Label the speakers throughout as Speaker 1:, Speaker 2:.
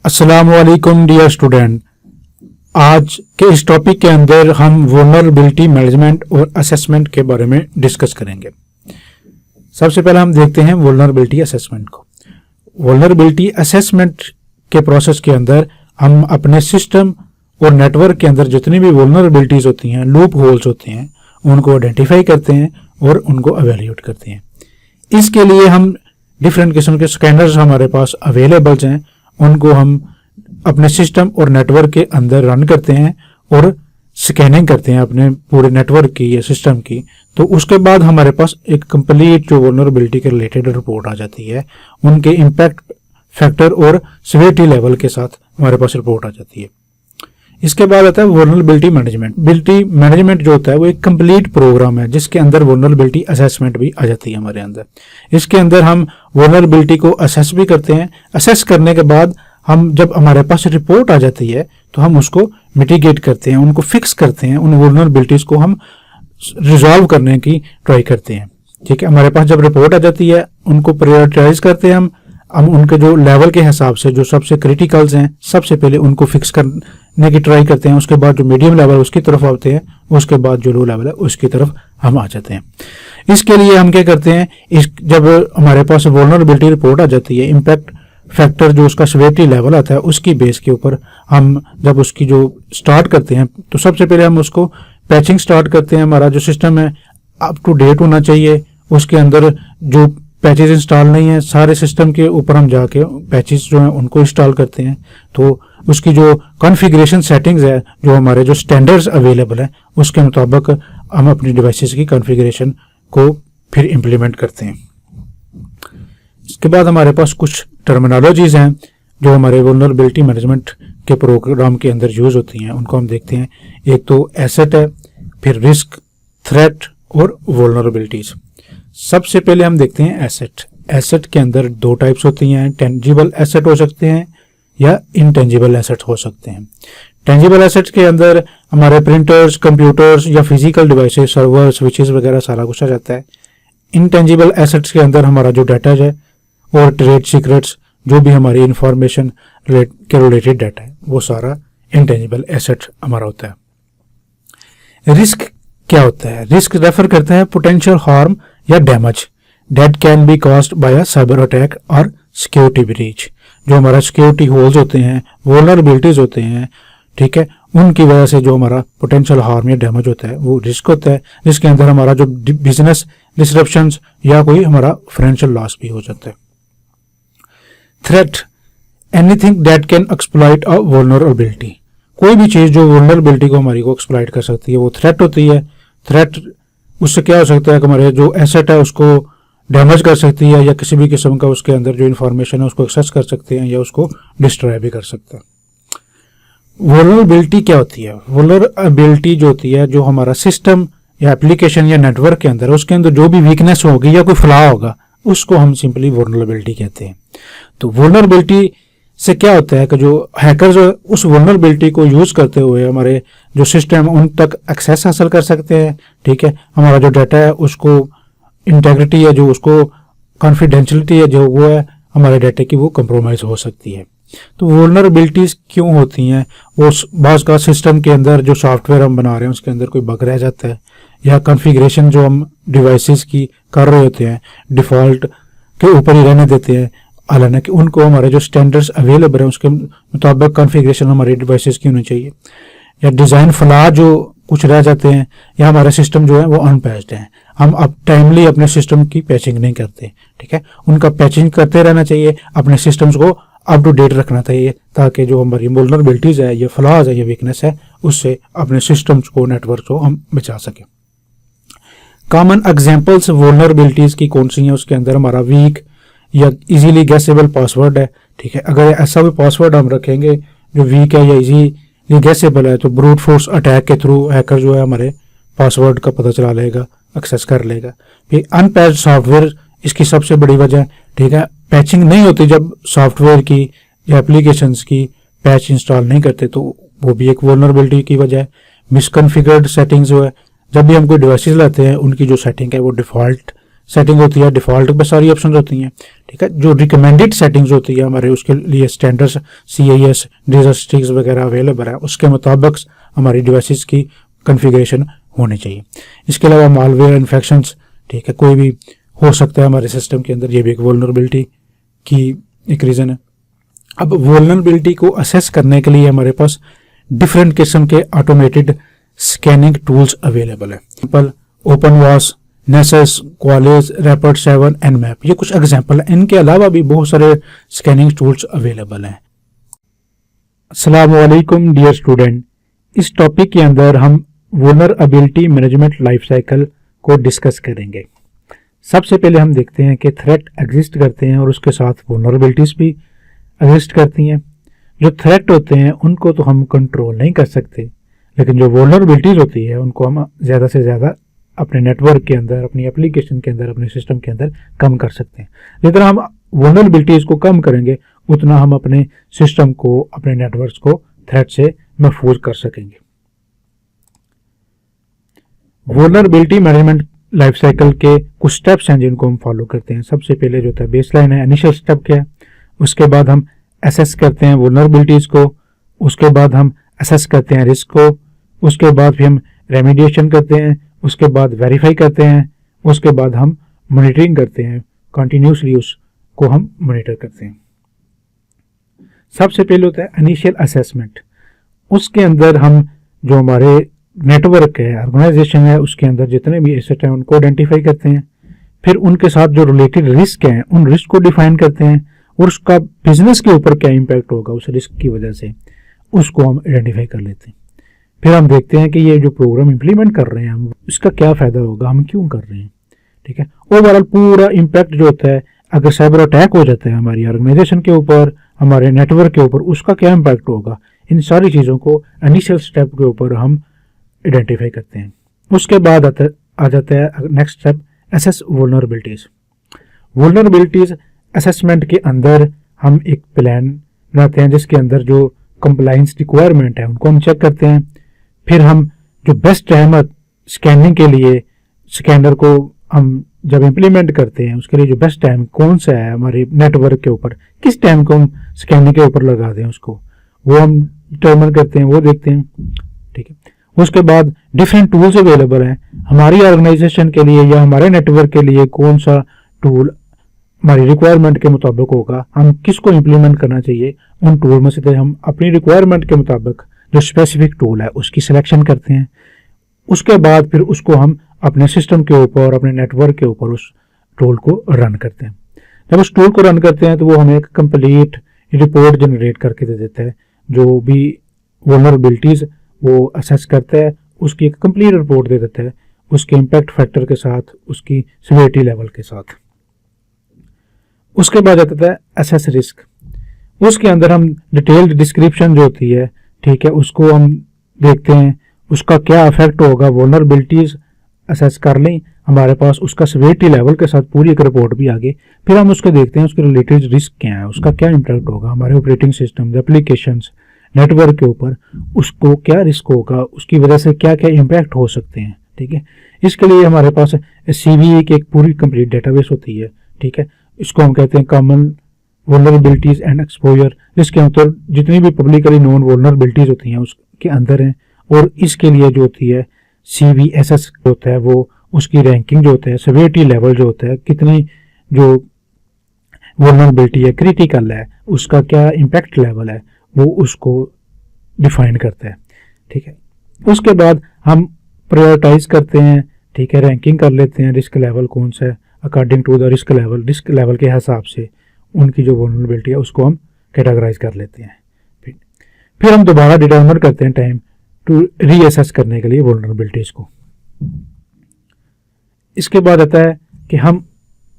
Speaker 1: अस्सलामुअलैकुम dear student. आज के इस टॉपिक के अंदर हम वल्नरेबिलिटी मैनेजमेंट और असेसमेंट के बारे में डिस्कस करेंगे। सबसे पहले हम देखते हैं वल्नरेबिलिटी असेसमेंट को। वल्नरेबिलिटी असेसमेंट के प्रोसेस के अंदर हम अपने सिस्टम और नेटवर्क के अंदर जितनी भी वल्नरेबिलिटीज होती हैं, लूप होल्स होते हैं, उनको आइडेंटिफाई करते हैं और उनको एवेल्यूएट करते हैं। इसके लिए हम डिफरेंट किस्म के स्कैनर्स हमारे पास अवेलेबल्स हैं, उनको हम अपने सिस्टम और नेटवर्क के अंदर रन करते हैं और स्कैनिंग करते हैं अपने पूरे नेटवर्क की या सिस्टम की। तो उसके बाद हमारे पास एक कंप्लीट जो वल्नरेबिलिटी के रिलेटेड रिपोर्ट आ जाती है, उनके इम्पैक्ट फैक्टर और सिवियरिटी लेवल के साथ हमारे पास रिपोर्ट आ जाती है। इसके बाद आता है वल्नरेबिलिटी मैनेजमेंट। वल्नरेबिलिटी मैनेजमेंट जो होता है वो एक कंप्लीट प्रोग्राम है जिसके अंदर वल्नरेबिलिटी असेसमेंट भी आ जाती है हमारे अंदर। इसके अंदर हम वल्नरेबिलिटी को असेस भी करते हैं। असेस करने के बाद हम जब हमारे पास रिपोर्ट आ जाती है तो हम उसको मिटिगेट करते हैं, उनको फिक्स करते हैं, उन वल्नरेबिलिटीज को हम रिजॉल्व करने की ट्राई करते हैं। ठीक है, हमारे पास जब रिपोर्ट आ जाती है उनको प्रायोरिटाइज करते हैं हम उनके जो लेवल के हिसाब से जो सबसे क्रिटिकल्स हैं सबसे पहले उनको फिक्स करने की ट्राई करते हैं। उसके बाद जो मीडियम लेवल उसकी तरफ आते हैं, उसके बाद जो लो लेवल है उसकी तरफ हम आ जाते हैं। इसके लिए हम क्या करते हैं, जब हमारे पास वल्नरेबिलिटी रिपोर्ट आ जाती है, इम्पैक्ट फैक्टर जो उसका सिवियरिटी लेवल आता है उसकी बेस के ऊपर हम जब उसकी जो स्टार्ट करते हैं तो सबसे पहले हम उसको पैचिंग स्टार्ट करते हैं। हमारा जो सिस्टम है अप टू डेट होना चाहिए, उसके अंदर जो पैचेस इंस्टॉल नहीं है सारे सिस्टम के ऊपर हम जाके पैचेस जो हैं उनको इंस्टॉल करते हैं। तो उसकी जो कॉन्फ़िगरेशन सेटिंग्स है, जो हमारे जो स्टैंडर्ड्स अवेलेबल है उसके मुताबिक हम अपनी डिवाइसेस की कॉन्फ़िगरेशन को फिर इम्प्लीमेंट करते हैं। इसके बाद हमारे पास कुछ टर्मिनोलॉजीज हैं जो हमारे वल्नरेबिलिटी मैनेजमेंट के प्रोग्राम के अंदर यूज होती हैं, उनको हम देखते हैं। एक तो एसेट है, फिर रिस्क, थ्रेट और वल्नरेबिलिटीज। सबसे पहले हम देखते हैं एसेट। एसेट के अंदर दो टाइप्स होती हैं, टेंजिबल एसेट हो सकते हैं या इनटेंजिबल एसेट हो सकते हैं। टेंजिबल एसेट्स के अंदर हमारे प्रिंटर्स, कंप्यूटर्स या फिजिकल डिवाइसेस, सर्वर, स्विचेस वगैरह सारा कुछ आ जाता है। इनटेंजिबल एसेट्स के अंदर हमारा जो डाटा है और ट्रेड सीक्रेट्स, जो भी हमारी इंफॉर्मेशन के रिलेटेड डाटा है, वो सारा इनटेंजिबल एसेट हमारा होता है। रिस्क क्या होता है? रिस्क रेफर करता है पोटेंशियल हार्म या damage that can be caused by a cyber attack और सिक्योरिटी ब्रीच। जो हमारा सिक्योरिटी होल्स होते हैं, वल्नरेबिलिटीज होते हैं, ठीक है, उनकी वजह से जो हमारा पोटेंशियल हार्म या डैमेज होता है वो रिस्क होता है, जिसके अंदर हमारा जो बिजनेस डिसरप्शंस या कोई हमारा फाइनेंशियल लॉस भी हो जाता है। Threat, anything that can exploit a vulnerability. कोई भी चीज़ जो वल्नरेबिलिटी को हमारी को एक्सप्लॉइट कर सकती है वो थ्रेट होती है। थ्रेट उससे क्या हो सकता है कि हमारे जो एसेट है उसको डैमेज कर सकती है या किसी भी किस्म का उसके अंदर जो इन्फॉर्मेशन है उसको एक्सेस कर सकते हैं या उसको डिस्ट्रॉय भी कर सकते हैं। वल्नरेबिलिटी क्या होती है? वल्नरेबिलिटी जो होती है, जो हमारा सिस्टम या एप्लीकेशन या नेटवर्क के अंदर उसके अंदर जो भी वीकनेस होगी या कोई फ्लॉ होगा उसको हम सिंपली वल्नरेबिलिटी कहते हैं। तो वल्नरेबिलिटी से क्या होता है कि जो हैकर्स उस वल्नरेबिलिटी को यूज करते हुए हमारे जो सिस्टम उन तक एक्सेस हासिल कर सकते हैं। ठीक है, हमारा जो डाटा है उसको इंटेग्रिटी है, जो उसको कॉन्फिडेंशियलिटी है जो वो है हमारे डाटा की, वो कंप्रोमाइज हो सकती है। तो वल्नरेबिलिटीज क्यों होती हैं? वो बाज़ का सिस्टम के अंदर जो सॉफ्टवेयर हम बना रहे हैं उसके अंदर कोई बग रह जाता है या कॉन्फ़िगरेशन जो हम डिवाइसेस की कर रहे होते हैं डिफ़ॉल्ट के ऊपर ही रहने देते हैं, हालांकि उनको हमारे जो स्टैंडर्ड्स अवेलेबल है उसके मुताबिक कॉन्फ़िगरेशन हमारी डिवाइसेस की होनी चाहिए। या डिज़ाइन फ्लॉ जो कुछ रह जाते हैं या हमारे सिस्टम जो है वो अनपैच्ड हैं, हम अब टाइमली अपने सिस्टम की पैचिंग नहीं करते। ठीक है, उनका पैचिंग करते रहना चाहिए, अपने सिस्टम्स को अप टू डेट रखना चाहिए ताकि जो हमारी वल्नरेबिलिटीज है, ये फ्लॉज है, ये वीकनेस है, उससे अपने सिस्टम्स को, नेटवर्क को हम बचा सकें। कॉमन एग्जांपल्स वल्नरेबिलिटीज की कौन सी हैं? उसके अंदर हमारा वीक या इजीली गैसेबल पासवर्ड है। ठीक है, अगर ऐसा भी पासवर्ड हम रखेंगे जो वीक है या इजीली गैसेबल है तो ब्रूट फोर्स अटैक के थ्रू हैकर जो है हमारे पासवर्ड का पता चला लेगा, एक्सेस कर लेगा। फिर अनपैच्ड सॉफ्टवेयर इसकी सबसे बड़ी वजह। ठीक है, पैचिंग नहीं होती जब सॉफ्टवेयर की या एप्लीकेशंस की पैच इंस्टॉल नहीं करते तो वो भी एक वल्नरेबिलिटी की वजह है। मिसकॉन्फिगर्ड सेटिंग्स जो है, जब भी हम कोई डिवाइसेस लाते हैं उनकी जो सेटिंग है वो डिफ़ॉल्ट सेटिंग होती है, डिफ़ॉल्ट पे सारी ऑप्शन होती हैं, ठीक है। जो रिकमेंडेड सेटिंग्स होती है हमारे, उसके लिए स्टैंडर्ड्स CIS डिजास्टिक्स वगैरह अवेलेबल है, उसके मुताबिक हमारी डिवाइसेस की कॉन्फ़िगरेशन होनी चाहिए। इसके अलावा मालवेयर इन्फेक्शंस, ठीक है, कोई भी हो सकता है हमारे सिस्टम के अंदर, ये भी एक वल्नरेबिलिटी की एक रीज़न है। अब वल्नरेबिलिटी को असेस करने के लिए हमारे पास डिफरेंट किस्म के ऑटोमेटेड स्कैनिंग टूल्स अवेलेबल है। एग्जाम्पल ओपनवास, नेसेस, क्वालिस, रैपिड 7, Nmap, ये कुछ एग्जाम्पल है। इनके अलावा भी बहुत सारे स्कैनिंग टूल्स अवेलेबल हैं। अस्सलाम वालेकुम डियर स्टूडेंट, इस टॉपिक के अंदर हम वल्नरेबिलिटी मैनेजमेंट लाइफ साइकिल को डिस्कस करेंगे। सबसे पहले हम देखते हैं कि थ्रेट एग्जिस्ट करते हैं और उसके साथ वल्नरेबिलिटीज भी एग्जिस्ट करती हैं। जो थ्रेट होते हैं उनको तो हम कंट्रोल नहीं कर सकते, लेकिन जो वल्नरेबिलिटीज होती है उनको हम ज़्यादा से ज़्यादा अपने नेटवर्क के अंदर, अपनी एप्लीकेशन के अंदर, अपने सिस्टम के अंदर कम कर सकते हैं। जितना हम वल्नरेबिलिटीज को कम करेंगे उतना हम अपने सिस्टम को, अपने नेटवर्क को थ्रेट से महफूज कर सकेंगे। वल्नरेबिलिटी मैनेजमेंट लाइफ साइकिल के कुछ स्टेप्स हैं जिनको हम फॉलो करते हैं। सबसे पहले जो होता है बेसलाइन है, इनिशियल स्टेप क्या है, उसके बाद हम असेस करते हैं वल्नरेबिलिटीज को, उसके बाद हम असेस करते हैं रिस्क को, उसके बाद फिर हम रेमेडिएशन करते हैं, उसके बाद वेरीफाई करते हैं, उसके बाद हम मॉनिटरिंग करते हैं, कंटिन्यूसली उसको हम मॉनिटर करते हैं। सबसे पहले होता है इनिशियल असेसमेंट। उसके अंदर हम जो हमारे नेटवर्क है, ऑर्गेनाइजेशन है, उसके अंदर जितने भी एसेट हैं उनको आइडेंटिफाई करते हैं। फिर उनके साथ जो रिलेटेड रिस्क हैं उन रिस्क को डिफाइन करते हैं और उसका बिजनेस के ऊपर क्या इम्पैक्ट होगा उस रिस्क की वजह से, उसको हम आइडेंटिफाई कर लेते हैं। फिर हम देखते हैं कि ये जो प्रोग्राम इम्प्लीमेंट कर रहे हैं हम, इसका क्या फ़ायदा होगा, हम क्यों कर रहे हैं, ठीक है। ओवरऑल पूरा इम्पैक्ट जो होता है, अगर साइबर अटैक हो जाता है हमारी ऑर्गेनाइजेशन के ऊपर, हमारे नेटवर्क के ऊपर, उसका क्या इम्पैक्ट होगा, इन सारी चीज़ों को इनिशियल स्टेप के ऊपर हम आइडेंटिफाई करते हैं। उसके बाद आ जाता है next step, assess vulnerabilities. Vulnerabilities assessment के अंदर हम एक प्लान बनाते हैं जिसके अंदर जो कंप्लाइंस रिक्वायरमेंट है उनको हम चेक करते हैं। फिर हम जो बेस्ट टाइम स्कैनिंग के लिए, स्कैनर को हम जब इम्प्लीमेंट करते हैं उसके लिए जो बेस्ट टाइम कौन सा है हमारे नेटवर्क के ऊपर, किस टाइम को हम स्कैनिंग के ऊपर लगा दें उसको, वो हम डिटर्मिन करते हैं, वो देखते हैं, ठीक है। उसके बाद डिफरेंट टूल्स अवेलेबल हैं हमारी ऑर्गेनाइजेशन के लिए या हमारे नेटवर्क के लिए, कौन सा टूल हमारी रिक्वायरमेंट के मुताबिक होगा, हम किसको इम्प्लीमेंट करना चाहिए, उन टूल में से हम अपनी रिक्वायरमेंट के मुताबिक जो स्पेसिफिक टूल है उसकी सिलेक्शन करते हैं। उसके बाद फिर उसको हम अपने सिस्टम के ऊपर, अपने नेटवर्क के ऊपर उस टूल को रन करते हैं। जब उस टूल को रन करते हैं तो वो हमें एक कंप्लीट रिपोर्ट जनरेट करके दे देता है। जो भी वल्नरेबिलिटीज वो असेस करता है उसकी एक कंप्लीट रिपोर्ट दे देता है, उसके इम्पैक्ट फैक्टर के साथ, उसकी सिवियरिटी लेवल के साथ। उसके बाद आता है असेस रिस्क। उसके अंदर हम डिटेल्ड डिस्क्रिप्शन जो होती है, ठीक है, उसको हम देखते हैं उसका क्या इफेक्ट होगा। वल्नरेबिलिटीज असेस कर लें हमारे पास, उसका सिवियरिटी लेवल के साथ पूरी एक रिपोर्ट भी आ गई। फिर हम उसको देखते हैं उसके रिलेटेड रिस्क क्या है, उसका क्या इम्पैक्ट होगा हमारे ऑपरेटिंग सिस्टम, एप्लीकेशंस, नेटवर्क के ऊपर, उसको क्या रिस्क होगा, उसकी वजह से क्या क्या इम्पैक्ट हो सकते हैं, ठीक है। इसके लिए हमारे पास CVE की एक पूरी कंप्लीट डेटाबेस होती है, ठीक है। इसको हम कहते हैं कॉमन वल्नरेबिलिटीज एंड एक्सपोजर, जिसके अंदर जितनी भी पब्लिकली नोन वल्नरेबिलिटीज होती हैं उसके अंदर हैं। और इसके लिए जो होती है CVSS होता है, वो उसकी रैंकिंग जो होता है, सिवियरिटी लेवल जो होता है, कितनी जो वल्नरेबिलिटी है, क्रिटिकल है, उसका क्या इम्पैक्ट लेवल है, वो उसको डिफाइन करता है, ठीक है। उसके बाद हम प्रायोरिटाइज करते हैं, ठीक है, रैंकिंग कर लेते हैं, रिस्क लेवल कौन सा है according to the risk level के हिसाब से उनकी जो वल्नरेबिलिटी है उसको हम कैटेगराइज कर लेते हैं। फिर हम दोबारा डिटर्मिन करते हैं टाइम टू रीअसेस करने के लिए वल्नरेबिलिटीज को। इसके बाद आता है कि हम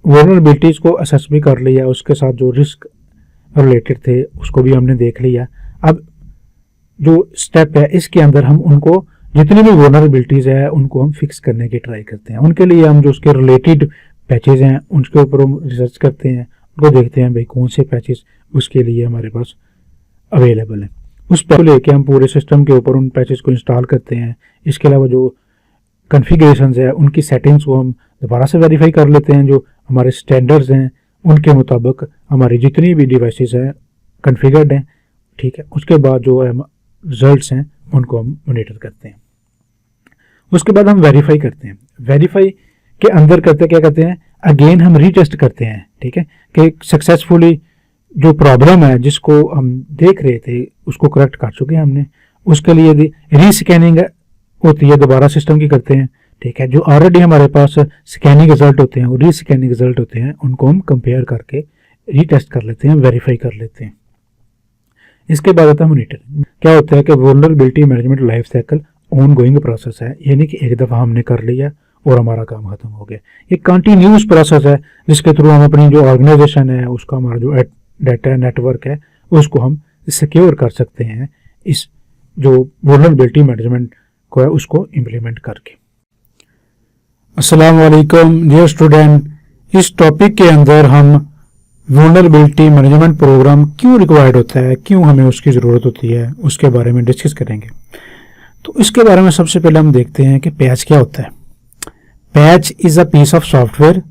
Speaker 1: वल्नरेबिलिटीज को असेस भी कर लिया, उसके साथ जो रिस्क रिलेटेड थे उसको भी हमने देख लिया। अब जो स्टेप है इसके अंदर हम उनको जितनी भी वल्नरेबिलिटीज है उनको हम फिक्स करने की ट्राई करते हैं। उनके लिए हम जो उसके रिलेटेड पैचेज हैं उनके ऊपर हम रिसर्च करते हैं, उनको देखते हैं भाई कौन से पैचेज उसके लिए हमारे पास अवेलेबल है। उस पैच को लेके हम पूरे सिस्टम के ऊपर उन पैचेज को इंस्टॉल करते हैं। इसके अलावा जो कॉन्फ़िगरेशंस है उनकी सेटिंग्स को हम दोबारा से वेरीफाई कर लेते हैं, जो हमारे स्टैंडर्ड्स हैं उनके मुताबिक हमारी जितनी भी डिवाइसेस हैं कॉन्फ़िगर्ड हैं, ठीक है। उसके बाद जो है रिजल्ट्स हैं उनको हम मॉनिटर करते हैं। उसके बाद हम वेरीफाई करते हैं। वेरीफाई के अंदर क्या करते हैं, अगेन हम रीटेस्ट करते हैं, ठीक है, कि सक्सेसफुली जो प्रॉब्लम है जिसको हम देख रहे थे उसको करेक्ट कर चुके हैं हमने। उसके लिए रीस्कैनिंग होती है, दोबारा सिस्टम की करते हैं, ठीक है। जो ऑलरेडी हमारे पास स्कैनिंग रिजल्ट होते हैं और रीस्कैनिंग रिजल्ट होते हैं उनको हम कंपेयर करके रीटेस्ट कर लेते हैं, वेरीफाई कर लेते हैं। इसके बाद आता है मॉनिटरिंग। क्या होता है कि vulnerability management life cycle on going process है, यानी कि एक दफ़ा हमने कर लिया और हमारा काम खत्म हो गया। ये कंटिन्यूस प्रोसेस है जिसके थ्रू हम अपनी जो ऑर्गेनाइजेशन है उसका हमारा जो डाटा नेटवर्क है उसको हम सिक्योर कर सकते हैं, इस जो वल्नरेबिलिटी मैनेजमेंट को है उसको इम्प्लीमेंट करके। अस्सलाम वालेकुम डियर स्टूडेंट, इस टॉपिक के अंदर हम वल्नरेबिलिटी मैनेजमेंट प्रोग्राम क्यों रिक्वायर्ड होता है, क्यों हमें उसकी ज़रूरत होती है, उसके बारे में डिस्कस करेंगे। तो इसके बारे में सबसे पहले हम देखते हैं कि पैच क्या होता है। Patch is a piece of software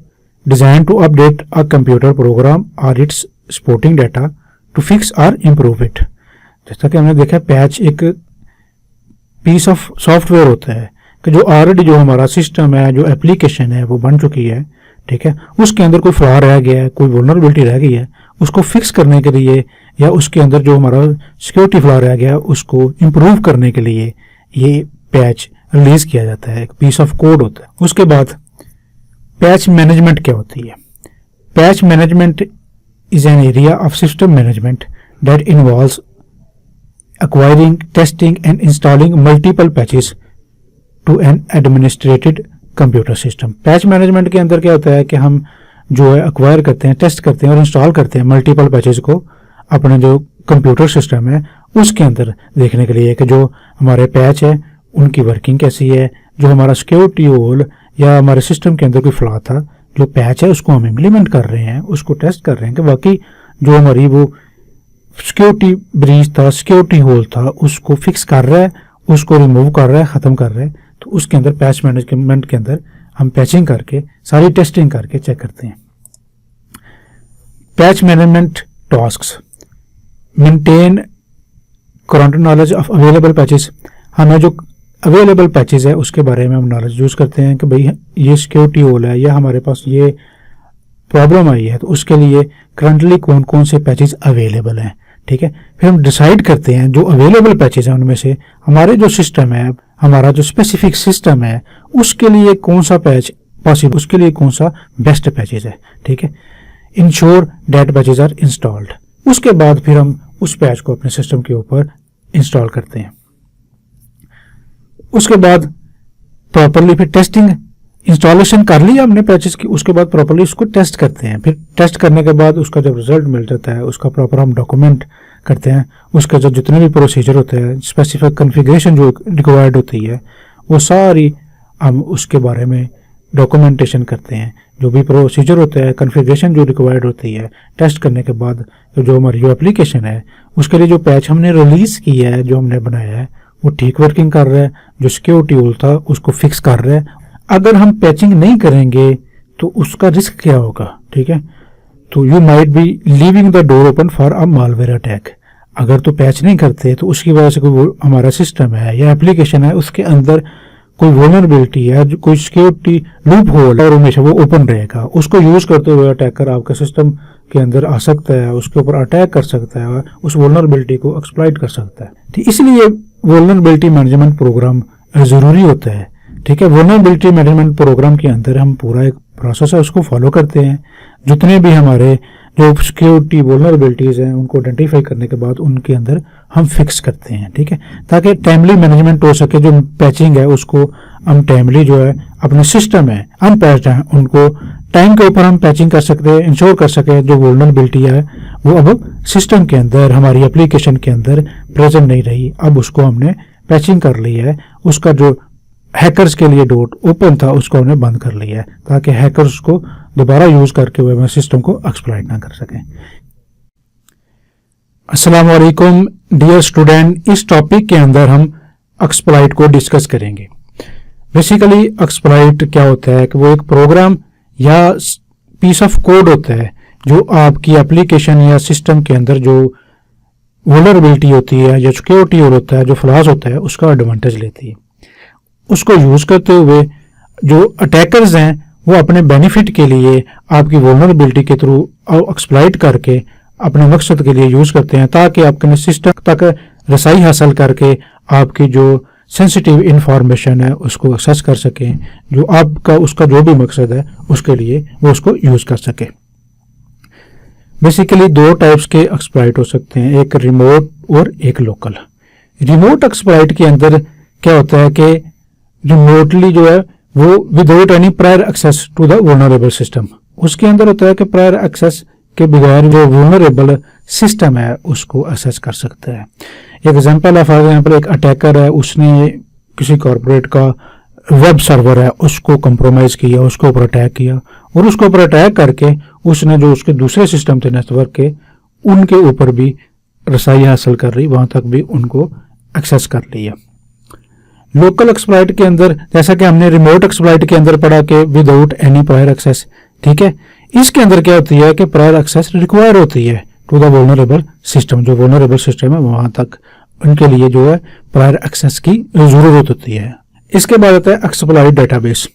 Speaker 1: design to update a computer program और its supporting data to fix और इम्प्रूव इट। जैसा कि हमने देखा, पैच एक पीस ऑफ सॉफ्टवेयर होता है कि जो ऑलरेडी जो हमारा सिस्टम है, जो एप्लीकेशन है वो बन चुकी है, ठीक है, उसके अंदर कोई फ्लॉ रह गया है, कोई वल्नरेबिलिटी रह गई है, उसको फिक्स करने के लिए या उसके अंदर जो हमारा सिक्योरिटी फ्लॉ रह गया उसको इम्प्रूव करने के लिए ये पैच रिलीज किया जाता है, एक पीस ऑफ कोड होता है। उसके बाद पैच मैनेजमेंट क्या होती है। Patch management is an area of system management that involves acquiring, testing and installing multiple patches to an administrated computer system। Patch management के अंदर क्या होता है कि हम जो है अक्वायर करते हैं, टेस्ट करते हैं और इंस्टॉल करते हैं मल्टीपल पैचेस को अपने जो कंप्यूटर सिस्टम है उसके अंदर देखने के लिए कि जो हमारे पैच है उनकी वर्किंग कैसी है, जो हमारा सिक्योरिटी होल या हमारे सिस्टम के अंदर कोई फ्लॉ था, जो पैच है उसको हम इम्प्लीमेंट कर रहे हैं, उसको टेस्ट कर रहे हैं कि वाकई जो हमारी वो सिक्योरिटी ब्रीच था, सिक्योरिटी होल था, उसको फिक्स कर रहा है, उसको रिमूव कर रहा है, ख़त्म कर रहा है। तो उसके अंदर पैच मैनेजमेंट के अंदर हम पैचिंग करके सारी टेस्टिंग करके चेक करते हैं। Patch management tasks maintain current knowledge of available patches. हमें जो अवेलेबल पैचेस है उसके बारे में हम नॉलेज यूज़ करते हैं कि भाई ये सिक्योरिटी होल है या हमारे पास ये प्रॉब्लम आई है, तो उसके लिए करंटली कौन कौन से पैचेस अवेलेबल हैं, ठीक है। फिर हम डिसाइड करते हैं जो अवेलेबल पैचेस हैं उनमें से हमारे जो सिस्टम है, हमारा जो स्पेसिफिक सिस्टम है उसके लिए कौन सा पैच पॉसिबल, उसके लिए कौन सा बेस्ट पैचेस है, ठीक है। Ensure that patches are installed. उसके बाद फिर हम उस पैच को अपने सिस्टम के ऊपर इंस्टॉल करते हैं। उसके बाद प्रॉपरली फिर टेस्टिंग, इंस्टॉलेशन कर लिया हमने पैचेस की, उसके बाद प्रॉपरली उसको टेस्ट करते हैं। फिर टेस्ट करने के बाद उसका जब रिजल्ट मिल जाता है उसका प्रॉपर हम डॉक्यूमेंट करते हैं। उसके जो जितने भी प्रोसीजर होते हैं, स्पेसिफिक कॉन्फ़िगरेशन जो रिक्वायर्ड होती है वो सारी हम उसके बारे में डॉक्यूमेंटेशन करते हैं। जो भी प्रोसीजर होता है, कॉन्फ़िगरेशन जो रिक्वायर्ड होती है, टेस्ट करने के बाद जो हमारी जो एप्लीकेशन है उसके लिए जो पैच हमने रिलीज़ किया है, जो हमने बनाया है वो ठीक वर्किंग कर रहा है, जो सिक्योरिटी होल था उसको फिक्स कर रहा है। अगर हम पैचिंग नहीं करेंगे तो उसका रिस्क क्या होगा, ठीक है। तो you might be leaving the door open for a malware attack. अगर तो पैच नहीं करते तो उसकी वजह से कोई हमारा सिस्टम है या एप्लीकेशन है उसके अंदर कोई वल्नरेबिलिटी है, कोई सिक्योरिटी लूप होल है और हमेशा वो ओपन रहेगा, उसको यूज करते हुए अटैकर आपके सिस्टम के अंदर आ सकता है, उसके ऊपर अटैक कर सकता है और उस वल्नरेबिलिटी को एक्सप्लॉइट कर सकता है। ठीक, इसलिए वल्नरेबिलिटी मैनेजमेंट प्रोग्राम ज़रूरी होता है, ठीक है। वल्नरेबिलिटी मैनेजमेंट प्रोग्राम के अंदर हम पूरा एक प्रोसेस है उसको फॉलो करते हैं। जितने भी हमारे जो सिक्योरिटी वल्नरेबिलिटीज़ हैं उनको आइडेंटिफाई करने के बाद उनके अंदर हम फिक्स करते हैं, ठीक है, ताकि टाइमली मैनेजमेंट हो सके। जो पैचिंग है उसको हम टाइमली जो है अपने सिस्टम है अनपैच्ड हैं उनको टाइम के ऊपर हम पैचिंग कर सकते हैं, इंश्योर कर सके जो वल्नरेबिलिटी है वो अब सिस्टम के अंदर हमारी एप्लीकेशन के अंदर प्रेजेंट नहीं रही, अब उसको हमने पैचिंग कर ली है। उसका जो हैकर्स के लिए डोर ओपन था उसको हमने बंद कर लिया है ताकि हैकर्स को दोबारा यूज करके हुए सिस्टम को एक्सप्लॉइट ना कर सकें। अस्सलाम वालेकुम डियर स्टूडेंट, इस टॉपिक के अंदर हम एक्सप्लॉइट को डिस्कस करेंगे। बेसिकली एक्सप्लॉइट क्या होता है कि वो एक प्रोग्राम या पीस ऑफ कोड होता है जो आपकी एप्लीकेशन या सिस्टम के अंदर जो वल्नरेबिलिटी होती है या सिक्योरिटी होता है, जो फ्लॉज होता है, उसका एडवांटेज लेती है। उसको यूज करते हुए जो अटैकर्स हैं वो अपने बेनिफिट के लिए आपकी वल्नरेबिलिटी के थ्रू एक्सप्लॉइट करके अपने मकसद के लिए यूज करते हैं, ताकि आपके सिस्टम तक रसाई हासिल करके आपकी जो सेंसिटिव इंफॉर्मेशन है उसको एक्सेस कर सकें, जो आपका उसका जो भी मकसद है उसके लिए वो उसको यूज कर सके। बेसिकली दो टाइप्स के एक्सप्लॉइट हो सकते हैं, एक रिमोट और एक लोकल। रिमोट एक्सप्लॉइट के अंदर क्या होता है कि रिमोटली जो है वो without any prior access to the vulnerable system, उसके अंदर होता है कि प्रायर एक्सेस के बगैर जो वल्नरेबल सिस्टम है उसको एक्सेस कर सकता है। एग्जांपल है, फॉर एग्जांपल एक अटैकर है, उसने किसी कॉर्पोरेट का वेब सर्वर है उसको कंप्रोमाइज किया, उसके ऊपर अटैक किया, और उसके ऊपर अटैक करके उसने जो उसके दूसरे सिस्टम थे नेटवर्क के, उनके ऊपर भी रसाई हासिल कर रही, वहां तक भी उनको एक्सेस कर लिया। लोकल एक्सप्लॉइट के अंदर, जैसा कि हमने रिमोट एक्सप्लॉइट के अंदर पढ़ा कि विदाउट एनी प्रायर एक्सेस, ठीक है, इसके अंदर क्या होती है कि प्रायर एक्सेस रिक्वायर होती है टू द वल्नरेबल सिस्टम, जो वल्नरेबल सिस्टम है वहां तक उनके लिए जो है प्रायर एक्सेस की जरूरत होती है। इसके बाद आता है एक्सप्लॉइट डेटाबेस।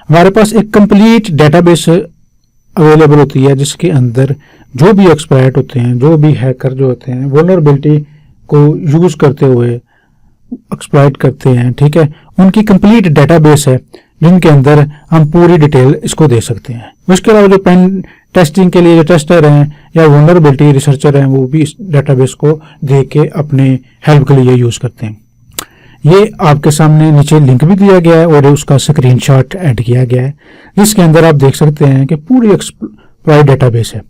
Speaker 1: हमारे पास एक कंप्लीट डेटाबेस अवेलेबल होती है जिसके अंदर जो भी एक्सप्लॉइट होते हैं, जो भी हैकर जो होते हैं वल्नरेबिलिटी को यूज करते हुए एक्सप्लॉइट करते हैं, ठीक है, उनकी कंप्लीट डेटाबेस है जिनके अंदर हम पूरी डिटेल इसको दे सकते हैं। उसके अलावा जो पेन टेस्टिंग के लिए जो टेस्टर हैं या वल्नरेबिलिटी रिसर्चर हैं वो भी इस डेटाबेस को देख के अपने हेल्प के लिए यूज करते हैं। ये आपके सामने नीचे लिंक भी दिया गया है और उसका स्क्रीनशॉट ऐड किया गया है, जिसके अंदर आप देख सकते हैं कि पूरी एक्सप्लॉइट डेटाबेस है।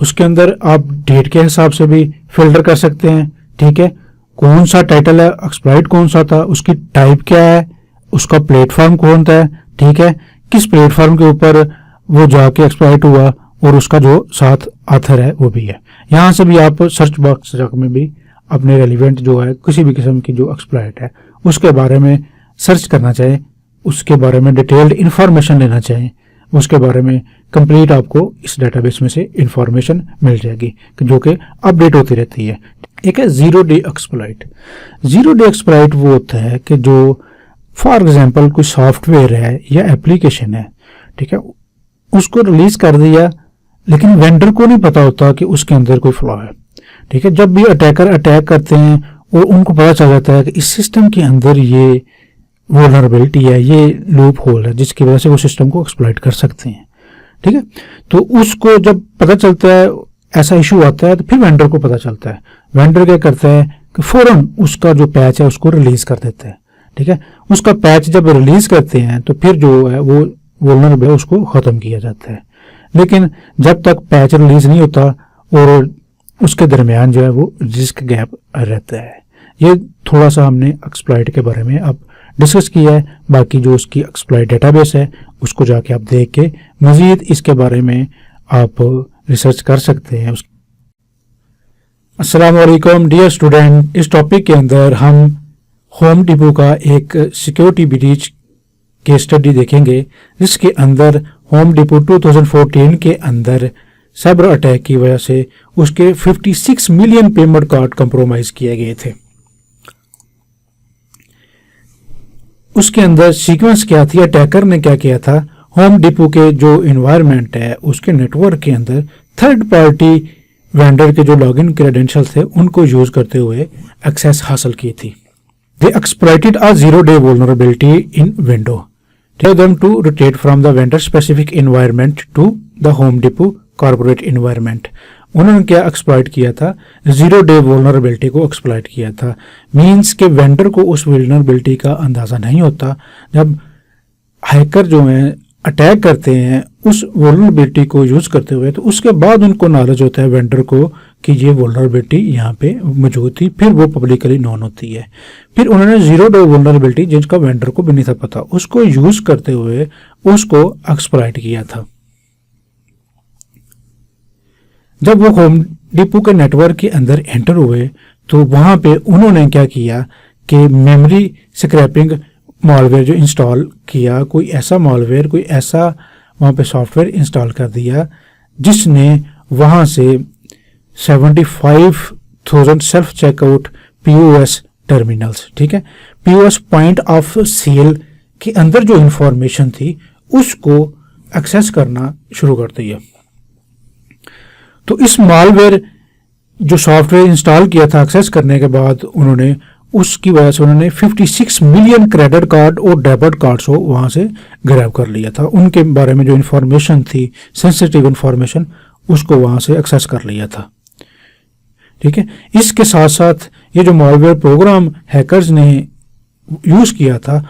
Speaker 1: उसके अंदर आप डेट के हिसाब से भी फिल्टर कर सकते हैं, ठीक है, कौन सा टाइटल है, एक्सप्लॉइट कौन सा था, उसकी टाइप क्या है, उसका प्लेटफॉर्म कौन था, ठीक है, किस प्लेटफॉर्म के ऊपर वो जाके एक्सप्लॉइट हुआ, और उसका जो साथ ऑथर है वो भी है। यहाँ से भी आप सर्च बॉक्स में भी अपने रेलिवेंट जो है किसी भी किस्म की जो एक्सप्लॉइट है उसके बारे में सर्च करना चाहें, उसके बारे में डिटेल्ड इंफॉर्मेशन लेना चाहें, उसके बारे में कंप्लीट आपको इस डेटाबेस में से इंफॉर्मेशन मिल जाएगी जो कि अपडेट होती रहती है। एक है zero day exploit. Zero day exploit वो होता है कि जो फॉर एग्जांपल कोई सॉफ्टवेयर है या एप्लीकेशन है, ठीक है, उसको रिलीज कर दिया लेकिन वेंडर को नहीं पता होता कि उसके अंदर कोई फ्लॉ है, ठीक है। जब भी अटैकर अटैक करते हैं और उनको पता चल जाता है कि इस सिस्टम के अंदर ये वल्नरेबिलिटी है, ये लूप होल है जिसकी वजह से वो सिस्टम को एक्सप्लॉइट कर सकते हैं, ठीक है, तो उसको जब पता चलता है, ऐसा इशू आता है, तो फिर वेंडर को पता चलता है। वेंडर क्या करता है कि फौरन उसका जो पैच है उसको रिलीज कर देता है, ठीक है। उसका पैच जब रिलीज करते हैं तो फिर जो है वो वल्नरेबल है उसको खत्म किया जाता है। लेकिन जब तक पैच रिलीज नहीं होता और उसके दरमियान जो है वो रिस्क गैप रहता है। ये थोड़ा सा हमने एक्सप्लॉइट के बारे में अब डिस्कस किया है। बाकी जो उसकी एक्सप्लॉइट डेटाबेस है उसको जाके आप देख के मजीद इसके बारे में आप रिसर्च कर सकते हैं। अस्सलाम वालेकुम डियर स्टूडेंट, इस टॉपिक के अंदर हम होम डिपो का एक सिक्योरिटी ब्रीच केस स्टडी देखेंगे जिसके अंदर होम डिपो 2014 के अंदर साइबर अटैक की वजह से उसके 56 मिलियन पेमेंट कार्ड कंप्रोमाइज किए गए थे। उसके अंदर सीक्वेंस क्या थी, अटैकर ने क्या किया था, होम डिपो के जो इन्वायरमेंट है उसके नेटवर्क के अंदर थर्ड पार्टी वेंडर के जो लॉगिन क्रेडेंशियल्स थे उनको यूज करते हुए एक्सेस हासिल की थी। They exploited a zero-day vulnerability in window. Tell them to rotate from the vendor-specific environment to the Home Depot corporate environment. उन्होंने क्या एक्सप्लॉइट किया था, जीरो डे वल्नरेबिलिटी को एक्सप्लॉइट किया था। मींस के वेंडर को उस वल्नरेबिलिटी का अंदाजा नहीं होता। जब हैकर जो है अटैक करते हैं उस वल्नरेबिलिटी को यूज करते हुए, तो उसके बाद उनको नॉलेज होता है वेंडर को कि ये वल्नरेबिलिटी यहाँ पे मौजूद थी, फिर वो पब्लिकली नोन होती है। फिर उन्होंने जीरो डे वल्नरेबिलिटी जिसका वेंडर को भी नहीं था पता, उसको यूज करते हुए उसको एक्सप्लॉइट किया था। जब वो होम डिपो के नेटवर्क के अंदर एंटर हुए तो वहां पे उन्होंने क्या किया कि मेमोरी स्क्रैपिंग मॉलवेयर जो इंस्टॉल किया, कोई ऐसा मॉलवेयर, कोई ऐसा वहाँ पे सॉफ्टवेयर इंस्टॉल कर दिया जिसने वहाँ से 75,000 सेल्फ चेकआउट पीओएस टर्मिनल्स, ठीक है, पीओएस पॉइंट ऑफ सेल के अंदर जो इंफॉर्मेशन थी उसको एक्सेस करना शुरू कर दिया। तो इस मॉलवेयर जो सॉफ्टवेयर इंस्टॉल किया था एक्सेस करने के बाद उन्होंने उसकी वजह से उन्होंने 56 मिलियन क्रेडिट कार्ड और डेबिट कार्ड्स को वहाँ से ग्रैब कर लिया था। उनके बारे में जो इन्फॉर्मेशन थी, सेंसिटिव इन्फॉर्मेशन, उसको वहाँ से एक्सेस कर लिया था, ठीक है। इसके साथ साथ ये जो मॉलवेयर प्रोग्राम हैकर्स ने यूज़ किया था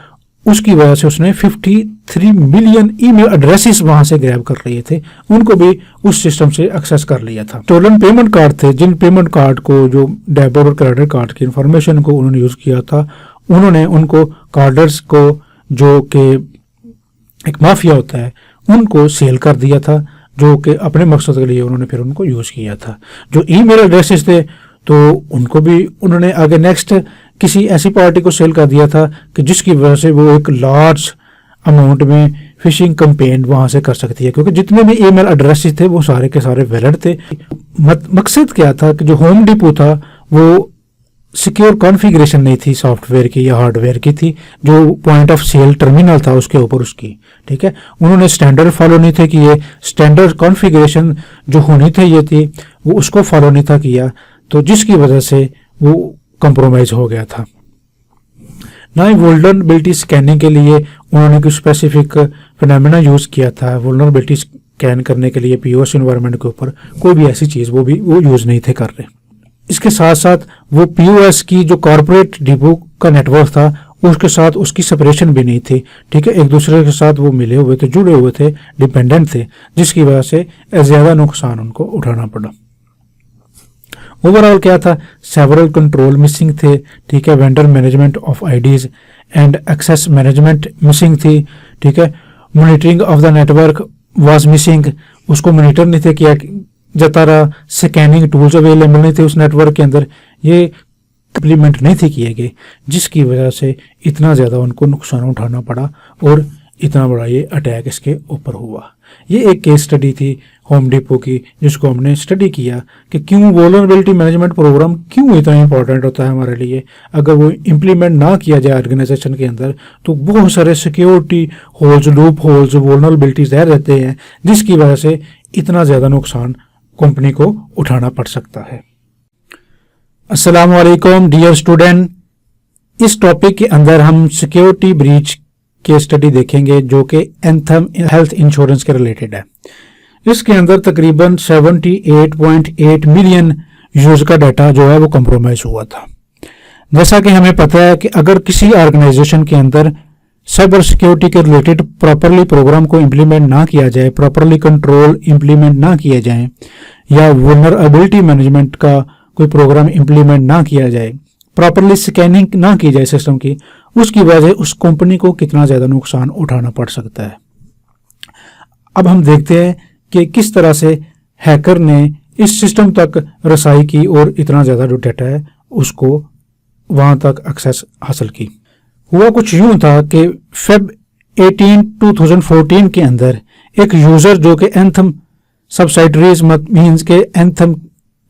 Speaker 1: उसकी वजह से उसने 53 मिलियन ईमेल एड्रेसेस वहां से ग्रैब कर लिए थे, उनको भी उस सिस्टम से एक्सेस कर लिया था। स्टोलन पेमेंट कार्ड थे, जिन पेमेंट कार्ड को, जो डेबिट और क्रेडिट कार्ड की इंफॉर्मेशन को उन्होंने यूज़ किया था, उन्होंने उनको कार्डर्स को, जो कि एक माफिया होता है, उनको सेल कर दिया था, जो कि अपने मकसद के लिए उन्होंने फिर उनको यूज़ किया था। जो ईमेल एड्रेसेस थे तो उनको भी उन्होंने आगे नेक्स्ट किसी ऐसी पार्टी को सेल कर दिया था कि जिसकी वजह से वो एक लार्ज अमाउंट में फिशिंग कैंपेन वहाँ से कर सकती है, क्योंकि जितने भी ईमेल एड्रेसेस थे वो सारे के सारे वैलिड थे। मकसद क्या था कि जो होम डिपो था वो सिक्योर कॉन्फ़िगरेशन नहीं थी सॉफ्टवेयर की या हार्डवेयर की थी, जो पॉइंट ऑफ सेल टर्मिनल था उसके ऊपर उसकी, ठीक है। उन्होंने स्टैंडर्ड फॉलो नहीं थे कि ये स्टैंडर्ड कॉन्फ़िगरेशन जो होनी थी ये थी, वो उसको फॉलो नहीं था किया, तो जिसकी वजह से वो कंप्रोमाइज हो गया था। ना ही वल्नरेबिलिटी स्कैनिंग के लिए उन्होंने कुछ स्पेसिफिक फिनोमेना यूज़ किया था। वल्नरेबिलिटी स्कैन करने के लिए पीओएस एनवायरनमेंट के ऊपर कोई भी ऐसी चीज़ वो यूज़ नहीं थे कर रहे। इसके साथ साथ वो पीओएस की जो कॉर्पोरेट डिपो का नेटवर्क था उसके साथ उसकी सेपरेशन भी नहीं थी, ठीक है। एक दूसरे के साथ वो मिले हुए थे, जुड़े हुए थे, डिपेंडेंट थे, जिसकी वजह से ज़्यादा नुकसान उनको उठाना पड़ा। ओवरऑल क्या था, सेवरल कंट्रोल मिसिंग थे, ठीक है। Vendor management of IDs and access management missing थी, ठीक है। Monitoring of the network was missing, उसको मॉनिटर नहीं थे किया जाता रहा। स्कैनिंग टूल्स अवेलेबल नहीं थे उस नेटवर्क के अंदर, ये इम्प्लीमेंट नहीं थे किए गए, जिसकी वजह से इतना ज़्यादा उनको नुकसान उठाना पड़ा और इतना बड़ा ये अटैक इसके ऊपर हुआ। ये एक केस स्टडी थी होम डिपो की, जिसको हमने स्टडी किया कि क्यों वल्नरेबिलिटी मैनेजमेंट प्रोग्राम क्यों इतना इंपॉर्टेंट होता है हमारे लिए। अगर वो इम्प्लीमेंट ना किया जाए ऑर्गेनाइजेशन के अंदर तो बहुत सारे security holes, loop holes, vulnerabilities रहते हैं, जिसकी वजह से इतना ज़्यादा नुकसान कंपनी को उठाना पड़ सकता है। अस्सलाम वालेकुम डियर स्टूडेंट, इस टॉपिक के अंदर हम सिक्योरिटी ब्रीच केस स्टडी देखेंगे जो कि एंथम हेल्थ इंश्योरेंस के रिलेटेड है। इसके अंदर तकरीबन 78.8 मिलियन यूजर का डाटा जो है वो कंप्रोमाइज हुआ था। जैसा कि हमें पता है कि अगर किसी ऑर्गेनाइजेशन के अंदर साइबर सिक्योरिटी के रिलेटेड प्रॉपरली प्रोग्राम को इम्प्लीमेंट ना किया जाए, प्रॉपरली कंट्रोल इम्प्लीमेंट ना किया जाए, या वल्नरेबिलिटी मैनेजमेंट का कोई प्रोग्राम इम्प्लीमेंट ना किया जाए, प्रॉपरली स्कैनिंग ना की जाए सिस्टम की, उसकी वजह से उस कंपनी को कितना ज़्यादा नुकसान उठाना पड़ सकता है। अब हम देखते हैं कि किस तरह से हैकर ने इस सिस्टम तक रसाई की और इतना ज़्यादा जो डाटा है उसको वहाँ तक एक्सेस हासिल की। हुआ कुछ यूँ था कि फेब 18 2014 के अंदर एक यूज़र जो कि एंथम सब्सिडरीज मीन्स के एंथम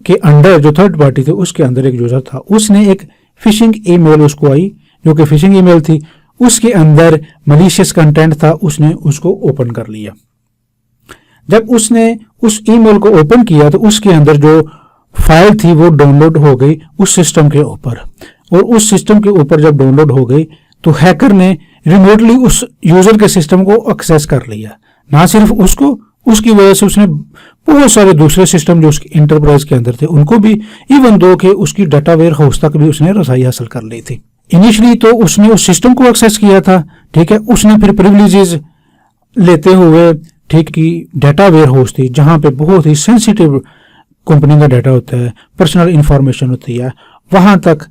Speaker 1: के अंडर जो थर्ड पार्टी थे उसके अंदर एक यूज़र था, उसने एक फिशिंग ईमेल उसको आई जो कि फिशिंग ईमेल थी, उसके अंदर मलिशियस कंटेंट था, उसने उसको ओपन कर लिया। जब उसने उस ईमेल को ओपन किया तो उसके अंदर जो फाइल थी वो डाउनलोड हो गई उस सिस्टम के ऊपर, और उस सिस्टम के ऊपर जब डाउनलोड हो गई तो हैकर ने रिमोटली उस यूज़र के सिस्टम को एक्सेस कर लिया। ना सिर्फ उसको, उसकी वजह से उसने बहुत सारे दूसरे सिस्टम जो उसकी इंटरप्राइज के अंदर थे उनको भी, इवन दो कि उसकी डाटा वेयर हाउस तक भी उसने रसाई हासिल कर ली थी। इनिशियली तो उसने उस सिस्टम को एक्सेस किया था, ठीक है। उसने फिर प्रिविलेजेस लेते हुए, ठीक, की डाटा वेयर हाउस थी जहाँ पे बहुत ही सेंसिटिव कंपनी का डाटा होता है, पर्सनल इंफॉर्मेशन होती है, वहाँ तक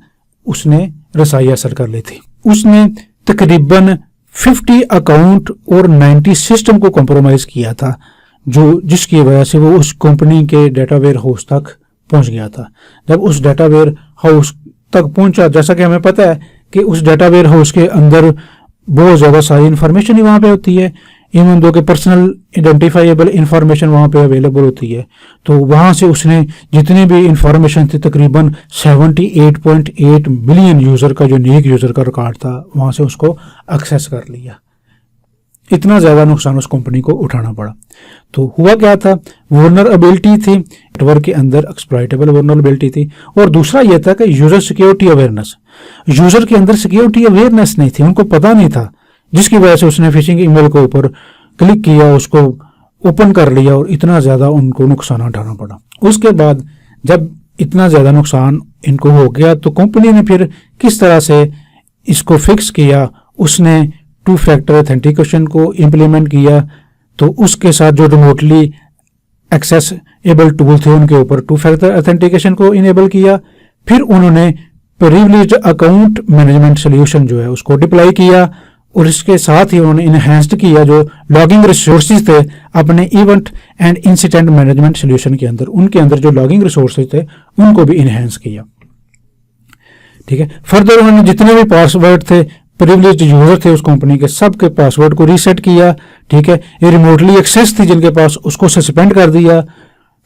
Speaker 1: उसने रसाई हासिल कर ली थी। उसने तकरीबन 50 अकाउंट और 90 सिस्टम को कॉम्प्रोमाइज़ किया था, जो जिसकी वजह से वो उस कंपनी के डाटा वेयर हाउस तक पहुंच गया था। जब उस डाटा वेयर हाउस तक पहुंचा, जैसा कि हमें पता है कि उस डाटा वेयर हाउस के अंदर बहुत ज़्यादा सारी इन्फॉर्मेशन ही वहाँ पे होती है, इवन दो के पर्सनल आइडेंटिफाइबल इंफॉर्मेशन वहाँ पे अवेलेबल होती है। तो वहाँ से उसने जितनी भी इंफॉर्मेशन थी, तकरीबन 78.8 मिलियन यूज़र का जो यूनिक यूज़र का रिकॉर्ड था, वहाँ से उसको एक्सेस कर लिया। इतना ज़्यादा नुकसान उस कंपनी को उठाना पड़ा। तो हुआ क्या था, वल्नरेबिलिटी थी नेटवर्क के अंदर, एक्सप्लॉइटेबल वल्नरेबिलिटी थी। और दूसरा यह था कि यूज़र सिक्योरिटी अवेयरनेस, यूज़र के अंदर सिक्योरिटी अवेयरनेस नहीं थी, उनको पता नहीं था, जिसकी वजह से उसने फिशिंग ईमेल के ऊपर क्लिक किया, उसको ओपन कर लिया और इतना ज़्यादा उनको नुकसान उठाना पड़ा। उसके बाद जब इतना ज़्यादा नुकसान इनको हो गया तो कंपनी ने फिर किस तरह से इसको फिक्स किया, उसने 2 फैक्टर ऑथेंटिकेशन को इम्प्लीमेंट किया। तो उसके साथ जो रिमोटली एक्सेसिबल टूल थे उनके ऊपर 2 फैक्टर ऑथेंटिकेशन को इनेबल किया। फिर उन्होंने प्रिविलेज्ड अकाउंट मैनेजमेंट सोल्यूशन जो है उसको डिप्लॉय किया, और इसके साथ ही उन्होंने इनहेंस्ड किया जो लॉगिंग रिसोर्सेज थे अपने event and incident management solution के अंदर, उनके अंदर जो लॉगिंग रिसोर्सेज थे उनको भी इनहेंस किया। ठीक है, फर्दर उन्होंने जितने भी पासवर्ड थे, प्रिविलेज्ड यूजर थे उस कंपनी के, सबके पासवर्ड को रीसेट किया। ठीक है, ये रिमोटली एक्सेस थी जिनके पास, उसको सस्पेंड कर दिया।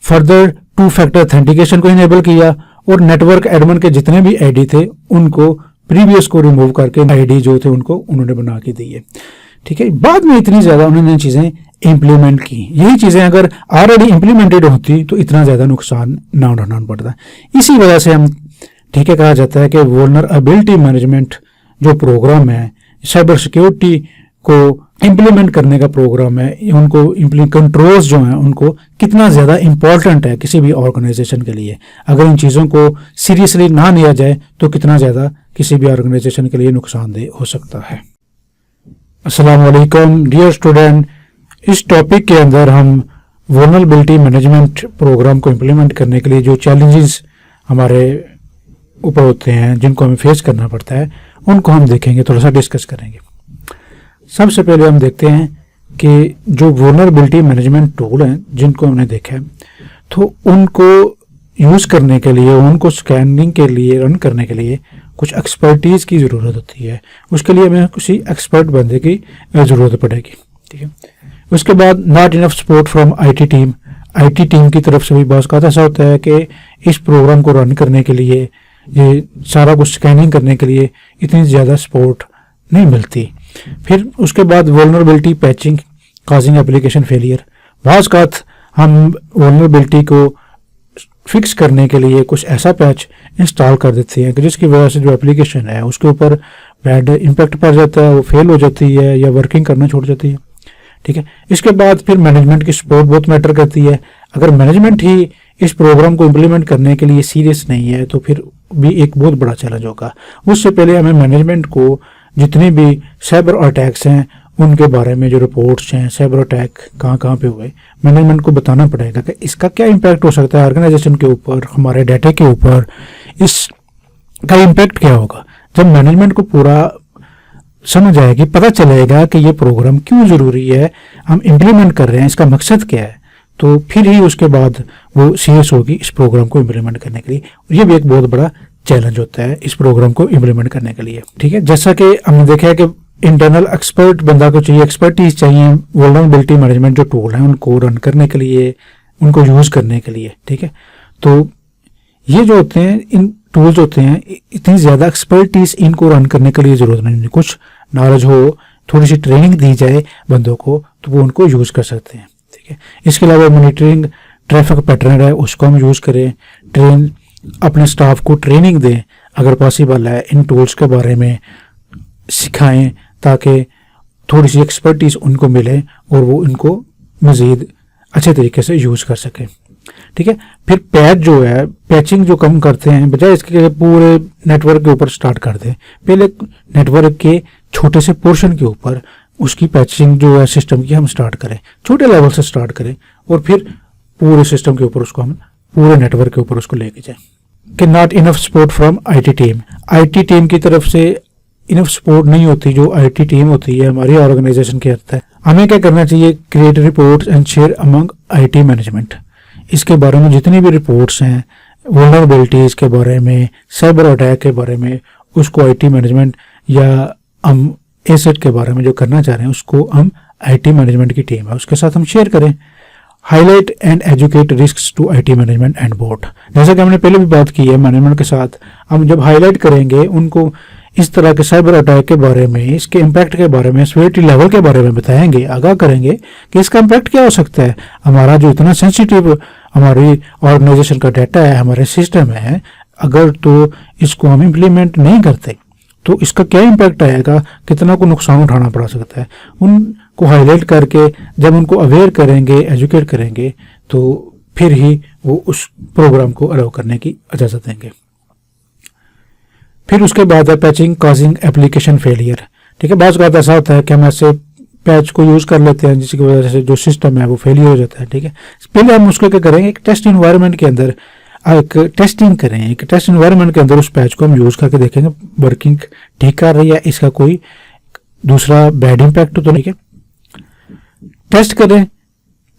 Speaker 1: फर्दर 2 फैक्टर ऑथेंटिकेशन को इनेबल किया, और नेटवर्क एडमिन के जितने भी आईडी थे उनको प्रीवियस को रिमूव करके आईडी जो थे उनको उन्होंने बना के दी है। ठीक है, बाद में इतनी ज़्यादा उन्होंने चीज़ें इम्प्लीमेंट की। यही चीज़ें अगर ऑलरेडी इम्प्लीमेंटेड होती तो इतना ज़्यादा नुकसान ना उठाना पड़ता। इसी वजह से हम, ठीक है, कहा जाता है कि वल्नरेबिलिटी मैनेजमेंट जो प्रोग्राम है, साइबर सिक्योरिटी को इम्प्लीमेंट करने का प्रोग्राम है, उनको कंट्रोल्स जो हैं उनको कितना ज़्यादा इम्पॉर्टेंट है किसी भी ऑर्गेनाइजेशन के लिए। अगर इन चीज़ों को सीरियसली ना लिया जाए तो कितना ज़्यादा किसी भी ऑर्गेनाइजेशन के लिए नुकसानदेह हो सकता है। अस्सलाम वालेकुम डियर स्टूडेंट, इस टॉपिक के अंदर हम वल्नरेबिलिटी मैनेजमेंट प्रोग्राम को इम्प्लीमेंट करने के लिए जो चैलेंजेस हमारे ऊपर होते हैं, जिनको हमें फेस करना पड़ता है, उनको हम देखेंगे, थोड़ा सा डिस्कस करेंगे। सबसे पहले हम देखते हैं कि जो वल्नरेबिलिटी मैनेजमेंट टूल हैं जिनको हमने देखा है, तो उनको यूज़ करने के लिए, उनको स्कैनिंग के लिए, रन करने के लिए कुछ एक्सपर्टीज़ की ज़रूरत होती है। उसके लिए हमें किसी एक्सपर्ट बंदे की ज़रूरत पड़ेगी। ठीक है, उसके बाद not enough support from IT team. IT team की तरफ से भी बहुत का ऐसा होता है कि इस प्रोग्राम को रन करने के लिए, ये सारा कुछ स्कैनिंग करने के लिए इतनी ज़्यादा सपोर्ट नहीं मिलती। फिर उसके बाद vulnerability patching causing application failure. बाज़ औक़ात हम वल्नरेबिलिटी को फिक्स करने के लिए कुछ ऐसा पैच इंस्टॉल कर देते हैं कि जिसकी वजह से जो एप्लीकेशन है उसके ऊपर बैड इम्पैक्ट पड़ जाता है, वो फेल हो जाती है या वर्किंग करना छोड़ जाती है। ठीक है, इसके बाद फिर मैनेजमेंट की सपोर्ट बहुत मैटर करती है। अगर मैनेजमेंट ही इस प्रोग्राम को इम्प्लीमेंट करने के लिए सीरियस नहीं है तो फिर भी एक बहुत बड़ा चैलेंज होगा। उससे पहले हमें मैनेजमेंट को जितने भी साइबर अटैक्स हैं उनके बारे में, जो रिपोर्ट्स हैं साइबर अटैक कहाँ कहाँ पे हुए, मैनेजमेंट को बताना पड़ेगा कि इसका क्या इम्पैक्ट हो सकता है ऑर्गेनाइजेशन के ऊपर, हमारे डाटा के ऊपर, इसका इम्पैक्ट क्या होगा। जब मैनेजमेंट को पूरा समझ आएगी, पता चलेगा कि ये प्रोग्राम क्यों ज़रूरी है, हम इम्प्लीमेंट कर रहे हैं, इसका मकसद क्या है, तो फिर ही उसके बाद वो सीरियस होगी इस प्रोग्राम को इम्प्लीमेंट करने के लिए। ये भी एक बहुत बड़ा चैलेंज होता है इस प्रोग्राम को इम्प्लीमेंट करने के लिए। ठीक है, जैसा कि हमने देखा है कि इंटरनल एक्सपर्ट बंदा को चाहिए, एक्सपर्टीज चाहिए वल्नरेबिलिटी मैनेजमेंट जो टूल हैं उनको रन करने के लिए, उनको यूज़ करने के लिए। ठीक है, तो ये जो होते हैं, इन टूल्स होते हैं, इतनी ज़्यादा एक्सपर्टीज इनको रन करने के लिए ज़रूरत नहीं। कुछ नॉलेज हो, थोड़ी सी ट्रेनिंग दी जाए बंदों को, तो वो उनको यूज़ कर सकते हैं। ठीक है, इसके अलावा मॉनिटरिंग ट्रैफिक पैटर्न है उसको हम यूज़ करें, अपने स्टाफ को ट्रेनिंग दें, अगर पॉसिबल है इन टूल्स के बारे में सिखाएं ताकि थोड़ी सी एक्सपर्टीज उनको मिले और वो इनको मज़ीद अच्छे तरीके से यूज़ कर सकें। ठीक है, फिर पैच जो है, पैचिंग जो कम करते हैं, बजाय इसके पूरे नेटवर्क के ऊपर स्टार्ट कर दें, पहले नेटवर्क के छोटे से पोर्शन के ऊपर उसकी पैचिंग जो है सिस्टम की हम स्टार्ट करें, छोटे लेवल से स्टार्ट करें और फिर पूरे सिस्टम के ऊपर उसको हम पूरे नेटवर्क के ऊपर उसको लेके जाएं। कि not enough support from IT team. IT team की तरफ से इनफ सपोर्ट नहीं होती, जो आईटी टीम होती है हमारी ऑर्गेनाइजेशन के अंदर। हमें क्या करना चाहिए, create reports and share among IT management. इसके बारे में जितनी भी रिपोर्ट्स हैं, वल्नरेबिलिटीज़ के बारे में, साइबर अटैक के बारे में, उसको आईटी मैनेजमेंट या हम एसेट के बारे में जो करना चाह रहे हैं उसको हम आईटी मैनेजमेंट की टीम है उसके साथ हम शेयर करें। Highlight and educate risks to IT management and board. जैसा कि हमने पहले भी बात की है, मैनेजमेंट के साथ हम जब हाईलाइट करेंगे उनको इस तरह के साइबर अटैक के बारे में, इसके इम्पैक्ट के बारे में, सिवियरिटी लेवल के बारे में बताएंगे, आगाह करेंगे कि इसका इम्पैक्ट क्या हो सकता है। हमारा जो इतना सेंसिटिव हमारी ऑर्गेनाइजेशन का डाटा है, हमारे सिस्टम है, अगर तो इसको हम इम्प्लीमेंट नहीं करते तो इसका क्या इम्पैक्ट आएगा, कितना को नुकसान उठाना पड़ सकता है। उनको हाईलाइट करके जब उनको अवेयर करेंगे, एजुकेट करेंगे, तो फिर ही वो उस प्रोग्राम को अलाउ करने की इजाज़त देंगे। फिर उसके बाद है पैचिंग कॉजिंग एप्लीकेशन फेलियर। ठीक है, बाज़ बात ऐसा होता है कि हम ऐसे पैच को यूज़ कर लेते हैं जिसकी वजह से जो सिस्टम है वो फेलियर हो जाता है। ठीक है, पहले हम उसको क्या करेंगे, एक टेस्ट इन्वायरमेंट के अंदर एक टेस्टिंग करें, एक टेस्ट इन्वायरमेंट के अंदर उस पैच को हम यूज़ करके देखेंगे वर्किंग ठीक कर रही है, इसका कोई दूसरा बैड इम्पैक्ट तो नहीं है। टेस्ट करें,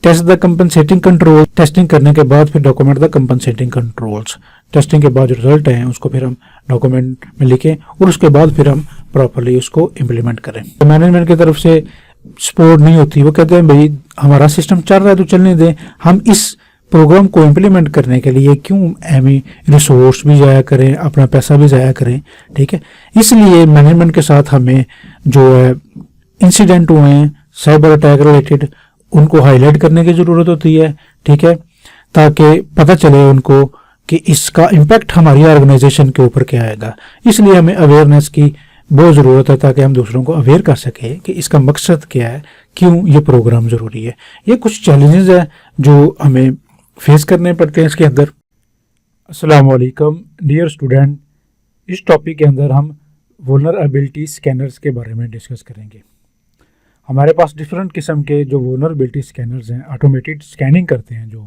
Speaker 1: test the compensating control. Testing करने के बाद फिर document the compensating controls. Testing के बाद जो रिजल्ट है उसको फिर हम डॉक्यूमेंट में लिखें और उसके बाद फिर हम प्रॉपरली उसको इम्प्लीमेंट करें। तो मैनेजमेंट की तरफ से सपोर्ट नहीं होती, वो कहते हैं भाई हमारा सिस्टम चल रहा है तो चलने दें, हम इस प्रोग्राम को इम्प्लीमेंट करने के लिए क्यों हमें रिसोर्स भी ज़ाया करें, अपना पैसा भी ज़ाया करें। ठीक है, इसलिए मैनेजमेंट के साथ हमें जो है इंसिडेंट हुए हैं साइबर अटैक रिलेटेड उनको हाईलाइट करने की ज़रूरत होती है। ठीक है, ताकि पता चले उनको कि इसका इम्पैक्ट हमारी ऑर्गेनाइजेशन के ऊपर क्या आएगा। इसलिए हमें अवेयरनेस की बहुत ज़रूरत है ताकि हम दूसरों को अवेयर कर सकें कि इसका मकसद क्या है, क्यों ये प्रोग्राम ज़रूरी है। ये कुछ चैलेंजेस हैं जो हमें फेस करने पड़ते हैं इसके अंदर। अस्सलाम वालेकुम डियर स्टूडेंट, इस टॉपिक के अंदर हम वल्नरेबिलिटी स्कैनर्स के बारे में डिस्कस करेंगे। हमारे पास डिफरेंट किस्म के जो वल्नरेबिलिटी स्कैनर्स हैं, ऑटोमेटेड स्कैनिंग करते हैं, जो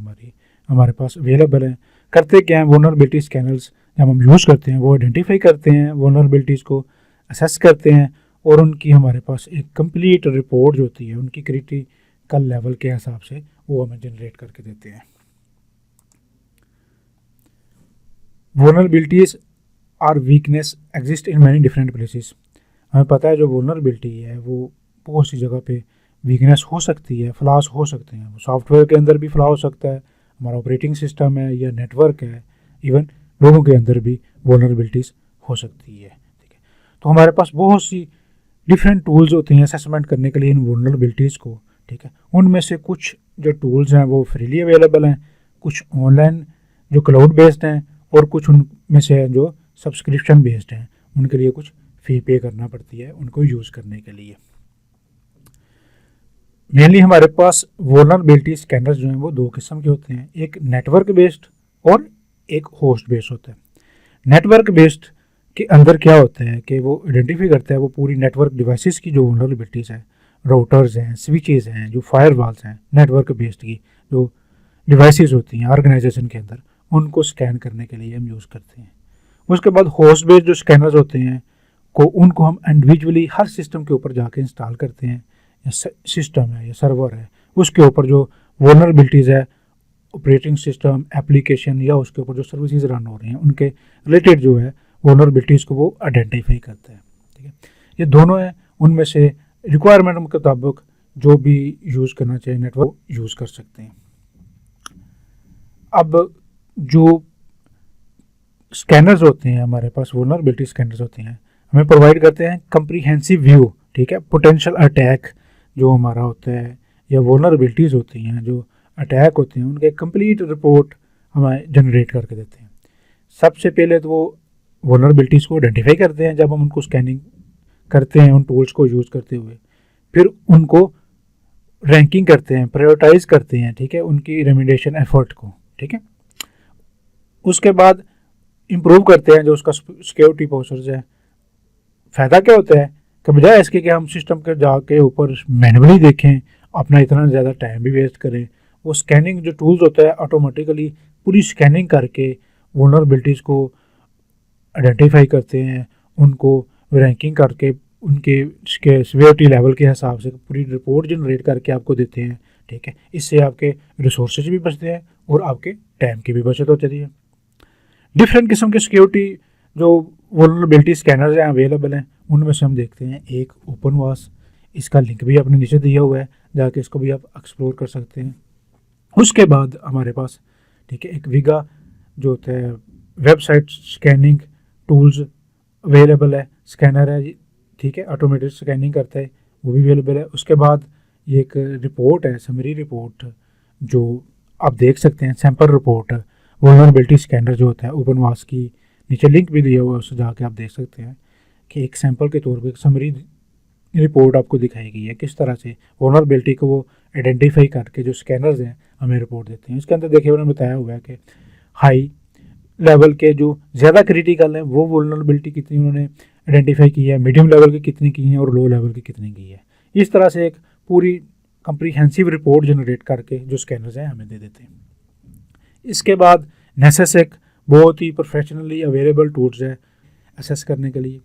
Speaker 1: हमारे पास अवेलेबल हैं। करते क्या हैं, वल्नरेबिलिटी स्कैनर्स जब हम यूज़ करते हैं वो आइडेंटिफाई करते हैं वल्नरेबिलिटीज़ को, असेस करते हैं और उनकी हमारे पास एक कंप्लीट रिपोर्ट जो होती है उनकी क्रिटिकल लेवल के हिसाब से वो हमें जनरेट करके देते हैं। Vulnerabilities are weakness exist in many different places. हमें पता है जो वल्नरेबिलिटी है वो बहुत सी जगह पे वीकनेस हो सकती है, फ्लॉज हो सकते हैं। सॉफ्टवेयर के अंदर भी फ्लॉ हो सकता है, हमारा ऑपरेटिंग सिस्टम है या नेटवर्क है, इवन लोगों के अंदर भी वल्नरेबिलिटीज़ हो सकती है। ठीक है, तो हमारे पास बहुत सी डिफरेंट टूल्स होती हैं असेसमेंट करने के लिए इन वल्नरेबिलिटीज़ को। ठीक है, उनमें से कुछ जो टूल्स हैं वो फ्रीली अवेलेबल हैं, कुछ ऑनलाइन जो क्लाउड बेस्ड हैं और कुछ उनमें से जो सब्सक्रिप्शन बेस्ड हैं, उनके लिए कुछ फ़ी पे करना पड़ती है उनको यूज़ करने के लिए। मेनली हमारे पास वल्नरेबिलिटी स्कैनर्स जो हैं वो दो किस्म के होते हैं, एक नेटवर्क बेस्ड और एक होस्ट बेस्ड होता है। नेटवर्क बेस्ड के अंदर क्या होता है कि वो आइडेंटिफाई करता है वो पूरी नेटवर्क डिवाइसेस की जो वल्नरेबिलिटीज़ है, राउटर्स हैं, स्विचेस हैं, जो फायरवॉल्स हैं, नेटवर्क बेस्ड की जो डिवाइसेस होती हैं ऑर्गेनाइजेशन के अंदर, उनको स्कैन करने के लिए हम यूज़ करते हैं। उसके बाद होस्ट बेस्ड जो स्कैनर्स होते हैं उनको हम इंडिविजुअली हर सिस्टम के ऊपर जाके इंस्टॉल करते हैं, सिस्टम है या सर्वर है उसके ऊपर जो वल्नरेबिलिटीज़ है, ऑपरेटिंग सिस्टम, एप्लीकेशन या उसके ऊपर जो सर्विसेज रन हो रही हैं उनके रिलेटेड जो है वल्नरेबिलिटीज़ को वो आइडेंटिफाई करता है। ठीक है, ये दोनों हैं, उनमें से रिक्वायरमेंट के मुताबिक जो भी यूज़ करना चाहिए नेटवर्क यूज़ कर सकते हैं। अब जो स्कैनर्स होते हैं हमारे पास, वल्नरेबिलिटी स्कैनर्स होते हैं, हमें प्रोवाइड करते हैं कंप्रीहेंसिव व्यू। ठीक है, पोटेंशियल अटैक जो हमारा होता है या वल्नरेबिलिटीज़ होती हैं, जो अटैक होते हैं, उनके कंप्लीट रिपोर्ट हमें जनरेट करके देते हैं। सबसे पहले तो वो वल्नरेबिलिटीज़ को आइडेंटिफाई करते हैं जब हम उनको स्कैनिंग करते हैं उन टूल्स को यूज़ करते हुए, फिर उनको रैंकिंग करते हैं, प्रायोरिटाइज करते हैं। ठीक है, उनकी रेमेडिएशन एफर्ट को। ठीक है, उसके बाद इम्प्रूव करते हैं जो उसका सिक्योरिटी पोस्चर्स है। फ़ायदा क्या होता है कि बजाय इसके कि हम सिस्टम के जाके ऊपर मैनुअली देखें, अपना इतना ज़्यादा टाइम भी वेस्ट करें, वो स्कैनिंग जो टूल्स होता है ऑटोमेटिकली पूरी स्कैनिंग करके वल्नरेबिलिटीज़ को आइडेंटिफाई करते हैं, उनको रैंकिंग करके उनके सिवियरिटी लेवल के हिसाब से पूरी रिपोर्ट जनरेट करके आपको देते हैं। ठीक है, इससे आपके रिसोर्सेज भी बचते हैं और आपके टाइम की भी बचत हो जाती है। डिफरेंट किस्म के सिक्योरिटी जो वल्नरेबिलिटी स्कैनर्स हैं अवेलेबल हैं उनमें से हम देखते हैं एक ओपनवास, इसका लिंक भी अपने नीचे दिया हुआ है, जाके इसको भी आप एक्सप्लोर कर सकते हैं। उसके बाद हमारे पास ठीक है एक विगा जो होता है वेबसाइट स्कैनिंग टूल्स अवेलेबल है, स्कैनर है ठीक है, ऑटोमेटेड स्कैनिंग करता है, वो भी अवेलेबल है। उसके बाद ये एक रिपोर्ट है, समरी रिपोर्ट, जो आप देख सकते हैं सैम्पल रिपोर्ट वल्नरेबिलिटी स्कैनर जो होता है ओपनवास की, नीचे लिंक भी दिया हुआ है, उससे जाके आप देख सकते हैं कि एक सैंपल के तौर पे एक समरी रिपोर्ट आपको दिखाई गई है किस तरह से वल्नरेबिलिटी को वो आइडेंटिफाई करके जो स्कैनर्स हैं हमें रिपोर्ट देते हैं। इसके अंदर देखिए उन्होंने बताया हुआ है कि हाई लेवल के जो ज़्यादा क्रिटिकल हैं वो वल्नरेबिलिटी कितनी उन्होंने आइडेंटिफाई की है, मीडियम लेवल की कितनी की है और लो लेवल की कितनी की है। इस तरह से एक पूरी कंप्रीहेंसिव रिपोर्ट जनरेट करके जो स्कैनर्स हैं हमें दे देते हैं। इसके बाद नेसेस एक बहुत ही प्रोफेशनली अवेलेबल टूल्स है असेस करने के लिए।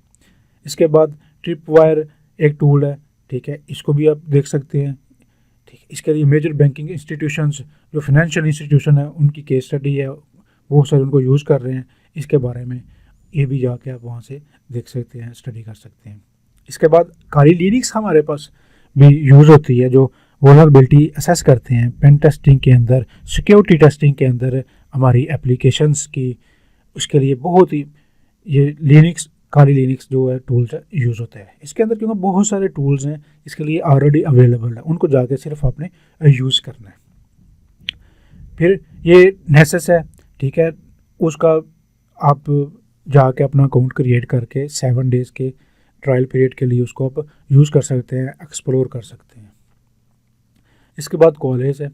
Speaker 1: इसके बाद ट्रिपवायर एक टूल है ठीक है, इसको भी आप देख सकते हैं ठीक है। इसके लिए मेजर बैंकिंग इंस्टीट्यूशंस जो फाइनेंशियल इंस्टीट्यूशन है उनकी केस स्टडी है, बहुत सारे उनको यूज़ कर रहे हैं, इसके बारे में ये भी जाके आप वहाँ से देख सकते हैं, स्टडी कर सकते हैं। इसके बाद काली लिनक्स हमारे पास भी यूज़ होती है जो वल्नरेबिलिटी असेस करते हैं पेन टेस्टिंग के अंदर, सिक्योरिटी टेस्टिंग के अंदर हमारी एप्लीकेशंस की, उसके लिए बहुत ही ये लिनक्स काली लिनक्स जो है टूल्स यूज़ होता है। इसके अंदर क्योंकि बहुत सारे टूल्स हैं इसके लिए ऑलरेडी अवेलेबल है, उनको जाके सिर्फ आपने यूज़ करना है। फिर ये नेसेस है ठीक है, उसका आप जाके अपना अकाउंट क्रिएट करके 7 डेज़ के ट्रायल पीरियड के लिए उसको आप यूज़ कर सकते हैं, एक्सप्लोर कर सकते हैं। इसके बाद कॉलेज है,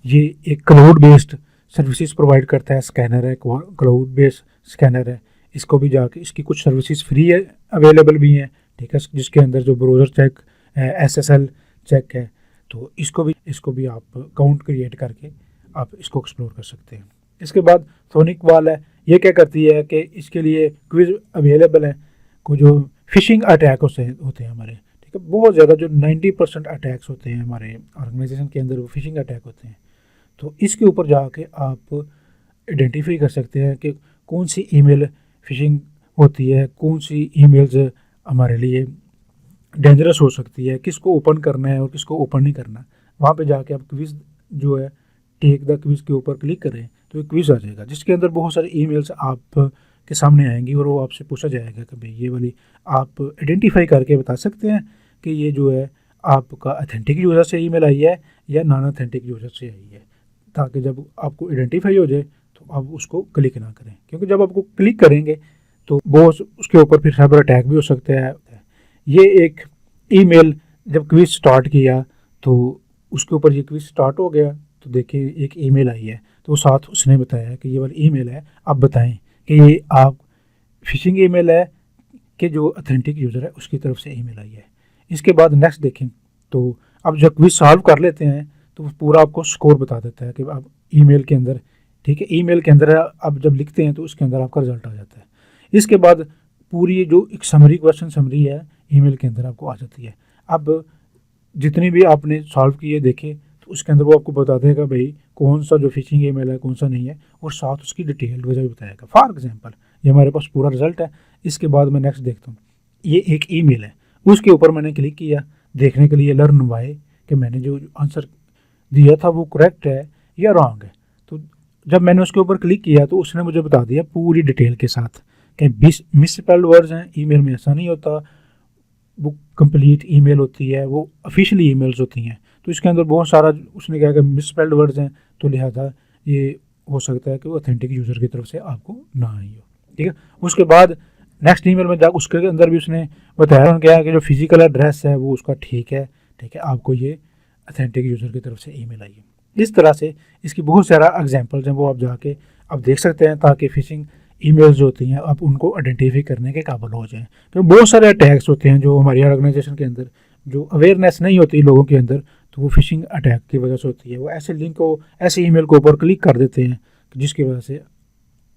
Speaker 1: ये एक क्लाउड बेस्ड सर्विसेज प्रोवाइड करता है, स्कैनर है, क्लाउड बेस्ड स्कैनर है। इसको भी जाके इसकी कुछ सर्विसेज फ्री है अवेलेबल भी हैं ठीक है, जिसके अंदर जो ब्राउज़र चेक SSL चेक है, तो इसको भी आप अकाउंट क्रिएट करके आप इसको एक्सप्लोर कर सकते हैं। इसके बाद सोनिक वाल है, ये क्या करती है कि इसके लिए क्विज अवेलेबल है, को जो फिशिंग अटैक होते हैं हमारे ठीक है, बहुत ज़्यादा जो 90% अटैक्स होते हैं हमारे ऑर्गेनाइजेशन के अंदर वो फिशिंग अटैक होते हैं। तो इसके ऊपर जाके आप आइडेंटिफाई कर सकते हैं कि कौन सी ईमेल फिशिंग होती है, कौन सी ईमेल्स हमारे लिए डेंजरस हो सकती है, किसको ओपन करना है और किसको ओपन नहीं करना। वहाँ पे जाके आप क्विज जो है टेक द क्विज के ऊपर क्लिक करें तो एक क्विज आ जाएगा जिसके अंदर बहुत सारे ईमेल्स आप के सामने आएंगी और वो आपसे पूछा जाएगा कि भाई ये वाली आप आइडेंटिफाई करके बता सकते हैं कि ये जो है आपका अथेंटिक यूज़र से ईमेल आई है या नॉन अथेंटिक यूज़र से आई है, ताकि जब आपको आइडेंटिफाई हो जाए तो आप उसको क्लिक ना करें, क्योंकि जब आपको क्लिक करेंगे तो बहुत उसके ऊपर फिर साइबर अटैक भी हो सकता है। ये एक ईमेल जब क्विज स्टार्ट किया तो उसके ऊपर ये क्विज स्टार्ट हो गया तो देखिए एक ईमेल आई है, तो साथ उसने बताया कि ये वाली ईमेल है, आप बताएं कि ये आप फिशिंग ईमेल है कि जो अथेंटिक यूज़र है उसकी तरफ से ईमेल आई है। इसके बाद नेक्स्ट देखें तो अब जब क्विज सॉल्व कर लेते हैं तो पूरा आपको स्कोर बता देता है कि आप ईमेल के अंदर ठीक है, ईमेल के अंदर आप जब लिखते हैं तो उसके अंदर आपका रिजल्ट आ जाता है। इसके बाद पूरी जो एक समरी क्वेश्चन समरी है ईमेल के अंदर आपको आ जाती है। अब जितनी भी आपने सॉल्व किए देखे तो उसके अंदर वो आपको बता देगा भाई कौन सा जो फिशिंग ईमेल है कौन सा नहीं है, और साथ उसकी डिटेल वजह भी बताएगा। फॉर एग्जांपल ये हमारे पास पूरा रिजल्ट है। इसके बाद मैं नेक्स्ट देखता हूँ, ये एक ईमेल है, उसके ऊपर मैंने क्लिक किया देखने के लिए लर्न वाई कि मैंने जो आंसर दिया था वो करेक्ट है या रॉन्ग है। तो जब मैंने उसके ऊपर क्लिक किया तो उसने मुझे बता दिया पूरी डिटेल के साथ कि मिसस्पेल्ड वर्ड्स हैं ईमेल में, ऐसा नहीं होता, वो कंप्लीट ईमेल होती है, वो ऑफिशियली ईमेल्स होती हैं। तो इसके अंदर बहुत सारा उसने कहा कि मिसस्पेल्ड वर्ड्स हैं, तो लिहाजा ये हो सकता है कि वो ऑथेंटिक यूज़र की तरफ से आपको ना आई हो। ठीक है, उसके बाद नेक्स्ट ईमेल में जाकर उसके अंदर भी उसने बताया, उन्होंने कहा कि जो फिजिकल एड्रेस है वो उसका ठीक है, आपको ये ऑथेंटिक यूज़र की तरफ से ईमेल आई है। इस तरह से इसकी बहुत सारा एग्जांपल्स हैं, वो आप जाके आप देख सकते हैं, ताकि फिशिंग ईमेल्स जो होती हैं आप उनको आइडेंटिफाई करने के काबिल हो जाएं। तो बहुत सारे अटैक्स होते हैं जो हमारी ऑर्गेनाइजेशन के अंदर जो अवेयरनेस नहीं होती लोगों के अंदर, तो वो फिशिंग अटैक की वजह से होती है। वो ऐसे लिंक को ऐसे ईमेल को ऊपर क्लिक कर देते हैं जिसकी वजह से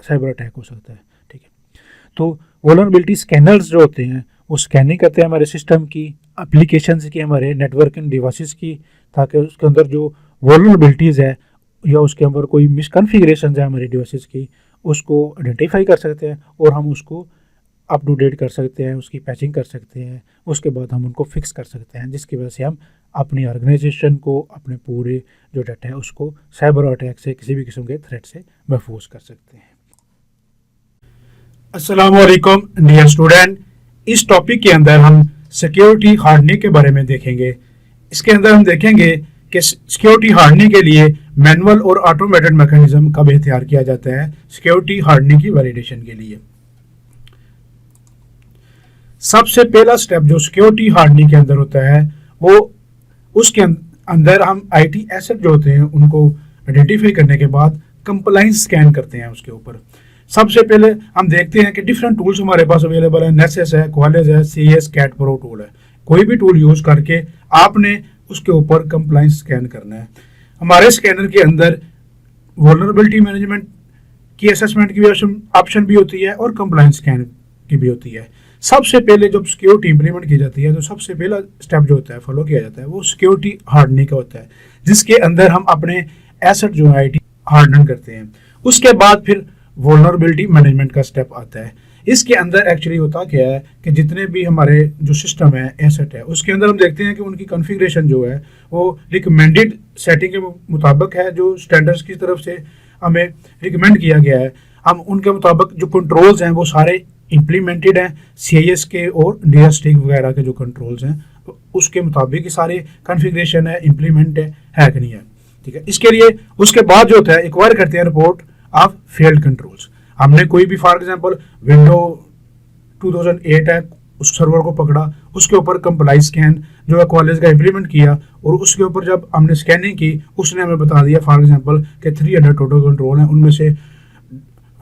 Speaker 1: साइबर अटैक हो सकता है। ठीक है, तो वल्नरेबिलिटी स्कैनर्स जो होते हैं वो स्कैनिंग करते हैं हमारे सिस्टम की, एप्लीकेशंस की, हमारे नेटवर्किंग डिवाइसेस की, ताकि उसके अंदर जो वल्नरेबिलिटीज़ है या उसके अंदर कोई मिसकॉन्फ़िगरेशन है हमारे डिवाइसेस की, उसको आइडेंटिफाई कर सकते हैं और हम उसको अप टू डेट कर सकते हैं, उसकी पैचिंग कर सकते हैं, उसके बाद हम उनको फिक्स कर सकते हैं, जिसकी वजह से हम अपनी ऑर्गेनाइजेशन को, अपने पूरे जो डाटा है उसको साइबर अटैक से, किसी भी किस्म के थ्रेट से महफूज कर सकते हैं। अस्सलाम वालेकुम डियर स्टूडेंट, इस टॉपिक के अंदर हम सिक्योरिटी हार्डनिंग के बारे में देखेंगे। इसके अंदर हम देखेंगे कि सिक्योरिटी हार्डनिंग के लिए मैनुअल और ऑटोमेटेड मैकेनिज्म कब इख्तियार किया जाता है सिक्योरिटी हार्डनिंग की वैलिडेशन के लिए। सबसे पहला स्टेप जो सिक्योरिटी हार्डनिंग के अंदर होता है वो उसके अंदर हम आईटी एसेट जो होते हैं उनको आइडेंटिफाई करने के बाद कंप्लाइंस स्कैन करते हैं उसके ऊपर। सबसे पहले हम देखते हैं कि डिफरेंट टूल्स हमारे पास अवेलेबल है, नेसेस है, क्वालिस है, सीएस कैट प्रो टूल है। कोई भी टूल यूज करके आपने उसके ऊपर कंप्लाइंस स्कैन करना है। हमारे स्कैनर के अंदर वल्नरेबिलिटी मैनेजमेंट की असेसमेंट की ऑप्शन भी होती है और कंप्लाइंस स्कैन की भी होती है। सबसे पहले जब सिक्योरिटी इंप्लीमेंट की जाती है तो सबसे पहला स्टेप जो होता है फॉलो किया जाता है वो सिक्योरिटी हार्डनिंग का होता है, जिसके अंदर हम अपने एसेट जो है आईटी हार्डन करते हैं। उसके बाद फिर वल्नरेबिलिटी मैनेजमेंट का स्टेप आता है। इसके अंदर एक्चुअली होता क्या है कि जितने भी हमारे जो सिस्टम है, एसेट है, उसके अंदर हम देखते हैं कि उनकी कॉन्फ़िगरेशन जो है वो रिकमेंडेड सेटिंग के मुताबिक है, जो स्टैंडर्ड्स की तरफ से हमें रिकमेंड किया गया है। हम उनके मुताबिक जो कंट्रोल्स हैं वो सारे इम्प्लीमेंटेड हैं, सीआईएस के और डीएसटी वगैरह के जो कंट्रोल्स हैं उसके मुताबिक ये सारे कॉन्फ़िगरेशन है, इम्प्लीमेंट है कि नहीं है, ठीक है। इसके लिए उसके बाद जो होता है एक्वायर करते हैं रिपोर्ट ऑफ फेल्ड कंट्रोल्स। हमने कोई भी फॉर एग्जांपल विंडो 2008 है उस सर्वर को पकड़ा, उसके ऊपर कंप्लाइंस स्कैन जो है क्वालिस का इंप्लीमेंट किया और उसके ऊपर जब हमने स्कैनिंग की उसने हमें बता दिया फॉर एग्जांपल कि 300 टोटल कंट्रोल हैं, उनमें से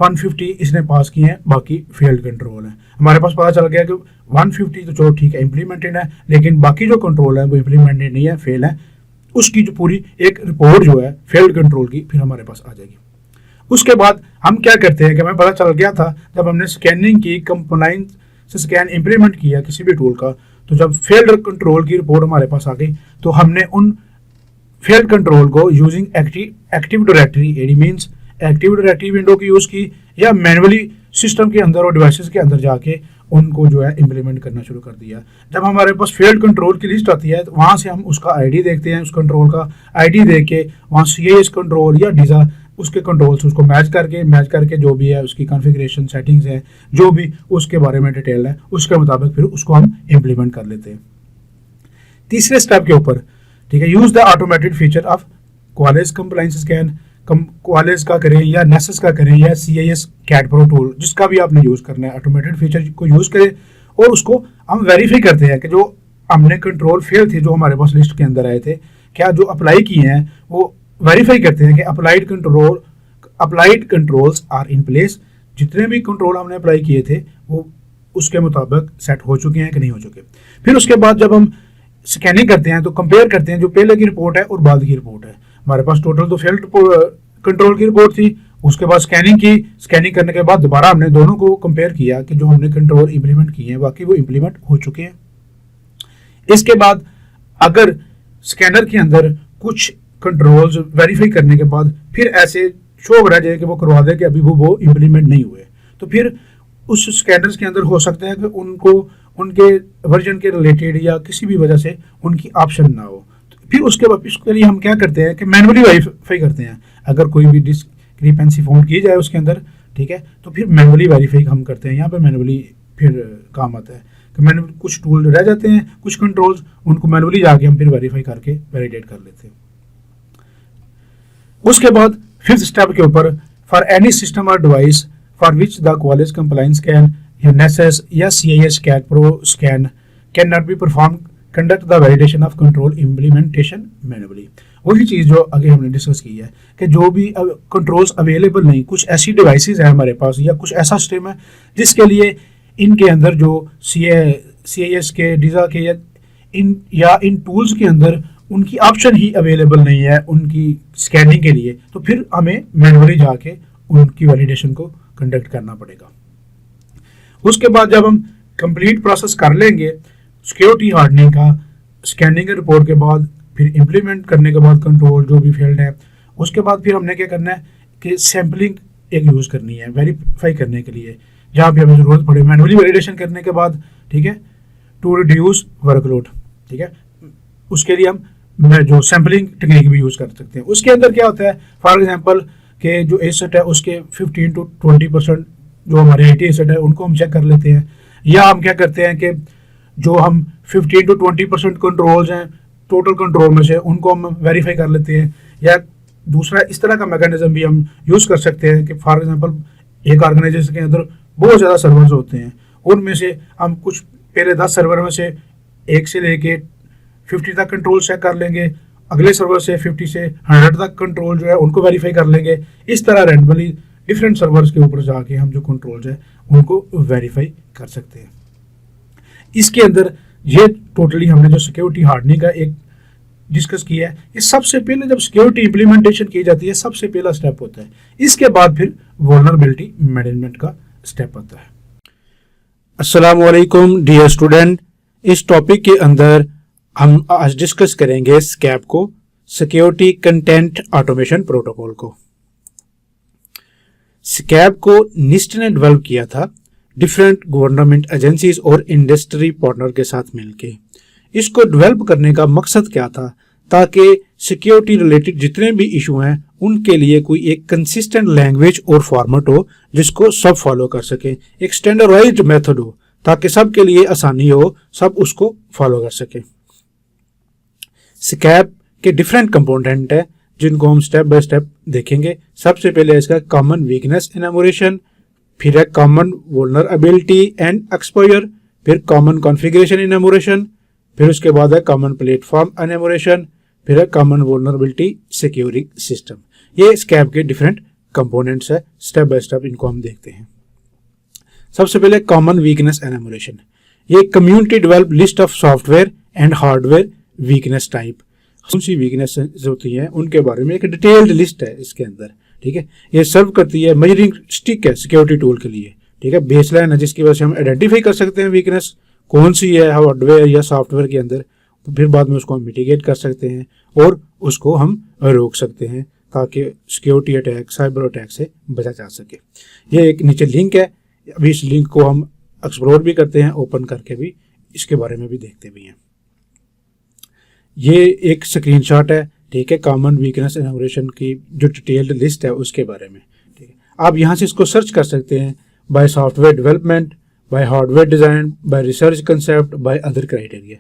Speaker 1: 150 इसने पास किए हैं, बाकी फेल्ड कंट्रोल हैं। हमारे पास पता चल गया कि 150 तो चलो ठीक है इम्प्लीमेंटेड है, लेकिन बाकी जो कंट्रोल है वो इम्प्लीमेंटेड नहीं है, फेल है। उसकी जो पूरी एक रिपोर्ट जो है फेल्ड कंट्रोल की फिर हमारे पास आ जाएगी। उसके बाद हम क्या करते हैं कि हमें पता चल गया था जब हमने स्कैनिंग की, कंप्लाइंस से स्कैन इंप्लीमेंट किया किसी भी टूल का, तो जब फेल्ड कंट्रोल की रिपोर्ट हमारे पास आ गई तो हमने उन फेल्ड कंट्रोल को using active directory AD means active directory window की यूज़ की या मैनुअली सिस्टम के अंदर और डिवाइसेस के अंदर जाके उनको जो है इम्प्लीमेंट करना शुरू कर दिया। जब हमारे पास फेल्ड कंट्रोल की लिस्ट आती है तो वहाँ से हम उसका आईडी देखते हैं, उस कंट्रोल का आईडी देख के वहाँ सीआईएस कंट्रोल या डीजा उसके कंट्रोल्स उसको मैच करके जो भी है उसकी कॉन्फ़िगरेशन सेटिंग्स है, जो भी उसके बारे में डिटेल है, उसके मुताबिक फिर उसको हम इम्प्लीमेंट कर लेते हैं। तीसरे स्टेप के ऊपर, ठीक है, use the automated feature of Qualis compliance scan. Qualis का करें या नेसेस का करें या सीआईएस कैट प्रो टूल, जिसका भी आपने यूज़ करना है, ऑटोमेटेड फीचर को यूज़ करें और उसको हम वेरीफाई करते हैं कि जो हमने कंट्रोल फेल थे जो हमारे पास लिस्ट के अंदर आए थे, क्या जो अप्लाई किए हैं वो वेरीफाई करते हैं कि applied controls are in place. जितने भी कंट्रोल हमने अप्लाई किए थे वो उसके मुताबिक सेट हो चुके हैं कि नहीं हो चुके। फिर उसके बाद जब हम स्कैनिंग करते हैं तो कंपेयर करते हैं जो पहले की रिपोर्ट है और बाद की रिपोर्ट है। हमारे पास टोटल तो फेल्ड कंट्रोल की रिपोर्ट थी, उसके बाद स्कैनिंग की, स्कैनिंग करने के बाद दोबारा हमने दोनों को कंपेयर किया कि जो हमने कंट्रोल इंप्लीमेंट किए हैं बाकी वो इंप्लीमेंट हो चुके हैं। इसके बाद अगर स्कैनर के अंदर कुछ कंट्रोल्स वेरीफाई करने के बाद फिर ऐसे शो रह जाए कि वो करवा दे कि अभी वो इंप्लीमेंट नहीं हुए, तो फिर उस स्कैनर्स के अंदर हो सकता है कि उनको उनके वर्जन के रिलेटेड या किसी भी वजह से उनकी ऑप्शन ना हो। तो फिर उसके बाद इसके लिए हम क्या करते हैं कि मैनुअली वेरीफाई करते हैं। अगर कोई भी डिस्क्रिपेंसी फाउंड की जाए उसके अंदर, ठीक है, तो फिर मैनुअली वेरीफाई हम करते हैं। यहाँ पे मैनुअली फिर काम आता है कि मैनुअली कुछ टूल रह जाते हैं, कुछ कंट्रोल्स, उनको मैनुअली जाके हम फिर वेरीफाई करके वैलिडेट कर लेते हैं। उसके बाद फिफ्थ स्टेप के ऊपर फॉर एनी सिस्टम और device for which the Qualys compliance scan या नेसेस या CIS CAT pro scan can not be perform conduct the validation of control implementation manually. वही चीज़ जो आगे हमने डिस्कस की है कि जो भी कंट्रोल्स अवेलेबल नहीं, कुछ ऐसी डिवाइसेस है हमारे पास या कुछ ऐसा सिस्टम है जिसके लिए इनके अंदर जो सीआईएस के डीजा के या इन टूल्स के अंदर उनकी ऑप्शन ही अवेलेबल नहीं है उनकी स्कैनिंग के लिए, तो फिर हमें मैनुअली जाके उनकी वैलिडेशन को कंडक्ट करना पड़ेगा। उसके बाद जब हम कंप्लीट प्रोसेस कर लेंगे सिक्योरिटी हार्डनिंग का, स्कैनिंग रिपोर्ट के बाद फिर इम्प्लीमेंट करने के बाद कंट्रोल जो भी फेल्ड है, उसके बाद फिर हमने क्या करना है कि सैम्पलिंग एक यूज़ करनी है वेरीफाई करने के लिए जहाँ पे हमें जरूरत पड़े मैनुअली वैलिडेशन करने के बाद, ठीक है, टू रिड्यूस वर्कलोड, ठीक है, उसके लिए हम जो सैम्पलिंग टेक्निक भी यूज़ कर सकते हैं। उसके अंदर क्या होता है, फॉर एग्जांपल के जो एसेट है उसके 15 to 20% जो हमारे IT एसेट है उनको हम चेक कर लेते हैं, या हम क्या करते हैं कि जो हम 15 to 20% कंट्रोल्स हैं टोटल कंट्रोल में से उनको हम वेरीफाई कर लेते हैं, या दूसरा इस तरह का मैकेनिज्म भी हम यूज़ कर सकते हैं कि फॉर एग्जांपल एक ऑर्गेनाइजेशन के अंदर बहुत ज़्यादा सर्वर्स होते हैं, उनमें से हम कुछ पहले 10 सर्वर में से 1 से लेके 50 तक कंट्रोल चेक कर लेंगे, अगले सर्वर से 50 से 100 तक कंट्रोल जो है उनको वेरीफाई कर लेंगे। इस तरह रैंडमली डिफरेंट सर्वर्स के ऊपर जाके हम जो कंट्रोल्स है उनको वेरीफाई कर सकते हैं। इसके अंदर ये टोटली हमने जो सिक्योरिटी हार्डनिंग का एक डिस्कस किया है, ये सबसे पहले जब सिक्योरिटी इंप्लीमेंटेशन की जाती है सबसे पहला स्टेप होता है, इसके बाद फिर वल्नरेबिलिटी मैनेजमेंट का स्टेप आता है। अस्सलाम वालेकुम डियर स्टूडेंट, इस टॉपिक के अंदर हम आज डिस्कस करेंगे स्कैप को, सिक्योरिटी कंटेंट ऑटोमेशन प्रोटोकॉल को। स्कैप को निस्ट ने डेवलप किया था डिफरेंट गवर्नमेंट एजेंसीज और इंडस्ट्री पार्टनर के साथ मिलके। इसको डेवलप करने का मकसद क्या था, ताकि सिक्योरिटी रिलेटेड जितने भी इशू हैं उनके लिए कोई एक कंसिस्टेंट लैंग्वेज और फॉर्मेट हो जिसको सब फॉलो कर सके, एक स्टैंडर्डाइज्ड मेथड हो ताकि सबके लिए आसानी हो, सब उसको फॉलो कर सके। स्कैप के डिफरेंट कंपोनेंट है जिनको हम स्टेप बाय स्टेप देखेंगे। सबसे पहले इसका कॉमन वीकनेस एनुमरेशन, फिर है कॉमन वल्नरेबिलिटी एंड एक्सपोजर, फिर कॉमन कॉन्फ़िगरेशन एनुमरेशन, फिर उसके बाद है कॉमन प्लेटफॉर्म एनुमरेशन, फिर है कॉमन वल्नरेबिलिटी सिक्योरिंग सिस्टम। ये स्कैप के डिफरेंट कंपोनेंट्स है, स्टेप बाय स्टेप इनको हम देखते हैं। सबसे पहले कॉमन वीकनेस एनुमरेशन, ये community develop list of software and hardware weakness type, कौन सी वीकनेस होती है उनके बारे में एक डिटेल्ड लिस्ट है इसके अंदर, ठीक है। ये सर्व करती है मेजरिंग स्टिक है सिक्योरिटी टूल के लिए, ठीक है, बेसलाइन है जिसकी वजह से हम आइडेंटिफाई कर सकते हैं वीकनेस कौन सी है हार्डवेयर या सॉफ्टवेयर के अंदर, फिर बाद में उसको हम मिटिगेट कर सकते हैं और उसको हम रोक सकते हैं ताकि सिक्योरिटी अटैक, साइबर अटैक से बचा जा सके। ये एक नीचे लिंक है, अभी इस लिंक को हम एक्सप्लोर भी करते हैं, ओपन करके भी इसके बारे में भी देखते भी हैं। ये एक स्क्रीनशॉट है, ठीक है, कॉमन वीकनेस एनुमरेशन की जो डिटेल्ड लिस्ट है उसके बारे में, ठीक है। आप यहाँ से इसको सर्च कर सकते हैं by software development, by hardware design, by research concept, by other criteria,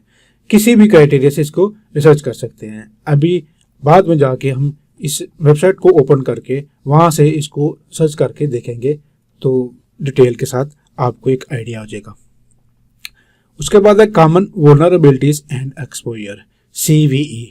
Speaker 1: किसी भी क्राइटेरिया से इसको रिसर्च कर सकते हैं। अभी बाद में जाके हम इस वेबसाइट को ओपन करके वहाँ से इसको सर्च करके देखेंगे तो डिटेल के साथ आपको एक आइडिया हो जाएगा। उसके बाद है common vulnerabilities and exposure, CVE,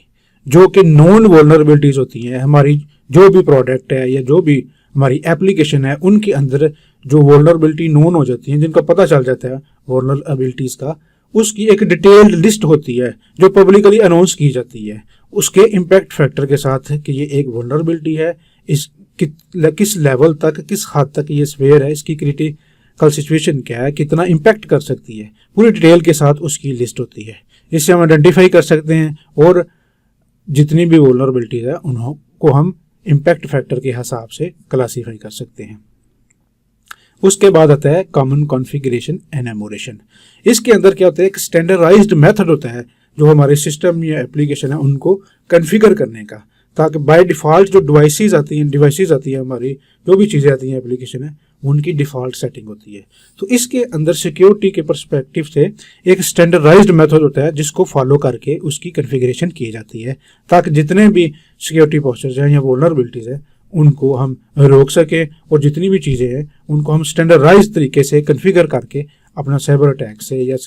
Speaker 1: जो कि नॉन वल्नरेबिलिटीज होती हैं। हमारी जो भी प्रोडक्ट है या जो भी हमारी एप्लीकेशन है उनके अंदर जो वल्नरेबिलिटी नोन हो जाती हैं, जिनका पता चल जाता है वल्नरेबिलिटीज का, उसकी एक डिटेल्ड लिस्ट होती है जो पब्लिकली अनाउंस की जाती है उसके इम्पैक्ट फैक्टर के साथ कि ये एक वल्नरेबिलिटी है, इस किस लेवल तक, किस हद तक ये स्वेयर है, इसकी क्रिटिकल सिचुएशन क्या है, कितना इम्पैक्ट कर सकती है, पूरी डिटेल के साथ उसकी लिस्ट होती है। इससे हम आइडेंटिफाई कर सकते हैं और जितनी भी वल्नरेबिलिटीज है उनको हम इम्पैक्ट फैक्टर के हिसाब से क्लासीफाई कर सकते हैं। उसके बाद आता है कॉमन कॉन्फ़िगरेशन एनुमरेशन। इसके अंदर क्या होता है, एक स्टैंडर्डाइज्ड मेथड होता है जो हमारे सिस्टम या एप्लीकेशन है उनको कॉन्फ़िगर करने का, ताकि बाय डिफ़ॉल्ट जो डिवाइसेस आती हैं हमारी जो भी चीज़ें आती हैं एप्लीकेशन है उनकी डिफ़ॉल्ट सेटिंग होती है। तो इसके अंदर सिक्योरिटी के पर्सपेक्टिव से एक स्टैंडर्डाइज्ड मेथड होता है जिसको फॉलो करके उसकी कॉन्फ़िगरेशन की जाती है ताकि जितने भी सिक्योरिटी पोस्चर्स हैं या वल्नरेबिलिटीज़ है उनको हम रोक सकें और जितनी भी चीज़ें हैं उनको हम स्टैंडर्डाइज्ड तरीके से कॉन्फ़िगर करके अपना साइबर अटैक से या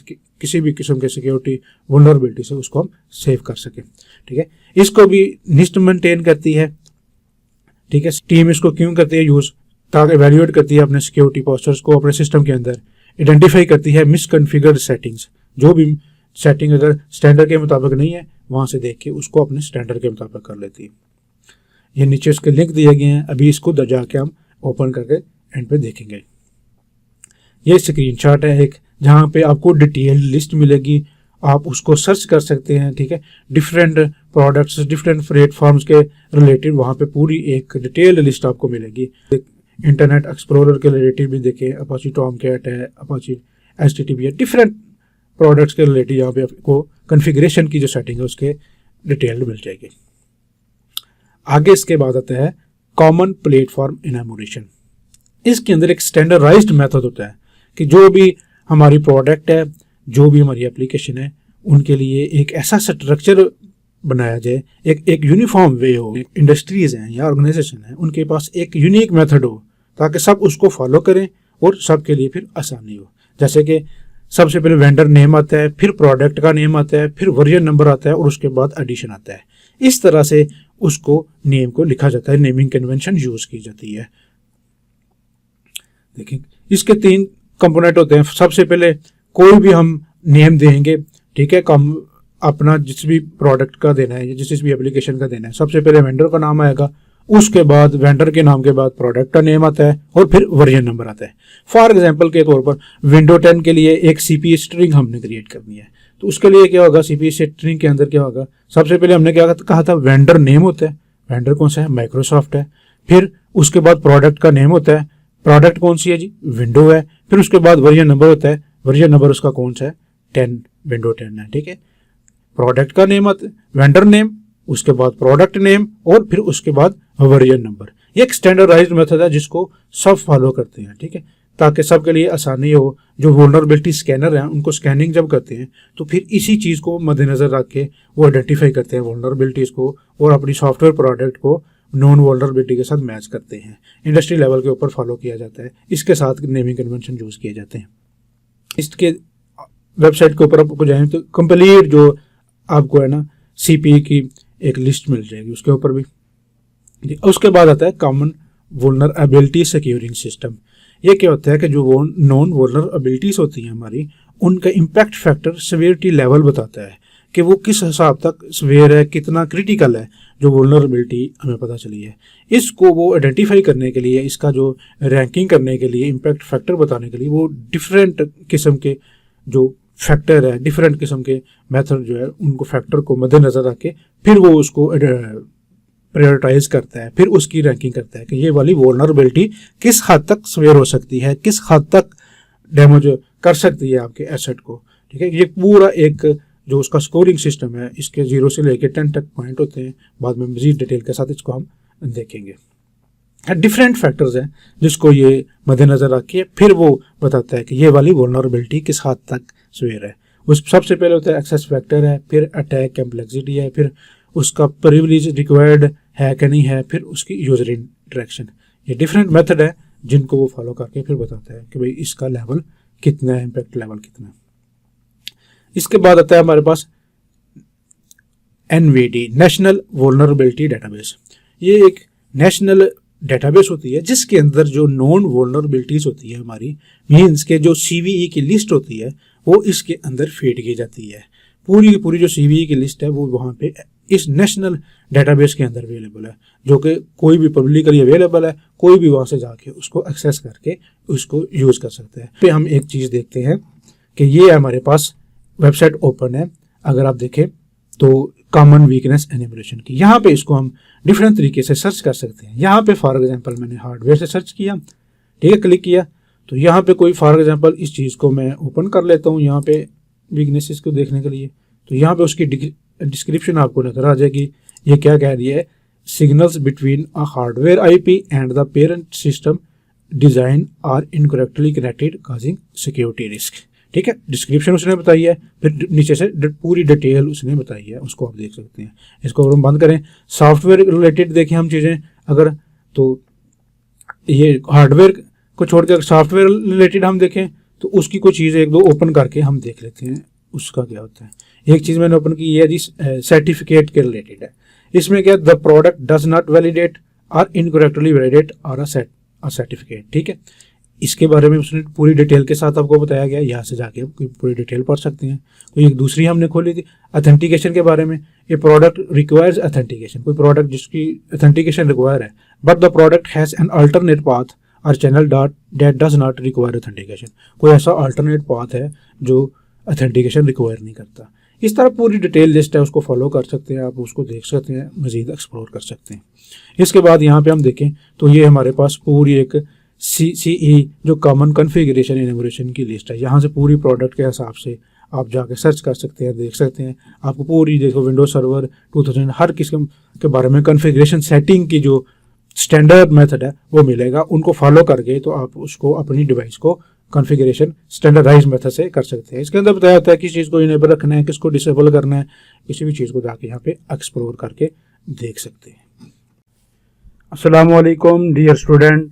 Speaker 1: किसी भी किस्म के सिक्योरिटी वल्नरेबिलिटी से उसको हम सेव कर सकें, ठीक है। इसको भी निस्ट मेंटेन करती है, ठीक है। टीम इसको क्यों करती है यूज़, ताकि एवेल्युएट करती है अपने सिक्योरिटी पोस्चर्स को अपने सिस्टम के अंदर, आइडेंटिफाई करती है मिसकॉन्फ़िगर्ड सेटिंग्स, जो भी सेटिंग अगर स्टैंडर्ड के मुताबिक नहीं है वहाँ से देख के उसको अपने स्टैंडर्ड के मुताबिक कर लेती है। ये नीचे उसके लिंक दिए गए हैं, अभी इसको जाके हम ओपन करके एंड पे देखेंगे। ये स्क्रीनशॉट है एक, जहाँ पे आपको डिटेल्ड लिस्ट मिलेगी, आप उसको सर्च कर सकते हैं, ठीक है। डिफरेंट प्रोडक्ट्स, डिफरेंट प्लेटफॉर्म्स के रिलेटेड वहाँ पे पूरी एक डिटेल्ड लिस्ट आपको मिलेगी। इंटरनेट एक्सप्लोरर के रिलेटिव भी देखें, अपाची टॉमकैट है, अपाची HTTP है, डिफरेंट प्रोडक्ट्स के रिलेटिव यहाँ पे आपको कॉन्फ़िगरेशन की जो सेटिंग है उसके डिटेल मिल जाएगी। आगे इसके बाद आता है कॉमन प्लेटफॉर्म इनैमोरेशन। इसके अंदर एक स्टैंडर्डाइज्ड मेथड होता है कि जो भी हमारी प्रोडक्ट है, जो भी हमारी एप्लीकेशन है, उनके लिए एक ऐसा स्ट्रक्चर बनाया जाए, एक यूनिफॉर्म वे हो। इंडस्ट्रीज हैं या ऑर्गेनाइजेशन है, उनके पास एक यूनिक मेथड हो ताकि सब उसको फॉलो करें और सबके लिए फिर आसानी हो। जैसे कि सबसे पहले वेंडर नेम आता है, फिर प्रोडक्ट का नेम आता है, फिर वर्जन नंबर आता है और उसके बाद एडिशन आता है। इस तरह से उसको नेम को लिखा जाता है, नेमिंग कन्वेंशन यूज की जाती है। देखिए इसके 3 कंपोनेंट होते हैं। सबसे पहले कोई भी हम नेम देंगे, ठीक है, कम अपना जिस भी प्रोडक्ट का देना है या जिस भी एप्लीकेशन का देना है, सबसे पहले वेंडर का नाम आएगा, उसके बाद वेंडर के नाम के बाद प्रोडक्ट का नेम आता है और फिर वर्जन नंबर आता है। फॉर एग्जांपल के तौर पर विंडो 10 के लिए एक CPE स्ट्रिंग हमने क्रिएट करनी है, तो उसके लिए क्या होगा, CPE स्ट्रिंग के अंदर क्या होगा, सबसे पहले हमने क्या कहा था, वेंडर नेम होता है, वेंडर कौन सा है, माइक्रोसॉफ्ट है। फिर उसके बाद प्रोडक्ट का नेम होता है, प्रोडक्ट कौन सी है जी, विंडो है। फिर उसके बाद वर्जन नंबर होता है, वर्जन नंबर उसका कौन सा है, 10, विंडो 10 है, ठीक है। प्रोडक्ट का नेम आता है, वेंडर नेम, उसके बाद प्रोडक्ट नेम और फिर उसके बाद वर्जन नंबर। ये एक स्टैंडर्डाइज्ड मेथड है जिसको सब फॉलो करते हैं, ठीक है, ताकि सबके लिए आसानी हो। जो वल्नरेबिलिटी स्कैनर हैं उनको स्कैनिंग जब करते हैं तो फिर इसी चीज़ को मद्देनजर रख के वो आइडेंटिफाई करते हैं वल्नरेबिलिटीज़ को और अपनी सॉफ्टवेयर प्रोडक्ट को नॉन वल्नरेबिलिटी के साथ मैच करते हैं। इंडस्ट्री लेवल के ऊपर फॉलो किया जाता है, इसके साथ नेमिंग कन्वेंशन यूज़ किए जाते हैं। इसके वेबसाइट के ऊपर आपको जाएं तो कंप्लीट जो आपको है ना CPE की एक लिस्ट मिल जाएगी, उसके ऊपर भी। उसके बाद आता है कॉमन वल्नरेबिलिटी सिक्योरिंग सिस्टम। ये क्या होता है कि जो वो नॉन वल्नरेबिलिटीज होती हैं हमारी, उनका इम्पैक्ट फैक्टर सिवियरिटी लेवल बताता है कि वो किस हिसाब तक सिवियर है, कितना क्रिटिकल है जो वल्नरेबिलिटी हमें पता चली है। इसको वो आइडेंटिफाई करने के लिए, इसका जो रैंकिंग करने के लिए, इम्पैक्ट फैक्टर बताने के लिए वो डिफरेंट किस्म के जो फैक्टर है, डिफरेंट किस्म के मेथड जो है उनको फैक्टर को मद्देनजर रख के फिर वो उसको प्रायोरिटाइज करता है, फिर उसकी रैंकिंग करता है कि ये वाली वल्नरेबिलिटी किस हद तक स्वेयर हो सकती है, किस हद तक डैमेज कर सकती है आपके एसेट को, ठीक है। ये पूरा एक जो उसका स्कोरिंग सिस्टम है, इसके 0 से लेकर 10 तक पॉइंट होते हैं। बाद में मजीद डिटेल के साथ इसको हम देखेंगे। डिफरेंट फैक्टर्स हैं जिसको ये मद्देनजर रख के फिर वो बताता है कि ये वाली वल्नरेबिलिटी किस हद तक स्वेयर है। उस सबसे पहले होता है एक्सेस फैक्टर है, फिर अटैक कम्प्लेक्सिटी है, फिर उसका प्रिविलेज रिक्वायर्ड है कि नहीं है, फिर उसकी यूजर इंटरेक्शन। ये डिफरेंट मेथड है जिनको वो फॉलो करके फिर बताता है कि भाई इसका लेवल कितना है, इम्पैक्ट लेवल कितना है। इसके बाद आता है हमारे पास NVD, नेशनल वल्नरेबिलिटी डेटाबेस। ये एक नेशनल डेटाबेस होती है जिसके अंदर जो नॉन वल्नरेबिलिटीज होती है हमारी, मीन्स के जो CVE की लिस्ट होती है वो इसके अंदर फीड की जाती है। पूरी की पूरी जो CVE की लिस्ट है वो वहाँ पे इस नेशनल डेटाबेस के अंदर अवेलेबल है, जो कि कोई भी पब्लिकली अवेलेबल है, कोई भी वहाँ से जाके उसको एक्सेस करके उसको यूज़ कर सकते हैं। पे हम एक चीज़ देखते हैं कि ये हमारे पास वेबसाइट ओपन है, अगर आप देखें तो कॉमन वीकनेस एनिमरेशन की, यहाँ पे इसको हम डिफरेंट तरीके से सर्च कर सकते हैं। यहाँ पे फॉर एग्जांपल मैंने हार्डवेयर से सर्च किया, ठीक है, क्लिक किया तो यहाँ पे कोई फॉर एग्जांपल इस चीज़ को मैं ओपन कर लेता हूँ यहाँ पे वीकनेसेस को देखने के लिए। तो यहाँ पे उसकी डिस्क्रिप्शन आपको नजर आ जाएगी। ये क्या कह रही है, signals between a hardware IP and the parent system design are incorrectly connected causing security risk, ठीक है। डिस्क्रिप्शन उसने बताई है, फिर नीचे से पूरी डिटेल उसने बताई है, उसको आप देख सकते हैं। इसको अगर हम बंद करें, सॉफ्टवेयर रिलेटेड देखें हम चीज़ें अगर, तो ये हार्डवेयर को छोड़कर सॉफ्टवेयर रिलेटेड हम देखें तो उसकी कोई चीज़ एक दो ओपन करके हम देख लेते हैं उसका क्या होता है। एक चीज़ मैंने ओपन की है जी, सर्टिफिकेट के रिलेटेड है। इसमें क्या, the product does not validate और इनकरेक्टली वैलिडेट और अ सर्टिफिकेट, ठीक है। इसके बारे में उसने पूरी डिटेल के साथ आपको बताया गया, यहाँ से जाके आप पूरी डिटेल पढ़ सकते हैं। तो एक दूसरी हमने खोली थी अथेंटिकेशन के बारे में। ये प्रोडक्ट रिक्वायर्स अथेंटिकेशन, कोई प्रोडक्ट जिसकी अथेंटिकेशन रिक्वायर है but the product has an alternate path और channel that does not require authentication, कोई ऐसा अल्टरनेट पाथ है जो अथेंटिकेशन रिक्वायर नहीं करता। इस तरह पूरी डिटेल लिस्ट है, उसको फॉलो कर सकते हैं आप, उसको देख सकते हैं, मज़ीद एक्सप्लोर कर सकते हैं। इसके बाद यहाँ पे हम देखें तो ये हमारे पास पूरी एक CCE जो कॉमन कॉन्फ़िगरेशन एनुमरेशन की लिस्ट है। यहाँ से पूरी प्रोडक्ट के हिसाब से आप जाके सर्च कर सकते हैं, देख सकते हैं। आपको पूरी देखो विंडोज सर्वर 2000 हर किस्म के बारे में कॉन्फ़िगरेशन सेटिंग की जो स्टैंडर्ड मेथड है वो मिलेगा। उनको फॉलो करके तो आप उसको अपनी डिवाइस को कॉन्फ़िगरेशन स्टैंडर्डाइज मेथड से कर सकते हैं। इसके अंदर बताया होता है किस चीज़ को इनेबल रखना है, किसको डिसेबल करना है, किसी भी चीज़ को जाके यहाँ पे एक्सप्लोर करके देख सकते हैं। अस्सलाम वालेकुम डियर स्टूडेंट,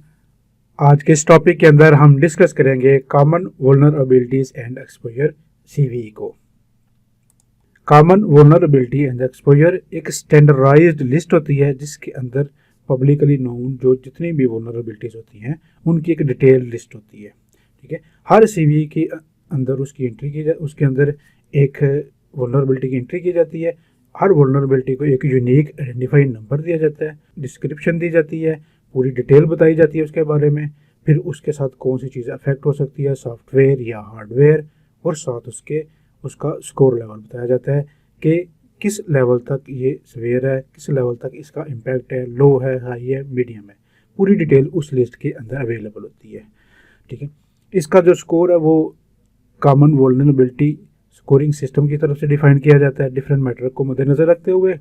Speaker 1: आज के इस टॉपिक के अंदर हम डिस्कस करेंगे common vulnerabilities and exposure CVE को। कॉमन वल्नरेबिलिटी एंड एक्सपोजर एक स्टैंडर्डाइज्ड लिस्ट होती है जिसके अंदर पब्लिकली नोन जो जितनी भी वल्नरेबिलिटीज होती हैं उनकी एक डिटेल लिस्ट होती है। ठीक है, हर CVE के अंदर उसकी एंट्री की उसके अंदर एक वल्नरेबिलिटी की एंट्री की जाती है। हर वल्नरेबिलिटी को एक यूनिक आइडेंटिफाइड नंबर दिया जाता है, डिस्क्रिप्शन दी जाती है, पूरी डिटेल बताई जाती है उसके बारे में, फिर उसके साथ कौन सी चीज़ अफेक्ट हो सकती है, सॉफ्टवेयर या हार्डवेयर, और साथ उसका स्कोर लेवल बताया जाता है कि किस लेवल तक ये सवेयर है, किस लेवल तक इसका इम्पैक्ट है, लो है, हाई है, मीडियम है। पूरी डिटेल उस लिस्ट के अंदर अवेलेबल होती है। ठीक है, इसका जो स्कोर है वो कॉमन वल्नरेबिलिटी स्कोरिंग सिस्टम की तरफ से डिफाइन किया जाता है डिफरेंट मैटर को मद्देनजर रखते हुए,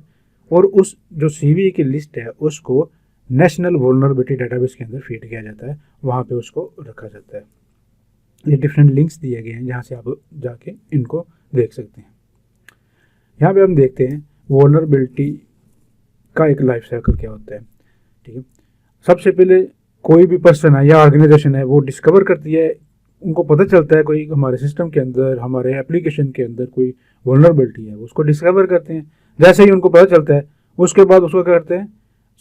Speaker 1: और उस जो CVE की लिस्ट है उसको नेशनल वल्नरेबिलिटी डेटाबेस के अंदर फीड किया जाता है, वहाँ पे उसको रखा जाता है। ये डिफरेंट लिंक्स दिए गए हैं जहाँ से आप जाके इनको देख सकते हैं। यहाँ पे हम देखते हैं वल्नरेबिलिटी का एक लाइफ साइकिल क्या होता है। ठीक है, सबसे पहले कोई भी पर्सन है या ऑर्गेनाइजेशन है वो डिस्कवर करती है, उनको पता चलता है कोई हमारे सिस्टम के अंदर, हमारे एप्लीकेशन के अंदर कोई वल्नरेबिलिटी है, उसको डिस्कवर करते हैं। जैसे ही उनको पता चलता है उसके बाद उसको क्या करते हैं,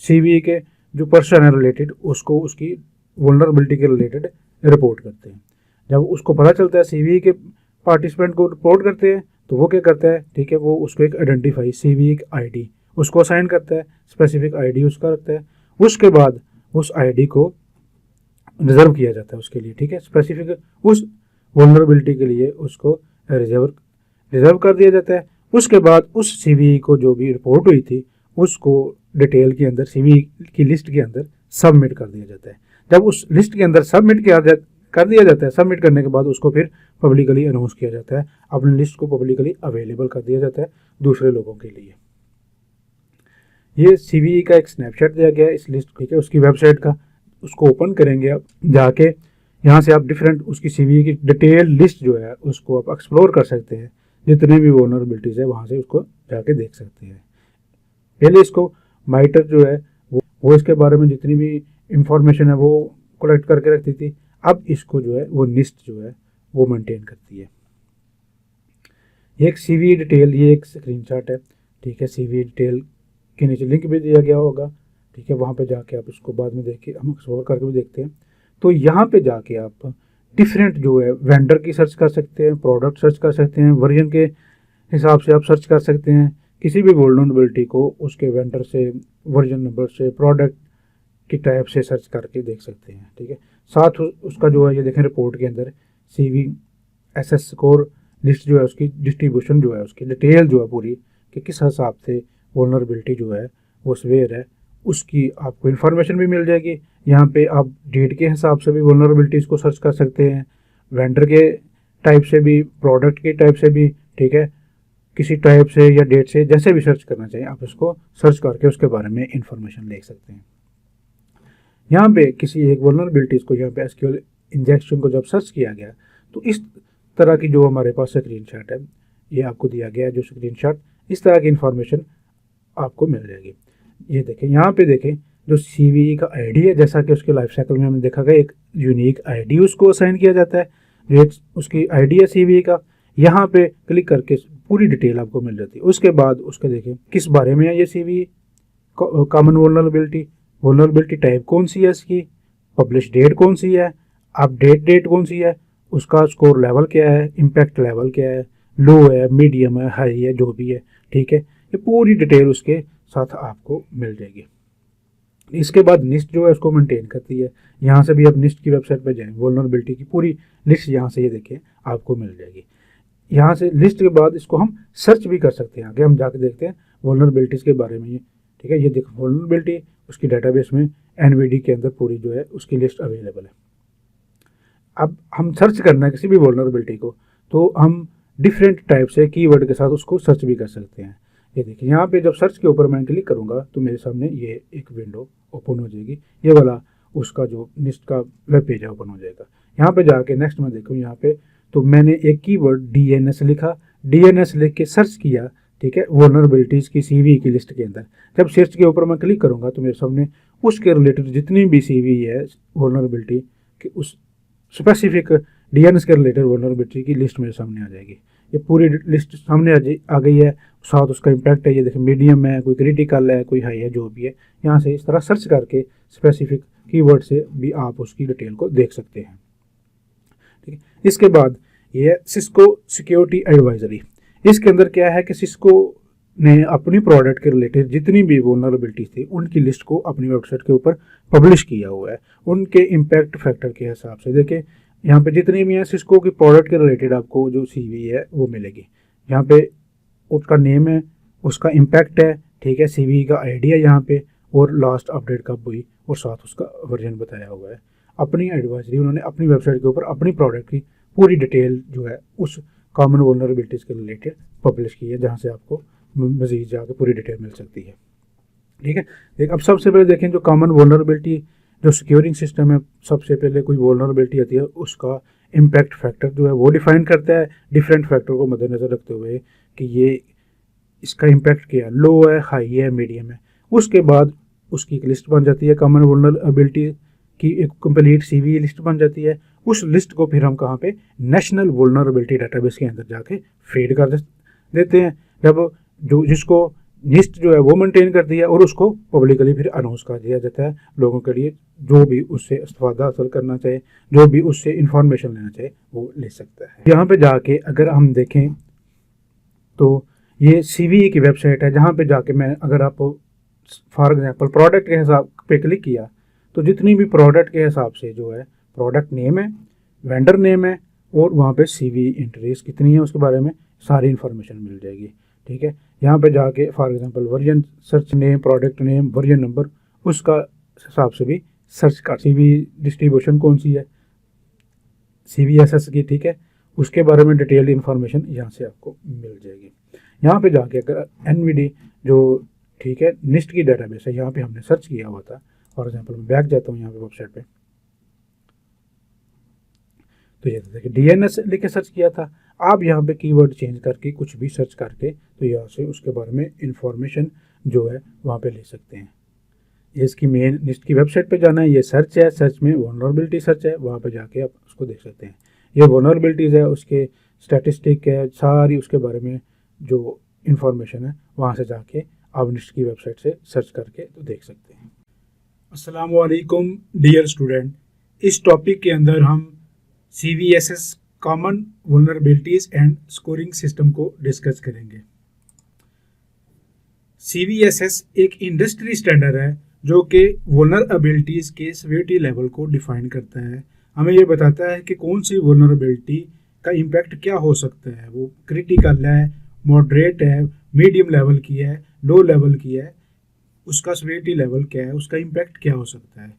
Speaker 1: CVE के जो पर्सन है रिलेटेड उसको उसकी वल्नरेबिलिटी के रिलेटेड रिपोर्ट करते हैं। जब उसको पता चलता है CVE के पार्टिसिपेंट को रिपोर्ट करते हैं तो वो क्या करता है, ठीक है, वो उसको एक आइडेंटिफाई CVE ID उसको असाइन करता है, स्पेसिफिक ID उसका रखता है। उसके बाद उस ID को रिजर्व किया जाता है उसके लिए। ठीक है, स्पेसिफिक उस वल्नरेबिलिटी के लिए उसको रिजर्व कर दिया जाता है। उसके बाद उस CVE को जो भी रिपोर्ट हुई थी उसको डिटेल के अंदर CVE की लिस्ट के अंदर सबमिट कर दिया जाता है। जब उस लिस्ट के अंदर सबमिट कर दिया जाता है, सबमिट करने के बाद उसको फिर पब्लिकली अनाउंस किया जाता है, अपनी लिस्ट को पब्लिकली अवेलेबल कर दिया जाता है दूसरे लोगों के लिए। ये CVE का एक स्नैपशॉट दिया गया है इस लिस्ट, ठीक है, उसकी वेबसाइट का। उसको ओपन करेंगे आप जाके, यहाँ से आप डिफरेंट उसकी CVE की डिटेल लिस्ट जो है उसको आप एक्सप्लोर कर सकते हैं। जितने भी वल्नरेबिलिटीज़ है वहाँ से उसको जाके देख सकते हैं। पहले इसको माइटर जो है वो इसके बारे में जितनी भी इंफॉर्मेशन है वो कलेक्ट करके रखती थी, अब इसको जो है वो NIST जो है वो मेंटेन करती है। ये एक CVE डिटेल, ये एक स्क्रीनशॉट है। ठीक है, CVE डिटेल के नीचे लिंक भी दिया गया होगा। ठीक है, वहाँ पे जाके आप इसको बाद में देखिए, हम एक्सप्लोर करके भी देखते हैं। तो यहाँ पे जाके आप डिफरेंट जो है वेंडर की सर्च कर सकते हैं, प्रोडक्ट सर्च कर सकते हैं, वर्जन के हिसाब से आप सर्च कर सकते हैं। किसी भी वल्नरेबिलिटी को उसके वेंडर से, वर्जन नंबर से, प्रोडक्ट की टाइप से सर्च करके देख सकते हैं। ठीक है, साथ उसका जो है ये देखें रिपोर्ट के अंदर CVSS स्कोर लिस्ट जो है उसकी डिस्ट्रीब्यूशन जो है उसकी डिटेल जो है पूरी कि किस हिसाब से वल्नरेबिलिटी जो है वो सवेयर है उसकी आपको इन्फॉर्मेशन भी मिल जाएगी। यहाँ पे आप डेट के हिसाब से भी वल्नरेबिलिटीज़ को सर्च कर सकते हैं, वेंडर के टाइप से भी, प्रोडक्ट के टाइप से भी। ठीक है, किसी टाइप से या डेट से जैसे भी सर्च करना चाहिए आप इसको सर्च करके उसके बारे में इंफॉर्मेशन ले सकते हैं। यहाँ पे किसी एक वल्नरेबिलिटीज़ को यहाँ पे SQL इंजेक्शन को जब सर्च किया गया तो इस तरह की जो हमारे पास स्क्रीनशॉट है ये आपको दिया गया है। जो स्क्रीनशॉट इस तरह की इंफॉर्मेशन आपको मिल जाएगी। ये देखें, यहाँ पे देखें जो CVE का ID है, जैसा कि उसके लाइफ साइकिल में हमने देखा गया एक यूनिक ID उसको असाइन किया जाता है, जो एक उसकी ID है CVE का। यहाँ पे क्लिक करके पूरी डिटेल आपको मिल जाती है। उसके बाद उसके देखें किस बारे में है ये CVE कॉमन वल्नरेबिलिटी टाइप कौन सी है इसकी, पब्लिश डेट कौन सी है, अपडेट डेट कौन सी है, उसका स्कोर लेवल क्या है, इम्पैक्ट लेवल क्या है, लो है, मीडियम है, हाई है, जो भी है। ठीक है, ये पूरी डिटेल उसके साथ आपको मिल जाएगी। इसके बाद NIST जो है उसको मेंटेन करती है। यहाँ से भी आप NIST की वेबसाइट पर जाएं, वल्नरेबिलिटी की पूरी लिस्ट यहाँ से ये देखिए आपको मिल जाएगी। यहाँ से लिस्ट के बाद इसको हम सर्च भी कर सकते हैं। आगे हम जाके देखते हैं वल्नरेबिलिटीज़ के बारे में। ये ठीक है, ये देखो वल्नरेबिलिटी, उसकी डेटाबेस में एनवीडी के अंदर पूरी जो है उसकी लिस्ट अवेलेबल है। अब हम सर्च करना है किसी भी वल्नरेबिलिटी को, तो हम डिफरेंट टाइप से कीवर्ड के साथ उसको सर्च भी कर सकते हैं। ये देखिए यहाँ पे जब सर्च के ऊपर मैं क्लिक करूँगा तो मेरे सामने ये एक विंडो ओपन हो जाएगी, ये वाला उसका जो लिस्ट का वेब पेज है ओपन हो जाएगा। यहाँ पे जाके नेक्स्ट में देखूँ, यहाँ पे तो मैंने एक कीवर्ड DNS लिखा, DNS लिख के सर्च किया, ठीक है, वल्नरेबिलिटीज़ की CV की लिस्ट के अंदर। जब सर्च के ऊपर मैं क्लिक करूँगा तो मेरे सामने उसके रिलेटेड जितनी भी CV है वल्नरेबिलिटी की, उस स्पेसिफिक DNS के रिलेटेड वल्नरेबिलिटी की लिस्ट मेरे सामने आ जाएगी। ये पूरी लिस्ट सामने आ गई है, साथ उसका इम्पैक्ट है। ये देखिए मीडियम है, कोई क्रिटिकल है, कोई हाई है, जो भी है। यहाँ से इस तरह सर्च करके स्पेसिफिक कीवर्ड से भी आप उसकी डिटेल को देख सकते हैं। ठीक है, इसके बाद ये है सिस्को सिक्योरिटी एडवाइजरी। इसके अंदर क्या है कि सिस्को ने अपनी प्रोडक्ट के रिलेटेड जितनी भी वल्नरेबिलिटीज थी उनकी लिस्ट को अपनी वेबसाइट के ऊपर पब्लिश किया हुआ है, उनके इम्पैक्ट फैक्टर के हिसाब से। देखिए यहाँ पे जितनी भी है सिस्को की प्रोडक्ट के रिलेटेड आपको जो CV है वो मिलेगी। यहाँ पे उसका नेम है, उसका इम्पैक्ट है, ठीक है, CV का ID है यहाँ पे, और लास्ट अपडेट कब हुई और साथ उसका वर्जन बताया हुआ है। अपनी एडवाइजरी उन्होंने अपनी वेबसाइट के ऊपर अपनी प्रोडक्ट की पूरी डिटेल जो है उस कॉमन वल्नरेबिलिटीज़ के रिलेटेड पब्लिश की है, जहाँ से आपको मज़ीद जाकर पूरी डिटेल मिल सकती है। ठीक है, देख अब सबसे पहले देखें जो कॉमन वल्नरेबिलिटी जो सिक्योरिंग सिस्टम है, सबसे पहले कोई वल्नरेबिलिटी आती है उसका इम्पैक्ट फैक्टर जो है वो डिफाइन करता है, डिफरेंट फैक्टर को मद्देनज़र रखते हुए कि ये इसका इम्पैक्ट क्या है, लो है, हाई है, मीडियम है। उसके बाद उसकी एक लिस्ट बन जाती है, कॉमन वल्नरेबिलिटी की एक कंप्लीट CV लिस्ट बन जाती है। उस लिस्ट को फिर हम कहाँ पे, नेशनल वल्नरेबिलिटी डेटाबेस के अंदर जाके फीड कर देते हैं। जब जो जिसको लिस्ट जो है वो मेंटेन करती है और उसको पब्लिकली फिर अनाउंस कर दिया जाता है लोगों के लिए, जो भी उससे इस्तेफादा हासिल करना चाहे, जो भी उससे इंफॉर्मेशन लेना चाहे वो ले सकता है। यहाँ पे जाके अगर हम देखें तो ये CV की वेबसाइट है, जहाँ पे जाके मैं अगर आप फॉर एग्जांपल प्रोडक्ट के हिसाब पे क्लिक किया तो जितनी भी प्रोडक्ट के हिसाब से जो है प्रोडक्ट नेम है, वेंडर नेम है, और वहाँ पे CV एंट्रीज कितनी है उसके बारे में सारी इन्फॉर्मेशन मिल जाएगी। ठीक है, यहाँ पे जाके for example version search name, product name, version number, उसका हिसाब से भी सर्च कर, CV डिस्ट्रीब्यूशन कौन सी है, CVSS की, ठीक है, उसके बारे में डिटेल्ड इन्फॉर्मेशन यहाँ से आपको मिल जाएगी। यहाँ पे जाके अगर NVD जो ठीक है निस्ट की डेटाबेस है, यहाँ पे हमने सर्च किया हुआ था, फॉर एग्जांपल मैं बैक जाता हूँ यहाँ पे वेबसाइट पे, तो ये देखिए DNS लिख के सर्च किया था। आप यहाँ पे कीवर्ड चेंज करके कुछ भी सर्च करके तो यहाँ से उसके बारे में इंफॉर्मेशन जो है वहाँ पे ले सकते हैं। ये इसकी मेन लिस्ट की वेबसाइट पे जाना है, ये सर्च है, सर्च में वल्नरेबिलिटी सर्च है, वहाँ पे जाके आप उसको देख सकते हैं। ये वल्नरेबिलिटीज़ है, उसके स्टैटिस्टिक है, सारी उसके बारे में जो इन्फॉर्मेशन है वहाँ से जाके आप निस्ट की वेबसाइट से सर्च करके तो देख सकते हैं। अस्सलाम वालेकुम डियर स्टूडेंट, इस टॉपिक के अंदर हम CVSS common vulnerabilities and scoring system को डिस्कस करेंगे। CVSS एक इंडस्ट्री स्टैंडर्ड है जो कि वल्नरेबिलिटीज के सीवियरिटी लेवल को डिफाइन करता है। हमें ये बताता है कि कौन सी वल्नरेबिलिटी का इम्पैक्ट क्या हो सकता है, वो क्रिटिकल है, मॉडरेट है, मीडियम लेवल की है, लो लेवल की है, उसका सीवियरिटी लेवल क्या है, उसका इम्पैक्ट क्या हो सकता है।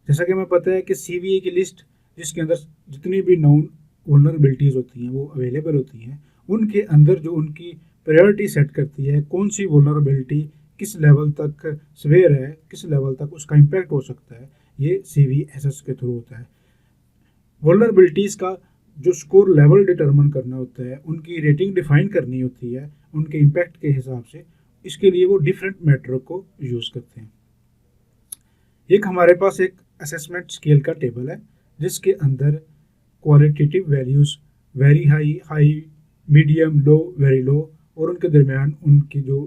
Speaker 1: जैसा कि हमें पता है कि CVE की लिस्ट जिसके अंदर जितनी भी नोन वल्नरेबिलिटीज़ होती हैं वो अवेलेबल होती हैं, उनके अंदर जो उनकी प्रायोरिटी सेट करती है कौन सी वल्नरेबिलिटी किस लेवल तक सवेयर है, किस लेवल तक उसका इम्पैक्ट हो सकता है, ये CVSS के थ्रू होता है। वल्नरेबिलिटीज़ का जो स्कोर लेवल डिटरमिन करना होता है, उनकी रेटिंग डिफाइन करनी होती है उनके इम्पैक्ट के हिसाब से, इसके लिए वो डिफरेंट मेट्रिक को यूज़ करते हैं। एक हमारे पास एक असेसमेंट स्केल का टेबल है जिसके अंदर qualitative values very high, high, medium, low, very low, और उनके दरमियान उनकी जो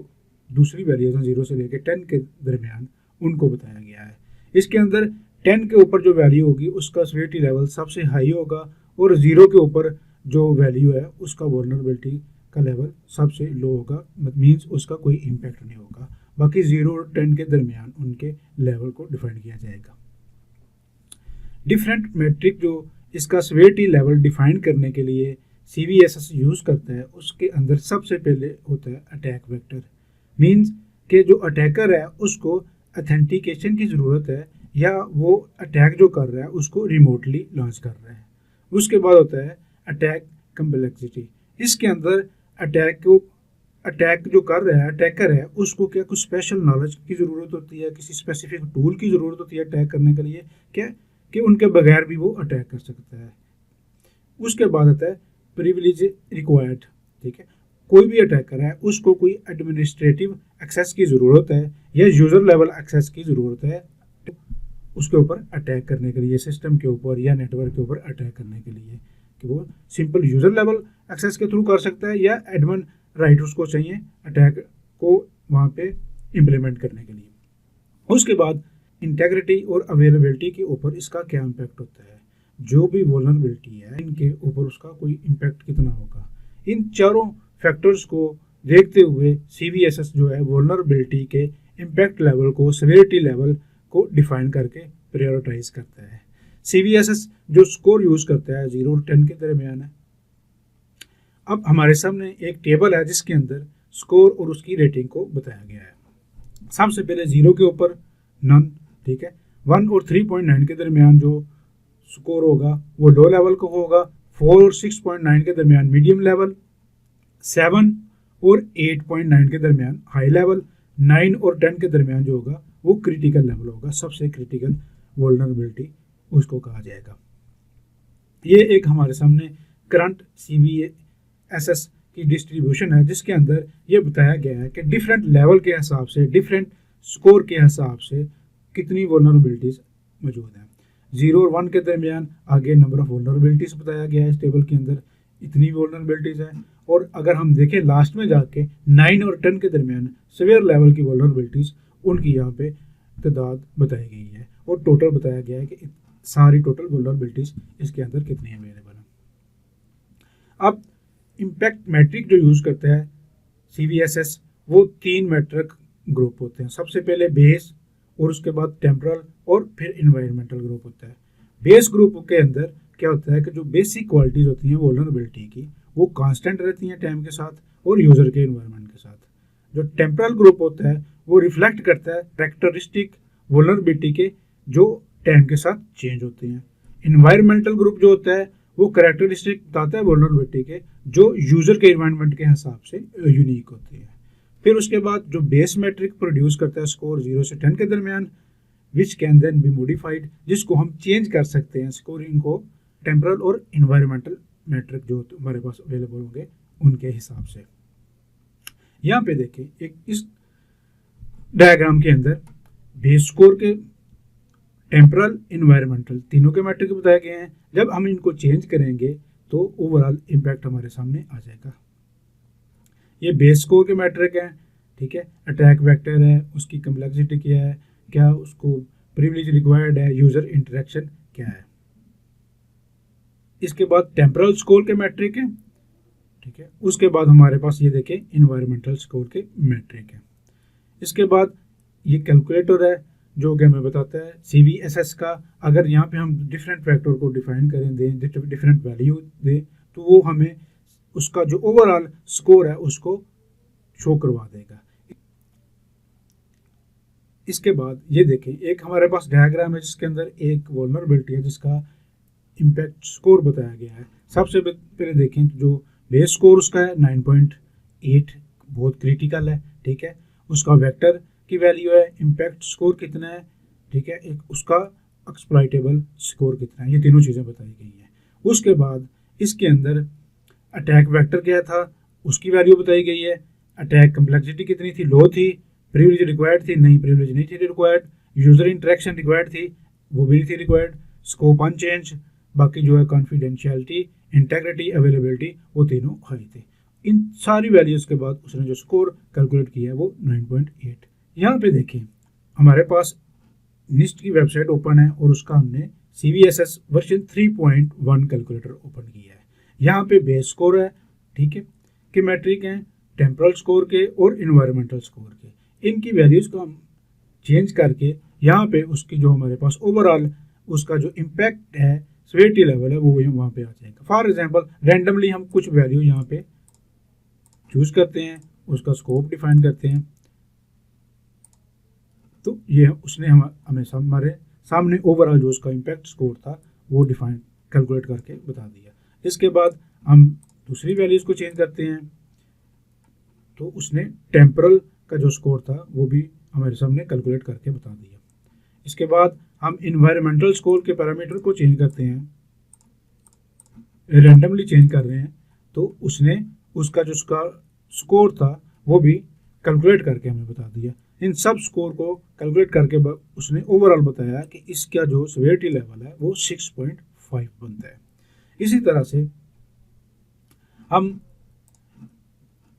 Speaker 1: दूसरी वैल्यूज़ हैं 0 से लेकर 10 के दरमियान उनको बताया गया है। इसके अंदर 10 के ऊपर जो वैल्यू होगी उसका सीवियरिटी लेवल सबसे हाई होगा, और 0 के ऊपर जो वैल्यू है उसका वल्नरेबिलिटी का लेवल सबसे लो होगा, मीन्स उसका कोई इम्पैक्ट नहीं होगा। बाकी 0 और 10 के दरमियान उनके लेवल को डिफाइन किया जाएगा। डिफरेंट मेट्रिक जो इसका सीवियरिटी लेवल डिफाइन करने के लिए CVSS यूज़ करता है उसके अंदर सबसे पहले होता है अटैक वेक्टर। मींस कि जो अटैकर है उसको अथेंटिकेशन की ज़रूरत है या वो अटैक जो कर रहा है उसको रिमोटली लॉन्च कर रहा है। उसके बाद होता है अटैक कम्प्लेक्सिटी। इसके अंदर अटैक जो कर रहा है अटैकर है उसको क्या कुछ स्पेशल नॉलेज की ज़रूरत होती है, किसी स्पेसिफिक टूल की ज़रूरत होती है अटैक करने के लिए, क्या कि उनके बगैर भी वो अटैक कर सकता है। उसके बाद आता है प्रिविलेज रिक्वायर्ड। ठीक है, कोई भी अटैकर है उसको कोई एडमिनिस्ट्रेटिव एक्सेस की ज़रूरत है या यूज़र लेवल एक्सेस की ज़रूरत है उसके ऊपर अटैक करने के लिए, सिस्टम के ऊपर या नेटवर्क के ऊपर अटैक करने के लिए, कि वो सिंपल यूज़र लेवल एक्सेस के थ्रू कर सकता है या एडमिन राइट उसको चाहिए अटैक को वहाँ पे इम्प्लीमेंट करने के लिए। उसके बाद इंटेग्रिटी और अवेलेबिलिटी के ऊपर इसका क्या इम्पैक्ट होता है, जो भी वल्नरेबिलिटी है इनके ऊपर उसका कोई इम्पैक्ट कितना होगा। इन चारों फैक्टर्स को देखते हुए CVSS जो है वल्नरेबिलिटी के इम्पैक्ट लेवल को, सेवेरिटी लेवल को डिफाइन करके प्रायोरिटाइज करता है। CVSS जो स्कोर यूज़ करता है 0 और 10 के दरमियान है। अब हमारे सामने एक टेबल है जिसके अंदर स्कोर और उसकी रेटिंग को बताया गया है। सबसे पहले 0 के ऊपर नन, ठीक है, 1 और 3.9 के दरमियान जो स्कोर होगा वो लो लेवल का होगा, 4 और 6.9 के दरमियान मीडियम लेवल, 7 और 8.9 के दरमियान हाई लेवल, 9 और 10 के दरमियान जो होगा वो क्रिटिकल लेवल होगा, सबसे क्रिटिकल वल्नरेबिलिटी उसको कहा जाएगा। ये एक हमारे सामने करंट CVSS की डिस्ट्रीब्यूशन है जिसके अंदर ये बताया गया है कि डिफरेंट लेवल के हिसाब से, डिफरेंट स्कोर के हिसाब से कितनी वल्नरेबिलिटीज मौजूद हैं। 0 और 1 के दरमियान आगे नंबर ऑफ वल्नरेबिलिटीज बताया गया है इस टेबल के अंदर, इतनी वल्नरेबिलिटीज हैं। और अगर हम देखें लास्ट में जाके 9 और 10 के दरमियान सीवियर लेवल की वल्नरेबिलिटीज, उनकी यहाँ पे तादाद बताई गई है और टोटल बताया गया है कि सारी टोटल वल्नरेबिलिटीज इसके अंदर कितनी अवेलेबल है। अब इम्पैक्ट मैट्रिक जो यूज़ करता है CVSS वो 3 मैट्रिक ग्रुप होते हैं। सबसे पहले बेस और उसके बाद टेम्परल और फिर इन्वायरमेंटल ग्रुप होता है। बेस ग्रुप के अंदर क्या होता है कि जो बेसिक क्वालिटीज़ होती हैं वल्नरेबिलिटी की वो कांस्टेंट रहती हैं टाइम के साथ और यूज़र के इन्वायरमेंट के साथ। जो टेम्परल ग्रुप होता है वो रिफ्लेक्ट करता है कैरेक्टरिस्टिक वल्नरेबिलिटी के जो टाइम के साथ चेंज होते हैं। इन्वायरमेंटल ग्रुप जो होता है वो कैरेक्टरिस्टिक बताता है वल्नरेबिलिटी के जो यूज़र के इन्वायरमेंट के हिसाब से यूनिक होती है। फिर उसके बाद जो बेस मैट्रिक प्रोड्यूस करता है स्कोर 0 से 10 के दरमियान, which can then be modified, जिसको हम चेंज कर सकते हैं स्कोरिंग को टेम्परल और इन्वायरमेंटल मैट्रिक जो हमारे पास अवेलेबल होंगे उनके हिसाब से। यहाँ पे देखें एक इस डायग्राम के अंदर बेस स्कोर के, टेम्परल, इन्वायरमेंटल तीनों के मैट्रिक बताए गए हैं। जब हम इनको चेंज करेंगे तो ओवरऑल इम्पैक्ट हमारे सामने आ जाएगा। ये बेस स्कोर के मैट्रिक हैं, ठीक है, अटैक वेक्टर है, उसकी कम्प्लेक्सिटी क्या है, क्या उसको प्रिविलेज रिक्वायर्ड है, यूज़र इंटरेक्शन क्या है। इसके बाद टेम्परल स्कोर के मैट्रिक है, ठीक है, उसके बाद हमारे पास ये देखें इन्वायरमेंटल स्कोर के मैट्रिक है। इसके बाद ये कैलकुलेटर है जो कि हमें बताता है CVSS का। अगर यहाँ पे हम डिफरेंट फैक्टर को डिफाइन करें, दें डिफरेंट वैल्यू दें तो वो हमें उसका जो ओवरऑल स्कोर है उसको शो करवा देगा। इसके बाद ये देखें एक हमारे पास डायग्राम है जिसके अंदर एक वल्नरेबिलिटी है जिसका इम्पैक्ट स्कोर बताया गया है। सबसे पहले देखें जो बेस स्कोर उसका है 9.8, बहुत क्रिटिकल है, ठीक है। उसका वेक्टर की वैल्यू है, इम्पैक्ट स्कोर कितना है, ठीक है, एक उसका एक्सप्लॉइटेबल स्कोर कितना है, ये तीनों चीज़ें बताई गई हैं। उसके बाद इसके अंदर अटैक वेक्टर क्या था उसकी वैल्यू बताई गई है, अटैक कम्प्लेक्सिटी कितनी थी, लो थी, प्रिविलेज रिक्वायर्ड थी, नहीं प्रिविलेज नहीं थी रिक्वायर्ड, यूज़र इंटरेक्शन रिक्वायर्ड थी, वो भी नहीं थी रिक्वायर्ड, स्कोप अनचेंज, बाकी जो है कॉन्फिडेंशियलिटी, इंटेग्रिटी, अवेलेबिलिटी वो तीनों हाई थे। इन सारी वैल्यूज़ के बाद उसने जो स्कोर कैलकुलेट किया है वो 9.8। यहाँ पे देखें हमारे पास निस्ट की वेबसाइट ओपन है और उसका हमने CVSS वर्जन 3.1 कैलकुलेटर ओपन किया है। यहाँ पे बेस स्कोर है, ठीक है, के मैट्रिक हैं, टेम्परल स्कोर के और इन्वायरमेंटल स्कोर के। इनकी वैल्यूज़ को हम चेंज करके यहाँ पे उसकी जो हमारे पास ओवरऑल उसका जो इम्पैक्ट है सेवेरिटी लेवल है वो वहाँ पे आ जाएगा। फॉर एग्जांपल रैंडमली हम कुछ वैल्यू यहाँ पे चूज करते हैं, उसका स्कोप डिफाइन करते हैं, तो ये उसने हमें हमारे सामने ओवरऑल जो उसका इम्पैक्ट स्कोर था वो डिफाइन कैलकुलेट करके बता दिया। इसके बाद हम दूसरी वैल्यूज को चेंज करते हैं, तो उसने टेम्परल का जो स्कोर था वो भी हमारे सामने कैलकुलेट करके बता दिया। इसके बाद हम इन्वायरमेंटल स्कोर के पैरामीटर को चेंज करते हैं, रैंडमली चेंज कर रहे हैं, तो उसने उसका जो उसका स्कोर था वो भी कैलकुलेट करके हमें बता दिया। इन सब स्कोर को कैलकुलेट करके उसने ओवरऑल बताया कि इसका जो सेवेरिटी लेवल है वो 6.5 बनता है। इसी तरह से हम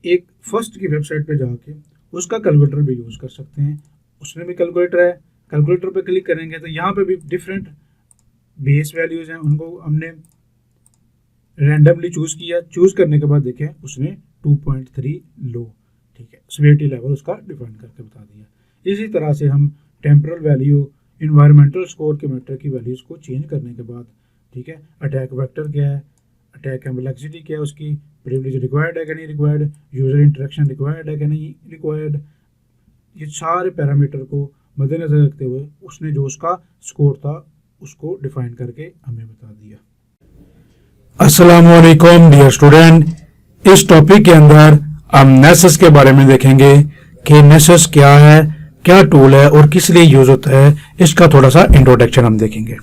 Speaker 1: एक फर्स्ट की वेबसाइट पे जाके उसका कैलकुलेटर भी यूज़ कर सकते हैं। उसमें भी कैलकुलेटर है, कैलकुलेटर पे क्लिक करेंगे तो यहाँ पे भी डिफरेंट बेस वैल्यूज़ हैं, उनको हमने रैंडमली चूज़ किया। चूज़ करने के बाद देखें उसने 2.3 लो, ठीक है, सेवेरिटी लेवल उसका डिफाइन करके बता दिया। इसी तरह से हम टेम्परल वैल्यू, इन्वायरमेंटल स्कोर के मैटर की वैल्यूज़ को चेंज करने के बाद, ठीक है, अटैक वेक्टर क्या है, अटैक कॉम्प्लेक्सिटी क्या है उसकी, प्रिविलेज रिक्वायर्ड है कि नहीं रिक्वायर्ड, यूज़र इंटरेक्शन रिक्वायर्ड है कि नहीं रिक्वायर्ड, ये सारे पैरामीटर को मद्देनजर रखते हुए उसने जो उसका स्कोर था उसको डिफाइन करके हमें बता दिया। अस्सलाम वालेकुम डियर स्टूडेंट, इस टॉपिक के अंदर हम नेसेस के बारे में देखेंगे कि नेसेस क्या है, क्या टूल है और किस लिए यूज होता है। इसका थोड़ा सा इंट्रोडक्शन हम देखेंगे।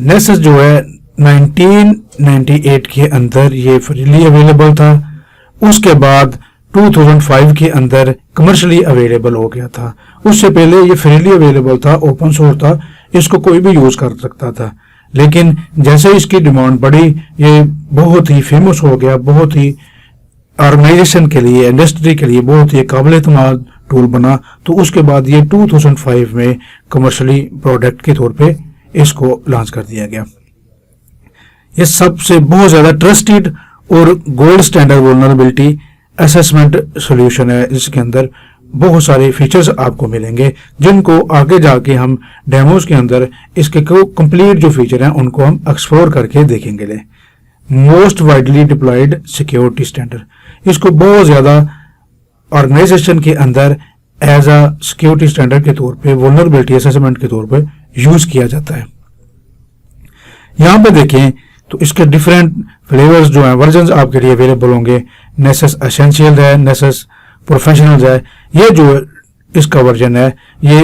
Speaker 1: नेसेस जो है 1998 के अंदर ये फ्रीली अवेलेबल था, उसके बाद 2005 के अंदर कमर्शियली अवेलेबल हो गया था। उससे पहले ये फ्रीली अवेलेबल था, ओपन सोर्स था, इसको कोई भी यूज कर सकता था। लेकिन जैसे इसकी डिमांड बढ़ी, ये बहुत ही फेमस हो गया, बहुत ही ऑर्गेनाइजेशन के लिए, इंडस्ट्री के लिए बहुत ही काबिल एतमाद टूल बना। तो उसके बाद ये 2005 में कमर्शियली प्रोडक्ट के तौर पे इसको लॉन्च कर दिया गया। ये सबसे बहुत ज़्यादा ट्रस्टेड और gold standard vulnerability assessment solution है, जिसके अंदर बहुत सारे फीचर्स आपको मिलेंगे, जिनको आगे जाके हम डेमोज के अंदर इसके कंप्लीट जो फीचर हैं उनको हम एक्सप्लोर करके देखेंगे। Most widely deployed security standard, इसको बहुत ज़्यादा ऑर्गेनाइजेशन के अंदर एज अ सिक्योरिटी स्टैंडर्ड के तौर पे, वल्नरेबिलिटी असेसमेंट के तौर पे यूज किया जाता है। यहाँ पे देखें तो इसके डिफरेंट फ्लेवर्स जो हैं, वर्जन्स आपके लिए अवेलेबल होंगे। नेसेस एसेंशियल है, नेसेस प्रोफेशनल है। ये जो इसका वर्जन है ये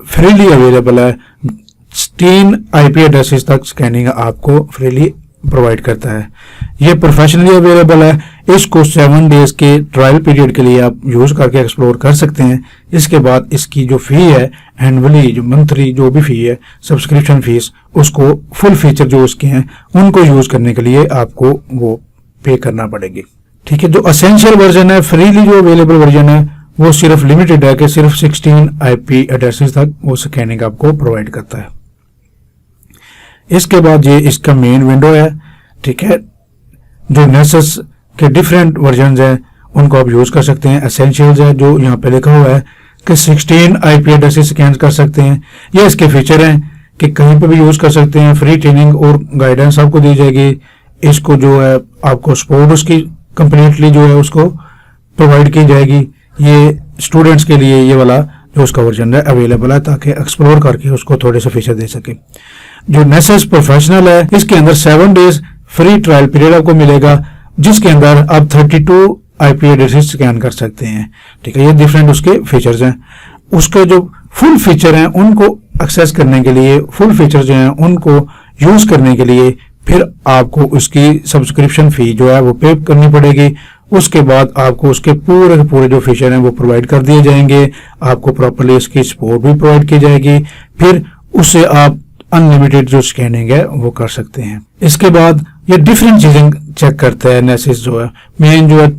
Speaker 1: फ्रीली अवेलेबल है, 3 IP एड्रेसेस तक स्कैनिंग आपको फ्रीली प्रोवाइड करता है। ये प्रोफेशनली अवेलेबल है, इसको 7 डेज के ट्रायल पीरियड के लिए आप यूज करके एक्सप्लोर कर सकते हैं। इसके बाद इसकी जो फी है एनुअली, जो मंथली जो भी फी है, सब्सक्रिप्शन फीस, उसको फुल फीचर जो उसके हैं उनको यूज करने के लिए आपको वो पे करना पड़ेगी, ठीक है। जो असेंशियल वर्जन है, फ्रीली जो अवेलेबल वर्जन है, वो सिर्फ लिमिटेड है कि सिर्फ 16 IP एड्रेसेस तक वो स्कैनिंग आपको प्रोवाइड करता है। इसके बाद ये इसका मेन विंडो है, ठीक है। जो नेसेस के डिफरेंट वर्जन हैं उनको आप यूज कर सकते हैं। एसेंशियल्स है जो यहाँ पे लिखा हुआ है कि 16 IP एड्रेसेस स्कैन कर सकते हैं। ये इसके फीचर हैं कि कहीं पे भी यूज कर सकते हैं, फ्री ट्रेनिंग और गाइडेंस आपको दी जाएगी। इसको जो है आपको सपोर्ट उसकी कंप्लीटली जो है उसको प्रोवाइड की जाएगी। ये स्टूडेंट्स के लिए ये वाला जो उसका वर्जन है अवेलेबल है, ताकि एक्सप्लोर करके उसको थोड़े से फीचर दे सके। जो नेसेस प्रोफेशनल है, इसके अंदर 7 डेज फ्री ट्रायल पीरियड आपको मिलेगा, जिसके अंदर आप 32 IP एड्रेसेस स्कैन कर सकते हैं, ठीक है। ये डिफरेंट उसके फीचर्स हैं। उसके जो फुल फीचर हैं उनको एक्सेस करने के लिए, फुल फीचर जो हैं उनको यूज करने के लिए फिर आपको उसकी सब्सक्रिप्शन फी जो है वो पे करनी पड़ेगी। उसके बाद आपको उसके पूरे के पूरे जो फीचर हैं वो प्रोवाइड कर दिए जाएंगे, आपको प्रॉपर्ली इसकी सपोर्ट भी प्रोवाइड की जाएगी। फिर उससे आप अनलिमिटेड जो स्कैनिंग है वो कर सकते हैं। इसके बाद ये डिफरेंट चीजें चेक करता है नेसेस जो है। मेन जो है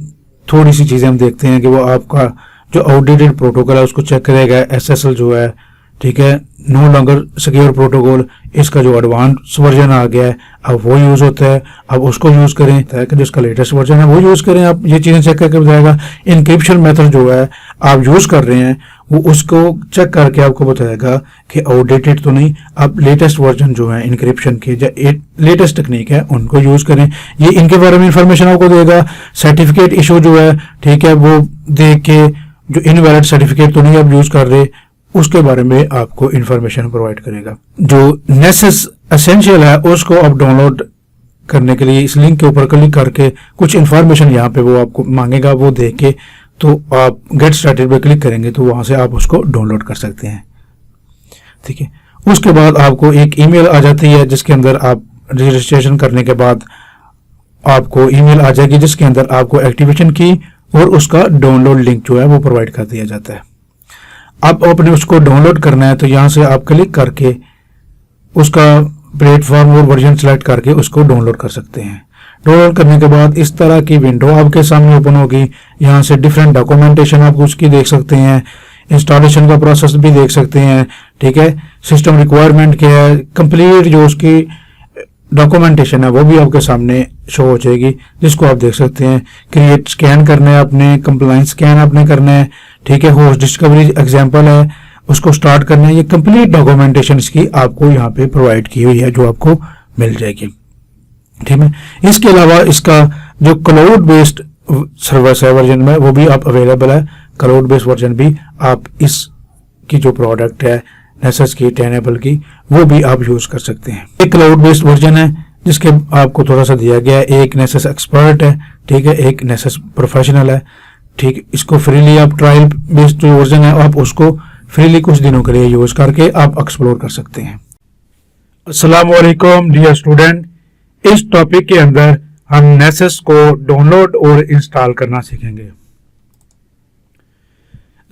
Speaker 1: थोड़ी सी चीजें हम देखते हैं कि वो आपका जो आउटडेटेड प्रोटोकॉल है उसको चेक करेगा। SSL जो है, ठीक है, नो लॉन्गर सिक्योर प्रोटोकॉल, इसका जो एडवांस वर्जन आ गया है अब वो यूज़ होता है, अब उसको यूज़ करें ताकि जिसका लेटेस्ट वर्जन है वो यूज़ करें। आप ये चीज़ें चेक करके बताएगा। इनक्रिप्शन मेथड जो है आप यूज़ कर रहे हैं वो उसको चेक करके आपको बताएगा कि आउटडेटेड तो नहीं, आप लेटेस्ट वर्जन जो है इनक्रिप्शन के जो लेटेस्ट टेक्निक है उनको यूज़ करें। ये इनके बारे में इंफॉर्मेशन आपको देगा। सर्टिफिकेट इशू जो है, ठीक है, वो देख के जो इनवैलिड सर्टिफिकेट तो नहीं आप यूज़ कर रहे उसके बारे में आपको इंफॉर्मेशन प्रोवाइड करेगा। जो नेसेस एसेंशियल है उसको आप डाउनलोड करने के लिए इस लिंक के ऊपर क्लिक करके कुछ इंफॉर्मेशन यहाँ पे वो आपको मांगेगा, वो देख के तो आप गेट स्टार्टेड पे क्लिक करेंगे तो वहां से आप उसको डाउनलोड कर सकते हैं। ठीक है, उसके बाद आपको एक ईमेल आ जाती है जिसके अंदर आप रजिस्ट्रेशन करने के बाद आपको ईमेल आ जाएगी जिसके अंदर आपको एक्टिवेशन की और उसका डाउनलोड लिंक जो है वो प्रोवाइड कर दिया जाता है। अब आपने उसको डाउनलोड करना है तो यहाँ से आप क्लिक करके उसका प्लेटफॉर्म और वर्जन सेलेक्ट करके उसको डाउनलोड कर सकते हैं। डाउनलोड करने के बाद इस तरह की विंडो आपके सामने ओपन होगी। यहाँ से डिफरेंट डॉक्यूमेंटेशन आप उसकी देख सकते हैं, इंस्टॉलेशन का प्रोसेस भी देख सकते हैं। ठीक है, सिस्टम रिक्वायरमेंट क्या है, कंप्लीट जो उसकी डॉक्यूमेंटेशन है वो भी आपके सामने शो हो जाएगी जिसको आप देख सकते हैं। क्रिएट स्कैन करना है आपने, कंप्लाइंस स्कैन आपने करना है। ठीक है, होस्ट डिस्कवरी एग्जांपल है उसको स्टार्ट करना है। ये कंप्लीट डॉक्यूमेंटेशन इसकी आपको यहाँ पे प्रोवाइड की हुई है जो आपको मिल जाएगी। ठीक है, इसके अलावा इसका जो क्लाउड बेस्ड सर्विस है वर्जन में वो भी आप अवेलेबल है। क्लाउड बेस्ड वर्जन भी आप इसकी जो प्रोडक्ट है नेसेस की टेनेबल की वो भी आप यूज कर सकते हैं। एक क्लाउड बेस्ड वर्जन है जिसके आपको थोड़ा सा दिया गया है। एक नेसेस एक्सपर्ट है, ठीक है, एक नेसेस प्रोफेशनल है। ठीक, इसको फ्रीली आप ट्रायल बेस्ड जो वर्जन है आप उसको फ्रीली कुछ दिनों के लिए यूज करके आप एक्सप्लोर कर सकते हैं। अस्सलाम वालेकुम डियर स्टूडेंट, इस टॉपिक के अंदर हम नेसेस को डाउनलोड और इंस्टॉल करना सीखेंगे।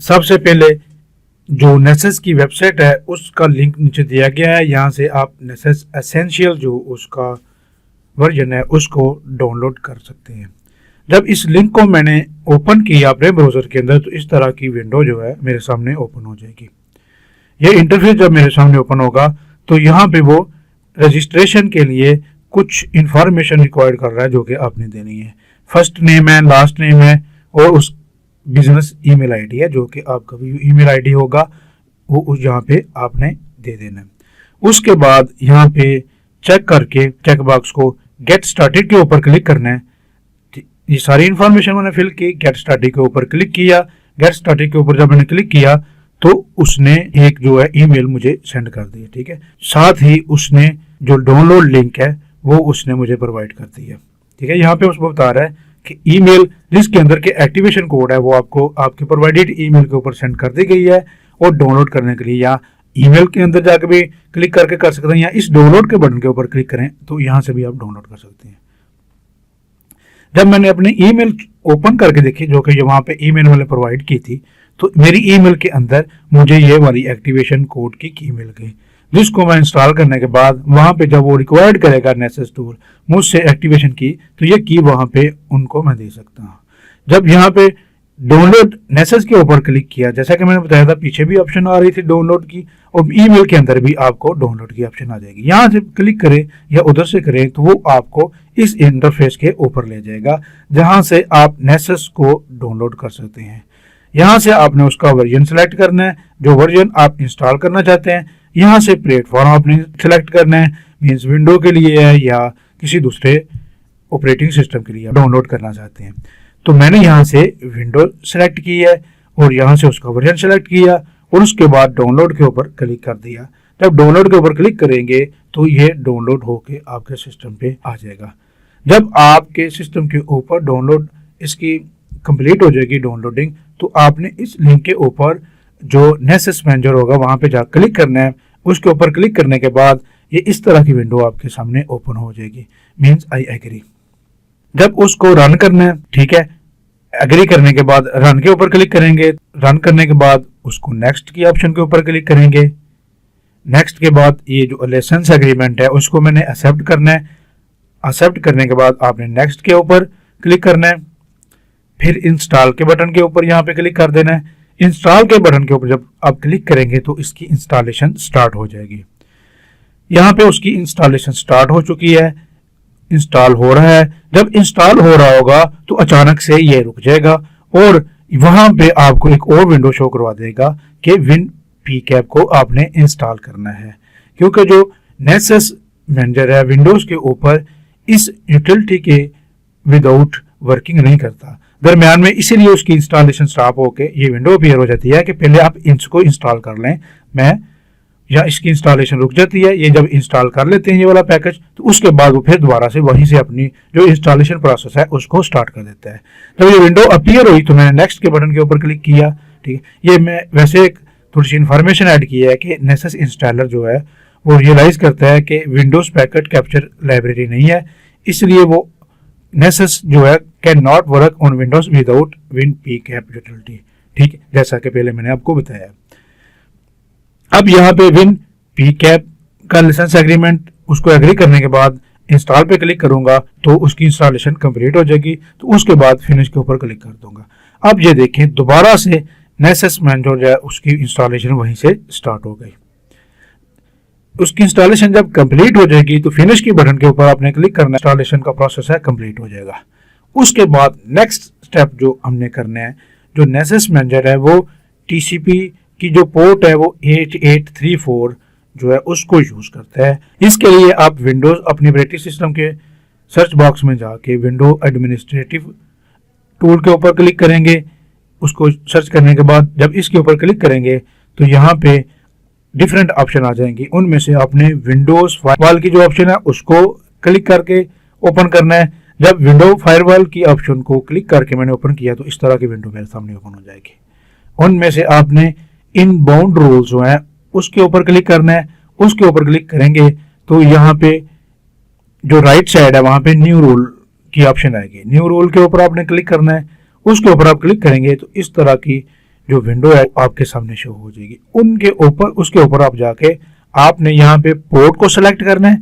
Speaker 1: सबसे पहले जो नेसेस की वेबसाइट है उसका लिंक नीचे दिया गया है। यहाँ से आप नेसेस एसेंशियल जो उसका वर्जन है उसको डाउनलोड कर सकते हैं। जब इस लिंक को मैंने ओपन किया अपने ब्राउजर के अंदर तो इस तरह की विंडो जो है मेरे सामने ओपन हो जाएगी। ये इंटरफेस जब मेरे सामने ओपन होगा तो यहाँ पे वो रजिस्ट्रेशन के लिए कुछ इंफॉर्मेशन रिक्वायर्ड कर रहा है जो कि आपने देनी है। फर्स्ट नेम है, लास्ट नेम है और उस बिजनेस ईमेल आईडी है जो कि आपका ईमेल आईडी होगा वो उस यहाँ पे आपने दे देना है। उसके बाद यहाँ पे चेक करके चेक बॉक्स को गेट स्टार्टेड के ऊपर क्लिक करना है। ये सारी इंफॉर्मेशन मैंने फिल की, गेट स्टार्टेड के ऊपर क्लिक किया। गेट स्टार्टेड के ऊपर जब मैंने क्लिक किया तो उसने एक जो है ईमेल मुझे सेंड कर दी। ठीक है, साथ ही उसने जो डाउनलोड लिंक है वो उसने मुझे प्रोवाइड कर दिया। ठीक है, यहाँ पे उसको बता रहा है कि ईमेल जिसके अंदर के एक्टिवेशन कोड है वो आपको आपके प्रोवाइडेड ईमेल के ऊपर सेंड कर दी गई है। और डाउनलोड करने के लिए या ईमेल के अंदर जाकर भी क्लिक करके कर सकते हैं या इस डाउनलोड के बटन के ऊपर क्लिक करें तो यहाँ से भी आप डाउनलोड कर सकते हैं। जब मैंने अपनी ईमेल ओपन करके देखी जो कि वहां पे ईमेल वाले प्रोवाइड की थी तो मेरी ईमेल के अंदर मुझे ये वाली एक्टिवेशन कोड की की मिल गई जिसको मैं इंस्टॉल करने के बाद वहां पे जब वो रिक्वायर्ड करेगा नेसेस टूल मुझसे एक्टिवेशन की तो ये की वहां पे उनको मैं दे सकता हूँ। जब यहाँ पे डाउनलोड नेसेस के ऊपर क्लिक किया, जैसा कि मैंने बताया था पीछे भी ऑप्शन आ रही थी डाउनलोड की और ईमेल के अंदर भी आपको डाउनलोड की ऑप्शन आ जाएगी। यहाँ से क्लिक करें या उधर से करें तो वो आपको इस इंटरफेस के ऊपर ले जाएगा जहां से आप नेसेस को डाउनलोड कर सकते हैं। यहाँ से आपने उसका वर्जन सेलेक्ट करना है, जो वर्जन आप इंस्टॉल करना चाहते हैं। यहाँ से प्लेटफॉर्म आपने सेलेक्ट करना है, मीन्स विंडो के लिए है या किसी दूसरे ऑपरेटिंग सिस्टम के लिए डाउनलोड करना चाहते हैं। तो मैंने यहाँ से विंडो सेलेक्ट की है और यहाँ से उसका वर्जन सेलेक्ट किया और उसके बाद डाउनलोड के ऊपर क्लिक कर दिया। जब डाउनलोड के ऊपर क्लिक करेंगे तो ये डाउनलोड होके आपके सिस्टम पे आ जाएगा। जब आपके सिस्टम के ऊपर डाउनलोड इसकी कंप्लीट हो जाएगी डाउनलोडिंग तो आपने इस लिंक के ऊपर जो नेसेस मैनेजर होगा वहां पे जा क्लिक करना है। उसके ऊपर क्लिक करने के बाद ये इस तरह की विंडो आपके सामने ओपन हो जाएगी, मीन्स आई एग्री। जब उसको रन करना है, ठीक है, एग्री करने के बाद रन के ऊपर क्लिक करेंगे। रन करने के बाद उसको नेक्स्ट की ऑप्शन के ऊपर क्लिक करेंगे। नेक्स्ट के बाद ये जो लाइसेंस एग्रीमेंट है उसको मैंने एक्सेप्ट करना है। एक्सेप्ट करने के बाद आपने नेक्स्ट के ऊपर क्लिक करना है। फिर इंस्टॉल के बटन के ऊपर यहाँ पे क्लिक कर देना है। इंस्टॉल के बटन के ऊपर जब आप क्लिक करेंगे तो इसकी इंस्टॉलेशन स्टार्ट हो जाएगी। यहाँ पे उसकी इंस्टॉलेशन स्टार्ट हो चुकी है, इंस्टॉल हो रहा है। जब इंस्टॉल हो रहा होगा तो अचानक से ये रुक जाएगा और वहां पे आपको एक और विंडो शो करवा देगा कि विन पीकैप को आपने इंस्टॉल करना है, क्योंकि जो नेसेस मैनेजर है विंडोज के ऊपर इस यूटिलिटी के विदाउट वर्किंग नहीं करता दरम्यान में, इसीलिए उसकी इंस्टॉलेशन स्टॉप होके ये विंडो अपीयर हो जाती है कि पहले आप इसको इंस्टॉल कर लें, या इसकी इंस्टॉलेशन रुक जाती है। ये जब इंस्टॉल कर लेते हैं ये वाला पैकेज तो उसके बाद वो फिर दोबारा से वहीं से अपनी जो इंस्टॉलेशन प्रोसेस है उसको स्टार्ट कर देता है। जब ये विंडो अपीयर हुई तो मैंने नेक्स्ट के बटन के ऊपर क्लिक किया। ठीक है, ये मैं वैसे एक थोड़ी सी इन्फॉर्मेशन ऐड की है कि नेसेस इंस्टॉलर जो है वो रियलाइज करता है कि विंडोज पैकेट कैप्चर लाइब्रेरी नहीं है, इसलिए वो नेसेस जो है can not work on Windows without WinPcap utility. ठीक है, जैसा कि पहले मैंने आपको बताया। अब यहाँ पे विन पीकैप का लाइसेंस एग्रीमेंट उसको एग्री करने के बाद इंस्टॉल पे क्लिक करूंगा तो उसकी इंस्टॉलेशन कंप्लीट हो जाएगी। तो उसके बाद फिनिश के ऊपर क्लिक कर दूंगा। अब ये देखें दोबारा से नेसेस मैनेजर जो है उसकी इंस्टॉलेशन वहीं से स्टार्ट हो गई। उसकी इंस्टॉलेशन जब कंप्लीट हो जाएगी तो फिनिश की बटन के ऊपर आपने क्लिक करना, इंस्टॉलेशन का प्रोसेस है कंप्लीट हो जाएगा। उसके बाद नेक्स्ट स्टेप जो हमने करना है, जो नेसेस मैनेजर है वो टीसीपी की जो पोर्ट है वो 8834 जो है उसको यूज करता है। इसके लिए आप विंडोज अपने ऑपरेटिंग सिस्टम के सर्च बॉक्स में जाके विंडो एडमिनिस्ट्रेटिव टूल के ऊपर क्लिक करेंगे। उसको सर्च करने के बाद जब इसके ऊपर क्लिक करेंगे तो यहाँ पे डिफरेंट ऑप्शन आ जाएंगी। उनमें से आपने विंडोज फायरवॉल की जो ऑप्शन है उसको क्लिक करके ओपन करना है। जब विंडो फायरवॉल की ऑप्शन को क्लिक करके मैंने ओपन किया तो इस तरह की विंडो मेरे सामने ओपन हो जाएगी। उनमें से आपने इनबाउंड रूल्स जो है उसके ऊपर क्लिक करना है। उसके ऊपर क्लिक करेंगे तो यहाँ पे जो राइट साइड है वहां पे न्यू रूल की ऑप्शन आएगी। न्यू रूल के ऊपर आपने क्लिक करना है। उसके ऊपर आप क्लिक करेंगे तो इस तरह की जो विंडो है आपके सामने शो हो जाएगी। उसके ऊपर आप जाके आपने यहाँ पे पोर्ट को सिलेक्ट करना है।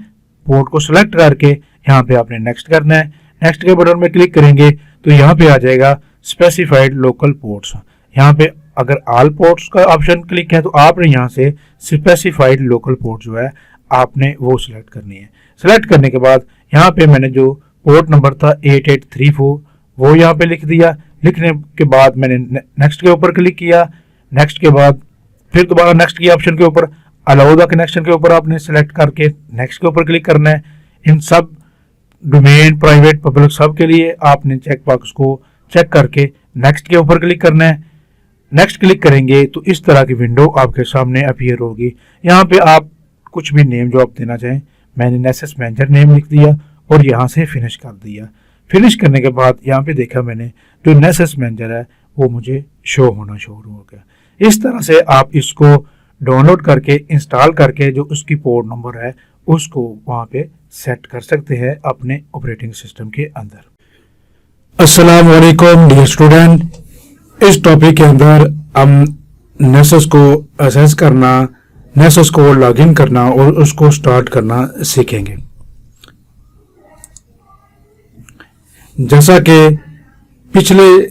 Speaker 1: पोर्ट को सिलेक्ट करके यहाँ पे आपने नेक्स्ट करना है। नेक्स्ट के बटन में क्लिक करेंगे तो यहाँ पे आ जाएगा स्पेसिफाइड लोकल पोर्ट्स। यहाँ पे अगर ऑल पोर्ट्स का ऑप्शन क्लिक है तो आपने यहाँ से स्पेसिफाइड लोकल पोर्ट जो है आपने वो सिलेक्ट करनी है। सिलेक्ट करने के बाद यहाँ पे मैंने जो पोर्ट नंबर था 8834 वो यहाँ पे लिख दिया। लिखने के बाद मैंने नेक्स्ट के ऊपर क्लिक किया। नेक्स्ट के बाद फिर दोबारा नेक्स्ट की ऑप्शन के ऊपर अलाउ द कनेक्शन के ऊपर आपने सिलेक्ट करके नेक्स्ट के ऊपर क्लिक करना है। इन सब डोमेन प्राइवेट पब्लिक सब के लिए आपने चेक बॉक्स को चेक करके नेक्स्ट के ऊपर क्लिक करना है। नेक्स्ट क्लिक करेंगे तो इस तरह की विंडो आपके सामने अपीयर होगी। यहाँ पे आप कुछ भी नेम जो आप देना चाहें, मैंने नेसेस मैनेजर नेम लिख दिया और यहाँ से फिनिश कर दिया। फिनिश करने के बाद यहाँ पे देखा मैंने जो नेसेस मैनेजर है वो मुझे शो होना शुरू हो गया। इस तरह से आप इसको डाउनलोड करके इंस्टॉल करके जो उसकी पोर्ट नंबर है उसको वहाँ पे सेट कर सकते हैं अपने ऑपरेटिंग सिस्टम के अंदर। अस्सलाम वालेकुम डियर स्टूडेंट, इस टॉपिक के अंदर हम नेसेस को असेस करना, नेसेस को लॉगिन करना और उसको स्टार्ट करना सीखेंगे। जैसा कि पिछले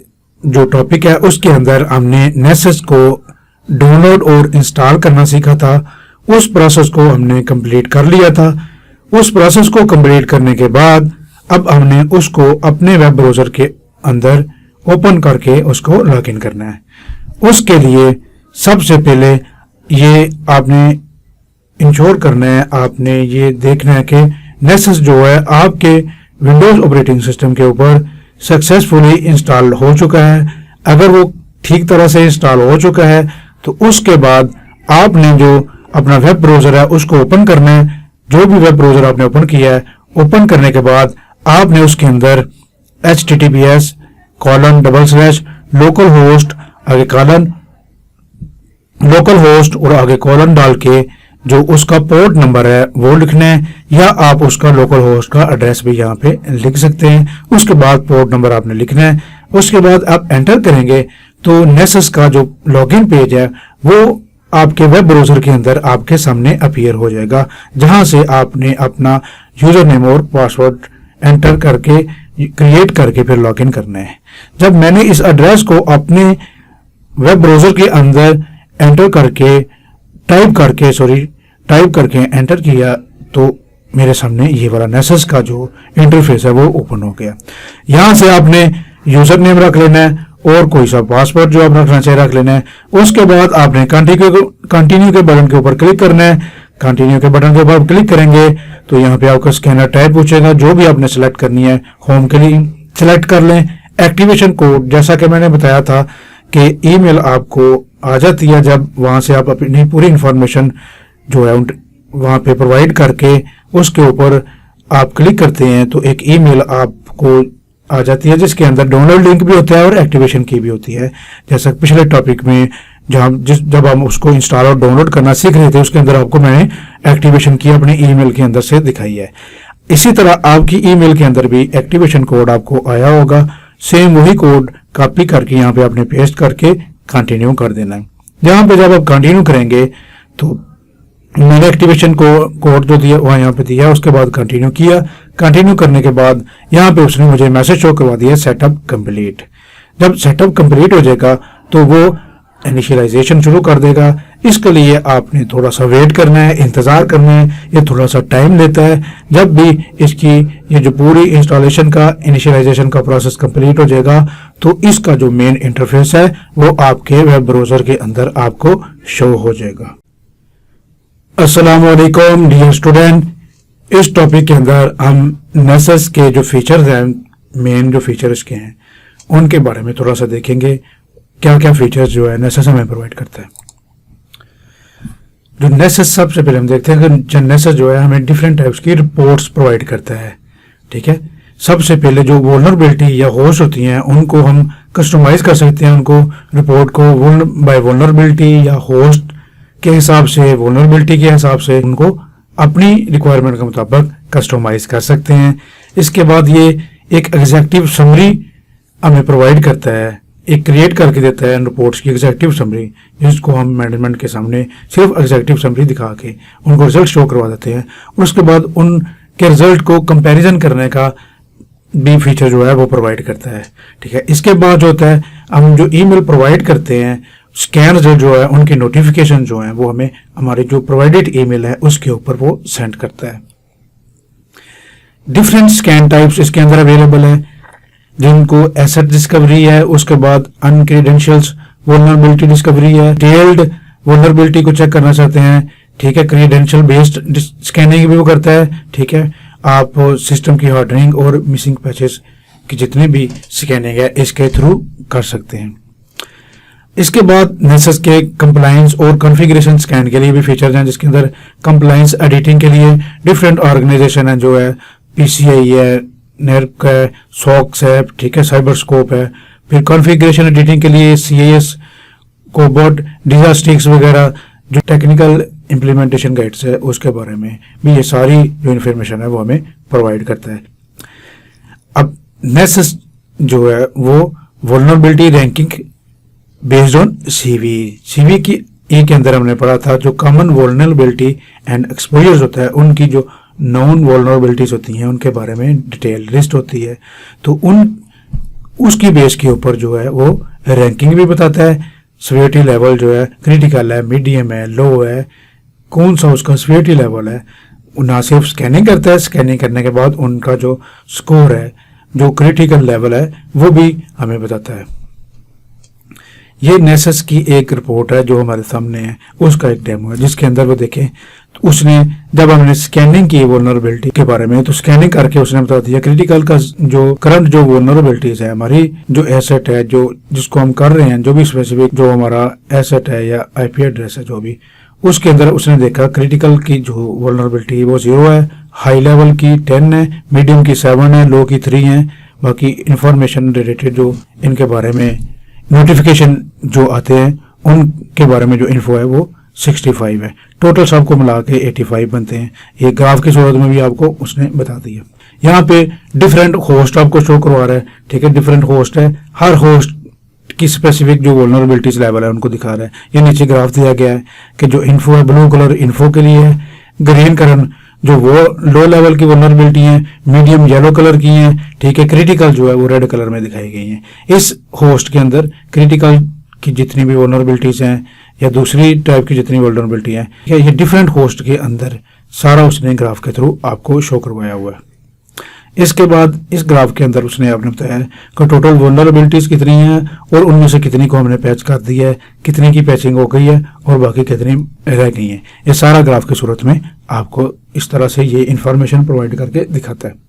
Speaker 1: जो टॉपिक है उसके अंदर हमने नेसेस को डाउनलोड और इंस्टॉल करना सीखा था, उस प्रोसेस को हमने कंप्लीट कर लिया था। उस प्रोसेस को कंप्लीट करने के बाद अब हमने उसको अपने वेब ब्राउज़र के अंदर ओपन करके उसको लॉगिन करना है। उसके लिए सबसे पहले ये आपने इंश्योर करना है, आपने ये देखना है कि नेसेस जो है आपके विंडोज ऑपरेटिंग सिस्टम के ऊपर सक्सेसफुली इंस्टॉल हो चुका है। अगर वो ठीक तरह से इंस्टॉल हो चुका है तो उसके बाद आपने जो अपना वेब ब्राउज़र है उसको ओपन करना है। जो भी वेब ब्राउज़र आपने ओपन किया है, ओपन करने के बाद आपने उसके अंदर https://localhost आगे कॉलन लोकल होस्ट और आगे कॉलन डाल के जो उसका पोर्ट नंबर है वो लिखना है, या आप उसका लोकल होस्ट का एड्रेस भी यहाँ पे लिख सकते हैं। उसके बाद पोर्ट नंबर आपने लिखना है। उसके बाद आप एंटर करेंगे तो नेसेस का जो लॉगिन पेज है वो आपके वेब ब्राउज़र के अंदर आपके सामने अपीयर हो जाएगा, जहां से आपने अपना यूजर नेम और पासवर्ड एंटर करके क्रिएट करके फिर लॉगिन करना है। जब मैंने इस एड्रेस को अपने वेब ब्राउजर के अंदर टाइप करके एंटर किया तो मेरे सामने ये वाला नेसेस का जो इंटरफेस है वो ओपन हो गया। यहाँ से आपने यूजर नेम रख लेना है और कोई सा पासवर्ड जो आप रखना चाहिए रख लेना है। उसके बाद आपने कंटिन्यू के बटन के ऊपर क्लिक करना है। कंटिन्यू के बटन के ऊपर क्लिक करेंगे तो यहाँ पे आपका स्कैनर टाइप पूछेगा, जो भी आपने सेलेक्ट करनी है होम के लिए सेलेक्ट कर लें। एक्टिवेशन कोड जैसा कि मैंने बताया था कि ईमेल आपको आ जाती है जब वहां से आप अपनी पूरी इंफॉर्मेशन जो है वहां पे प्रोवाइड करके उसके ऊपर आप क्लिक करते हैं तो एक ईमेल आपको आ जाती है जिसके अंदर डाउनलोड लिंक भी होता है और एक्टिवेशन की भी होती है। जैसा पिछले टॉपिक में जब हम उसको इंस्टॉल और डाउनलोड करना सीख रहे थे उसके अंदर आपको मैंने एक्टिवेशन की अपने ईमेल के अंदर से दिखाई है। इसी तरह आपकी ईमेल के अंदर भी एक्टिवेशन कोड आपको आया होगा। सेम वही कोड कॉपी करके यहाँ पे आपने पेस्ट करके कंटिन्यू कर देना है। यहाँ पे जब आप कंटिन्यू करेंगे तो मैंने एक्टिवेशन कोड जो दिया वहाँ यहाँ पे दिया, उसके बाद कंटिन्यू किया। कंटिन्यू करने के बाद यहाँ पे उसने मुझे मैसेज शो करवा दिया सेटअप कंप्लीट। जब सेटअप कंप्लीट हो जाएगा तो वो इनिशियलाइजेशन शुरू कर देगा। इसके लिए आपने थोड़ा सा वेट करना है, इंतजार करना है, ये थोड़ा सा टाइम लेता है। जब भी इसकी ये जो पूरी इंस्टॉलेशन का इनिशियलाइजेशन का प्रोसेस कंप्लीट हो जाएगा तो इसका जो मेन इंटरफेस है वो आपके वेब ब्राउजर के अंदर आपको शो हो जाएगा। अस्सलाम वालेकुम डियर स्टूडेंट, इस टॉपिक के अंदर हम नेसेस के जो फीचर्स हैं, मेन जो फीचर्स के हैं उनके बारे में थोड़ा सा देखेंगे। क्या क्या फीचर्स जो है नेसेस हमें प्रोवाइड करता है। जो नेसेस सबसे पहले हम देखते हैं कि नेसेस जो है हमें डिफरेंट टाइप्स की रिपोर्ट्स प्रोवाइड करता है। ठीक है, सबसे पहले जो वल्नरेबिलिटी या होस्ट होती हैं उनको हम कस्टमाइज कर सकते हैं। उनको रिपोर्ट को बाय वल्नरेबिलिटी या होस्ट के हिसाब से, वल्नरेबिलिटी के हिसाब से उनको अपनी रिक्वायरमेंट के मुताबिक कस्टमाइज कर सकते हैं। इसके बाद ये एक एग्जेक्टिव समरी हमें प्रोवाइड करता है, एक क्रिएट करके देता है रिपोर्ट्स की एग्जेक्टिव समरी, जिसको हम मैनेजमेंट के सामने सिर्फ एग्जेक्टिव समरी दिखा के उनको रिजल्ट शो करवा देते हैं। और उसके बाद उनके रिजल्ट को कंपैरिजन करने का भी फीचर जो है वो प्रोवाइड करता है। ठीक है, इसके बाद जो होता है हम जो ईमेल प्रोवाइड करते हैं, स्कैन रिजल्ट जो है उनकी नोटिफिकेशन जो है वो हमें हमारे जो प्रोवाइडेड ईमेल है उसके ऊपर वो सेंड करता है। डिफरेंट स्कैन टाइप्स इसके अंदर अवेलेबल है, जिनको एसेट डिस्कवरी है, उसके बाद अनक्रेडेंशियल्स वल्नरेबिलिटी डिस्कवरी है, डिटेल्ड वल्नरेबिलिटी को चेक करना चाहते हैं। ठीक है, क्रेडेंशियल बेस्ड स्कैनिंग भी वो करता है। ठीक है, आप सिस्टम की हार्डनिंग और मिसिंग पैचेस की जितनी भी स्कैनिंग है इसके थ्रू कर सकते हैं। इसके बाद नेसेस के कंप्लायंस और कॉन्फ़िगरेशन स्कैन के लिए भी फीचर्स हैं, जिसके अंदर कंप्लायंस एडिटिंग के लिए डिफरेंट ऑर्गेनाइजेशन है, जो है पीसीआई है, नेर्क है, सॉक्स है, ठीक है, साइबरस्कोप है। फिर कॉन्फ़िगरेशन एडिटिंग के लिए सीएएस, कोबॉट, डिजास्टिक्स वगैरह जो टेक्निकल इम्प्लीमेंटेशन गाइड्स है उसके बारे में भी ये सारी जो इन्फॉर्मेशन है वो हमें प्रोवाइड करता है। अब नेसेस जो है वो vulnerability ranking based on CV की ए के अंदर हमने पढ़ा था जो कॉमन वल्नरेबिलिटी एंड एक्सपोजर्स होता है, उनकी जो नॉन वल्नरेबिलिटीज होती हैं उनके बारे में डिटेल लिस्ट होती है। तो उसकी बेस के ऊपर जो है वो रैंकिंग भी बताता है। सीवियरिटी लेवल जो है क्रिटिकल है, मीडियम है, लो है, कौन सा उसका सीवियरिटी लेवल है। ना सिर्फ स्कैनिंग करता है, स्कैनिंग करने के बाद उनका जो स्कोर है, जो क्रिटिकल लेवल है, वो भी हमें बताता है। ये नेसेस की एक रिपोर्ट है जो हमारे सामने है, उसका एक डेमो है जिसके अंदर वो देखें तो उसने जब हमने स्कैनिंग की वल्नरेबिलिटी के बारे में तो स्कैनिंग करके उसने बता दिया क्रिटिकल का जो करंट जो वल्नरेबिलिटीज है, हमारी जो एसेट है जो जिसको हम कर रहे हैं, जो भी स्पेसिफिक जो हमारा एसेट है या आईपी एड्रेस है जो भी, उसके अंदर उसने देखा क्रिटिकल की जो वल्नरेबिलिटी वो 0 है, हाई लेवल की 10 है, मीडियम की 7 है, लो की 3 है। बाकी इंफॉर्मेशन रिलेटेड जो इनके बारे में नोटिफिकेशन जो आते हैं उनके बारे में जो इन्फो है वो 65 है। टोटल सबको मिला के 85 बनते हैं। ये ग्राफ की सूरत में भी आपको उसने बता दिया। यहाँ पे डिफरेंट होस्ट आपको शो करवा रहा है। ठीक है, डिफरेंट होस्ट है, हर होस्ट की स्पेसिफिक जो वल्नरेबिलिटीज लेवल है उनको दिखा रहा है। ये नीचे ग्राफ दिया गया है कि जो इन्फो है ब्लू कलर इन्फो के लिए है, ग्रीन कलर जो वो लो लेवल की वल्नरेबिलिटी है, मीडियम येलो कलर की है, ठीक है, क्रिटिकल जो है वो रेड कलर में दिखाई गई है। इस होस्ट के अंदर क्रिटिकल की जितनी भी वल्नरेबिलिटीज हैं या दूसरी टाइप की जितनी वल्नरेबिलिटी हैं, ये डिफरेंट होस्ट के अंदर सारा उसने ग्राफ के थ्रू आपको शो करवाया हुआ है। इसके बाद इस ग्राफ के अंदर उसने आपने बताया कि टोटल वल्नरेबिलिटीज कितनी हैं और उनमें से कितनी को हमने पैच कर दी है, कितनी की पैचिंग हो गई है और बाकी कितनी रह गई हैं। ये सारा ग्राफ की सूरत में आपको इस तरह से ये इंफॉर्मेशन प्रोवाइड करके दिखाता है।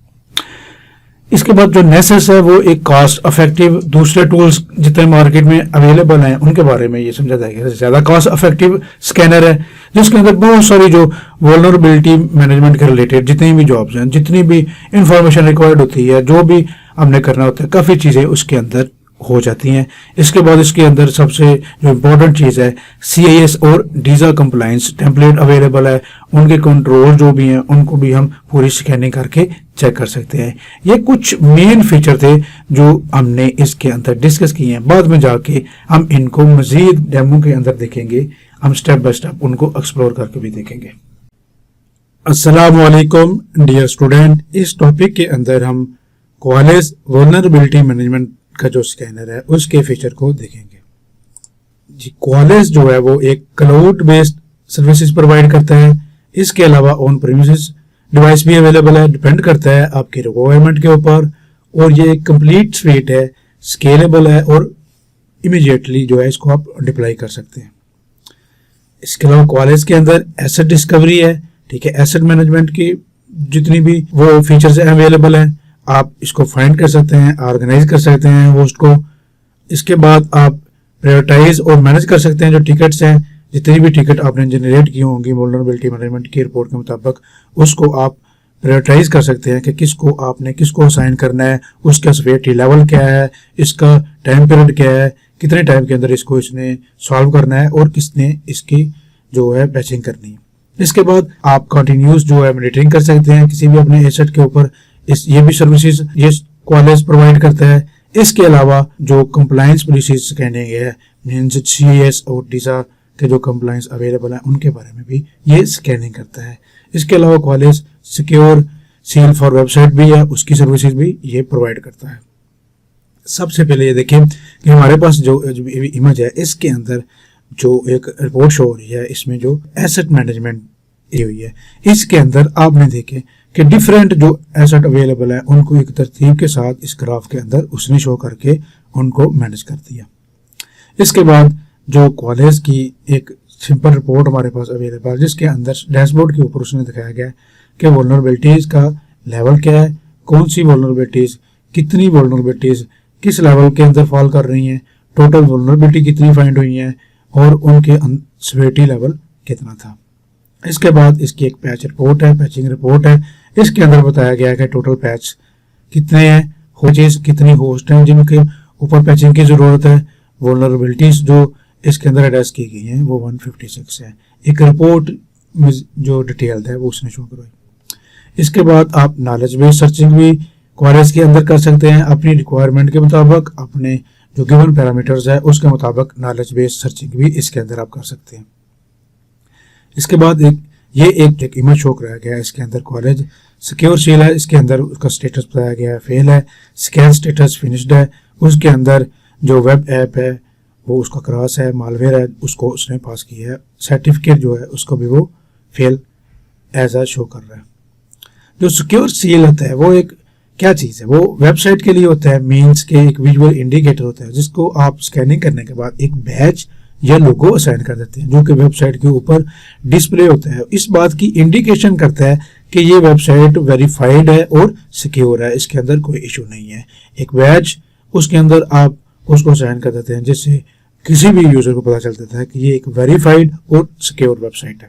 Speaker 1: इसके बाद जो नेसेस है वो एक कॉस्ट इफेक्टिव दूसरे टूल्स जितने मार्केट में अवेलेबल हैं उनके बारे में ये समझा जाएगा। ज़्यादा कॉस्ट इफेक्टिव स्कैनर है जिसके अंदर बहुत सारी जो वल्नरेबिलिटी मैनेजमेंट के रिलेटेड जितनी भी जॉब्स हैं, जितनी भी इंफॉर्मेशन रिक्वायर्ड होती है, जो भी हमने करना होता है, काफ़ी चीज़ें उसके अंदर हो जाती हैं। इसके बाद इसके अंदर सबसे जो इम्पोर्टेंट चीज़ है CIS और डीजा कंप्लायंस टेम्पलेट अवेलेबल है। उनके कंट्रोल जो भी हैं उनको भी हम पूरी स्कैनिंग करके चेक कर सकते हैं। ये कुछ मेन फीचर थे जो हमने इसके अंदर डिस्कस किए हैं। बाद में जाके हम इनको मजीद डेमो के अंदर देखेंगे, हम स्टेप बाय स्टेप उनको एक्सप्लोर करके भी देखेंगे। अस्सलाम वालेकुम डियर स्टूडेंट, इस टॉपिक के अंदर हम क्वालिस वल्नरेबिलिटी मैनेजमेंट का जो स्कैनर है उसके फीचर को देखेंगे। जी, क्वालिस जो है वो एक क्लाउड बेस्ड सर्विसेज प्रोवाइड करता है। इसके अलावा ऑन प्रीमिसेस डिवाइस भी अवेलेबल है, डिपेंड करता है आपकी रिक्वायरमेंट के ऊपर। और ये एक कंप्लीट स्वीट है, स्केलेबल है और इमीडिएटली जो है इसको आप डिप्लॉय कर सकते हैं। इसके अलावा क्वालिस के अंदर एसेट डिस्कवरी है, ठीक है, एसेट मैनेजमेंट की जितनी भी वो फीचर्स अवेलेबल हैं आप इसको फाइंड कर सकते हैं, ऑर्गेनाइज कर सकते हैं होस्ट को। इसके बाद आप प्रायोरिटाइज और मैनेज कर सकते हैं जो टिकट्स हैं, जितनी भी टिकट आपने जनरेट की होंगी वल्नरेबिलिटी मैनेजमेंट की रिपोर्ट के मुताबिक, उसको आप प्रायोरिटाइज कर सकते हैं कि किसको आपने किसको असाइन करना है, उसका सेवेरिटी लेवल क्या है, इसका टाइम पीरियड क्या है, कितने टाइम के अंदर इसको इसने सॉल्व करना है और किसने इसकी जो है पैचिंग करनी है। इसके बाद आप कंटिन्यूस जो है मॉनिटरिंग कर सकते हैं किसी भी अपने एसेट के ऊपर। ये भी सर्विसेज ये क्वालिस प्रोवाइड करता है। इसके अलावा जो कंप्लायंस पॉलिसीज स्कैनिंग है, मींस CIS और डीजा के जो कंप्लायंस अवेलेबल है उनके बारे में भी ये स्कैनिंग करता है। इसके अलावा Qualis secure seal for website भी है, उसकी सर्विसेज भी ये प्रोवाइड करता है। सबसे पहले ये देखें कि हमारे पास जो इमेज है इसके अंदर जो एक रिपोर्ट शो हो रही है, इसमें जो एसेट मैनेजमेंट ये हुई है, इसके अंदर आपने देखे कि डिफरेंट जो एसेट अवेलेबल है उनको एक तरतीब के साथ इस ग्राफ के अंदर उसने शो करके उनको मैनेज कर दिया। इसके बाद जो क्वालिस की एक सिंपल रिपोर्ट हमारे पास अवेलेबल है जिसके अंदर डैशबोर्ड के ऊपर उसने दिखाया गया कि वल्नरेबिलिटीज का लेवल क्या है, कौन सी वल्नरेबिलिटीज, कितनी वल्नरेबिलिटीज किस लेवल के अंदर फॉल कर रही हैं, टोटल वल्नरेबिलिटी कितनी फाइंड हुई हैं और उनके सेवेरिटी लेवल कितना था। इसके बाद इसकी एक पैच रिपोर्ट है, पैचिंग रिपोर्ट है। इसके अंदर बताया गया है कि टोटल पैच कितने हैं, होस्टेज कितनी होस्ट हैं जिनके ऊपर पैचिंग की ज़रूरत है, वल्नरेबिलिटीज जो इसके अंदर एड्रेस की गई हैं वो 156 है। एक रिपोर्ट में जो डिटेल्ड है वो उसने शो करवाई। इसके बाद आप नॉलेज बेस्ड सर्चिंग भी क्वालिस के अंदर कर सकते हैं अपनी रिक्वायरमेंट के मुताबिक, अपने जो गिवन पैरामीटर्स है उसके मुताबिक नॉलेज बेस्ड सर्चिंग भी इसके अंदर आप कर सकते हैं। इसके बाद एक इमेज शो कराया गया है, इसके अंदर क्वालिस सिक्योर सील है, इसके अंदर उसका स्टेटस बताया गया है फेल है, स्कैन स्टेटस फिनिश्ड है, उसके अंदर जो वेब ऐप है वो उसका क्रॉस है, मालवेयर है, उसको उसने पास किया है, सर्टिफिकेट जो है उसको भी वो फेल एज आ शो कर रहा है। जो सिक्योर सील होता है वो एक क्या चीज़ है, वो वेबसाइट के लिए होता है, मीन्स के एक विजुअल इंडिकेटर होता है जिसको आप स्कैनिंग करने के बाद एक बैच या लोगो असाइन कर देते हैं जो कि वेबसाइट के ऊपर डिस्प्ले होता है। इस बात की इंडिकेशन करता है कि ये वेबसाइट वेरीफाइड है और सिक्योर है, इसके अंदर कोई इशू नहीं है। एक बैच उसके अंदर आप उसको असाइन कर देते हैं जिससे किसी भी यूजर को पता चल जाता है कि ये एक वेरीफाइड और सिक्योर वेबसाइट है।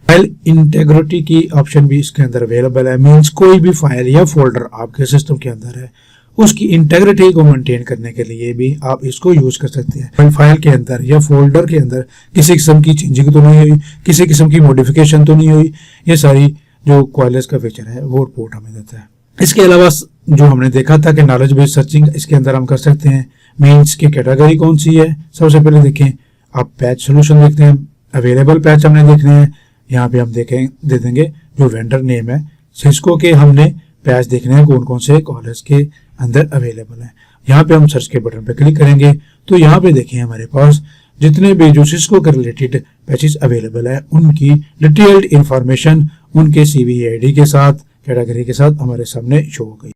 Speaker 1: फाइल इंटेग्रिटी की ऑप्शन भी इसके अंदर अवेलेबल है, मीन्स कोई भी फाइल या फोल्डर आपके सिस्टम के अंदर है उसकी इंटेग्रिटी को मेंटेन करने के लिए भी आप इसको यूज कर सकते हैं। फाइल के अंदर या फोल्डर के अंदर किसी किस्म की चेंजिंग तो नहीं हुई, किसी किस्म की मॉडिफिकेशन तो नहीं हुई, ये सारी जो क्वालिस का फीचर है वो रिपोर्ट हमें देता है। इसके अलावा जो हमने देखा था कि नॉलेज बेस्ड सर्चिंग इसके अंदर हम कर सकते हैं, मीन्स की कैटेगरी कौन सी है। सबसे पहले देखें आप पैच सोल्यूशन देखते हैं, अवेलेबल पैच हमने देखने हैं, यहाँ पे हम देखें दे देंगे जो वेंडर नेम है सिस्को के, हमने पैच देखने हैं कौन कौन से क्वालिस के अंदर अवेलेबल है। यहाँ पे हम सर्च के बटन पे क्लिक करेंगे तो यहाँ पे देखें हमारे पास जितने भी जो सिस्को के रिलेटेड पैचेस अवेलेबल है उनकी डिटेल्ड इंफॉर्मेशन उनके CVE ID के साथ, कैटेगरी के साथ हमारे सामने शो हो गई।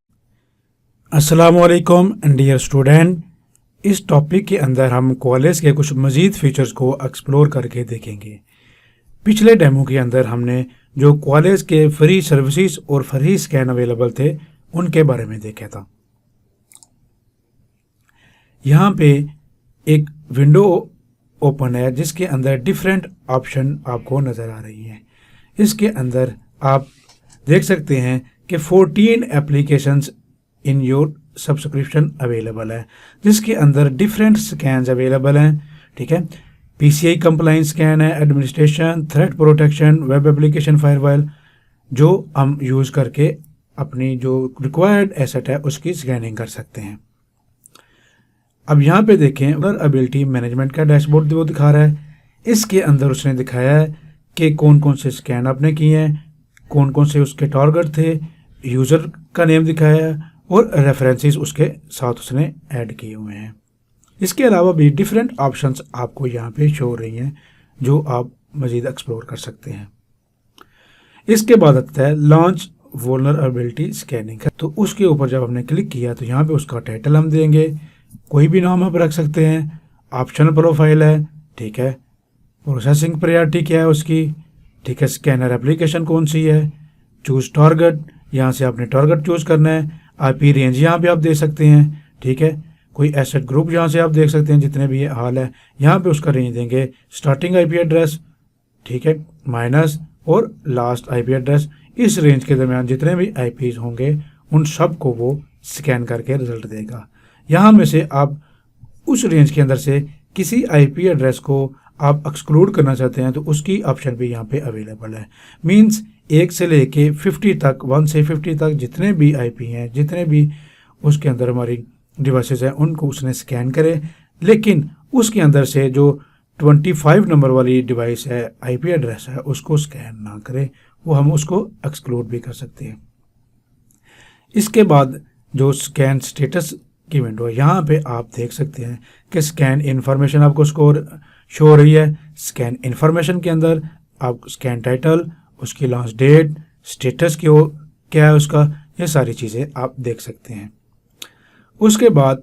Speaker 1: अस्सलाम वालेकुम डियर स्टूडेंट, इस टॉपिक के अंदर हम क्वालिस के कुछ मज़ीद फीचर्स को एक्सप्लोर करके देखेंगे। पिछले डेमो के अंदर हमने जो क्वालिस के फ्री सर्विसेज और फ्री स्कैन अवेलेबल थे उनके बारे में देखा था। यहाँ पे एक विंडो ओपन है जिसके अंदर डिफरेंट ऑप्शन आपको नज़र आ रही हैं। इसके अंदर आप देख सकते हैं कि 14 applications in your subscription available है, जिसके अंदर डिफरेंट स्कैन्स अवेलेबल हैं। ठीक है, PCI कंप्लाइंस स्कैन है, administration, threat protection, web application firewall, जो हम यूज़ करके अपनी जो रिक्वायर्ड एसेट है उसकी स्कैनिंग कर सकते हैं। अब यहाँ पे देखें वल्नरेबिलिटी मैनेजमेंट का डैशबोर्ड वो दिखा रहा है। इसके अंदर उसने दिखाया है कि कौन कौन से स्कैन आपने किए हैं, कौन कौन से उसके टारगेट थे, यूज़र का नेम दिखाया है और रेफरेंसेस उसके साथ उसने ऐड किए हुए हैं। इसके अलावा भी डिफरेंट ऑप्शंस आपको यहाँ पे शो हो रही हैं जो आप मज़ीद एक्सप्लोर कर सकते हैं। इसके बाद आता है लॉन्च वल्नरेबिलिटी स्कैनिंग, तो उसके ऊपर जब हमने क्लिक किया तो यहाँ पे उसका टाइटल हम देंगे, कोई भी नाम आप रख सकते हैं, ऑप्शनल प्रोफाइल है, ठीक है, प्रोसेसिंग प्रायोरिटी क्या है उसकी, ठीक है, स्कैनर एप्लीकेशन कौन सी है, चूज़ टारगेट, यहाँ से आपने टारगेट चूज़ करना है, IP रेंज यहाँ पे आप दे सकते हैं, ठीक है, कोई एसेट ग्रुप यहाँ से आप देख सकते हैं जितने भी ये हाल है, यहाँ पे उसका रेंज देंगे स्टार्टिंग IP एड्रेस, ठीक है, माइनस और लास्ट IP एड्रेस, इस रेंज के दरमियान जितने भी IPs होंगे उन सब को वो स्कैन करके रिजल्ट देगा। यहाँ में से आप उस रेंज के अंदर से किसी IP एड्रेस को आप एक्सक्लूड करना चाहते हैं तो उसकी ऑप्शन भी यहाँ पे अवेलेबल है। मींस 1 से लेके 50 तक, 1 से 50 तक जितने भी IP हैं, जितने भी उसके अंदर हमारी डिवाइसेस हैं उनको उसने स्कैन करे, लेकिन उसके अंदर से जो 25 नंबर वाली डिवाइस है, IP एड्रेस है, उसको स्कैन ना करे, वो हम उसको एक्सक्लूड भी कर सकते हैं। इसके बाद जो स्कैन स्टेटस की विंडो है, यहाँ पे आप देख सकते हैं कि स्कैन इन्फॉर्मेशन आपको स्कोर शो हो रही है। स्कैन इन्फॉर्मेशन के अंदर आप स्कैन टाइटल, उसकी लॉन्च डेट, स्टेटस क्या है उसका, ये सारी चीज़ें आप देख सकते हैं। उसके बाद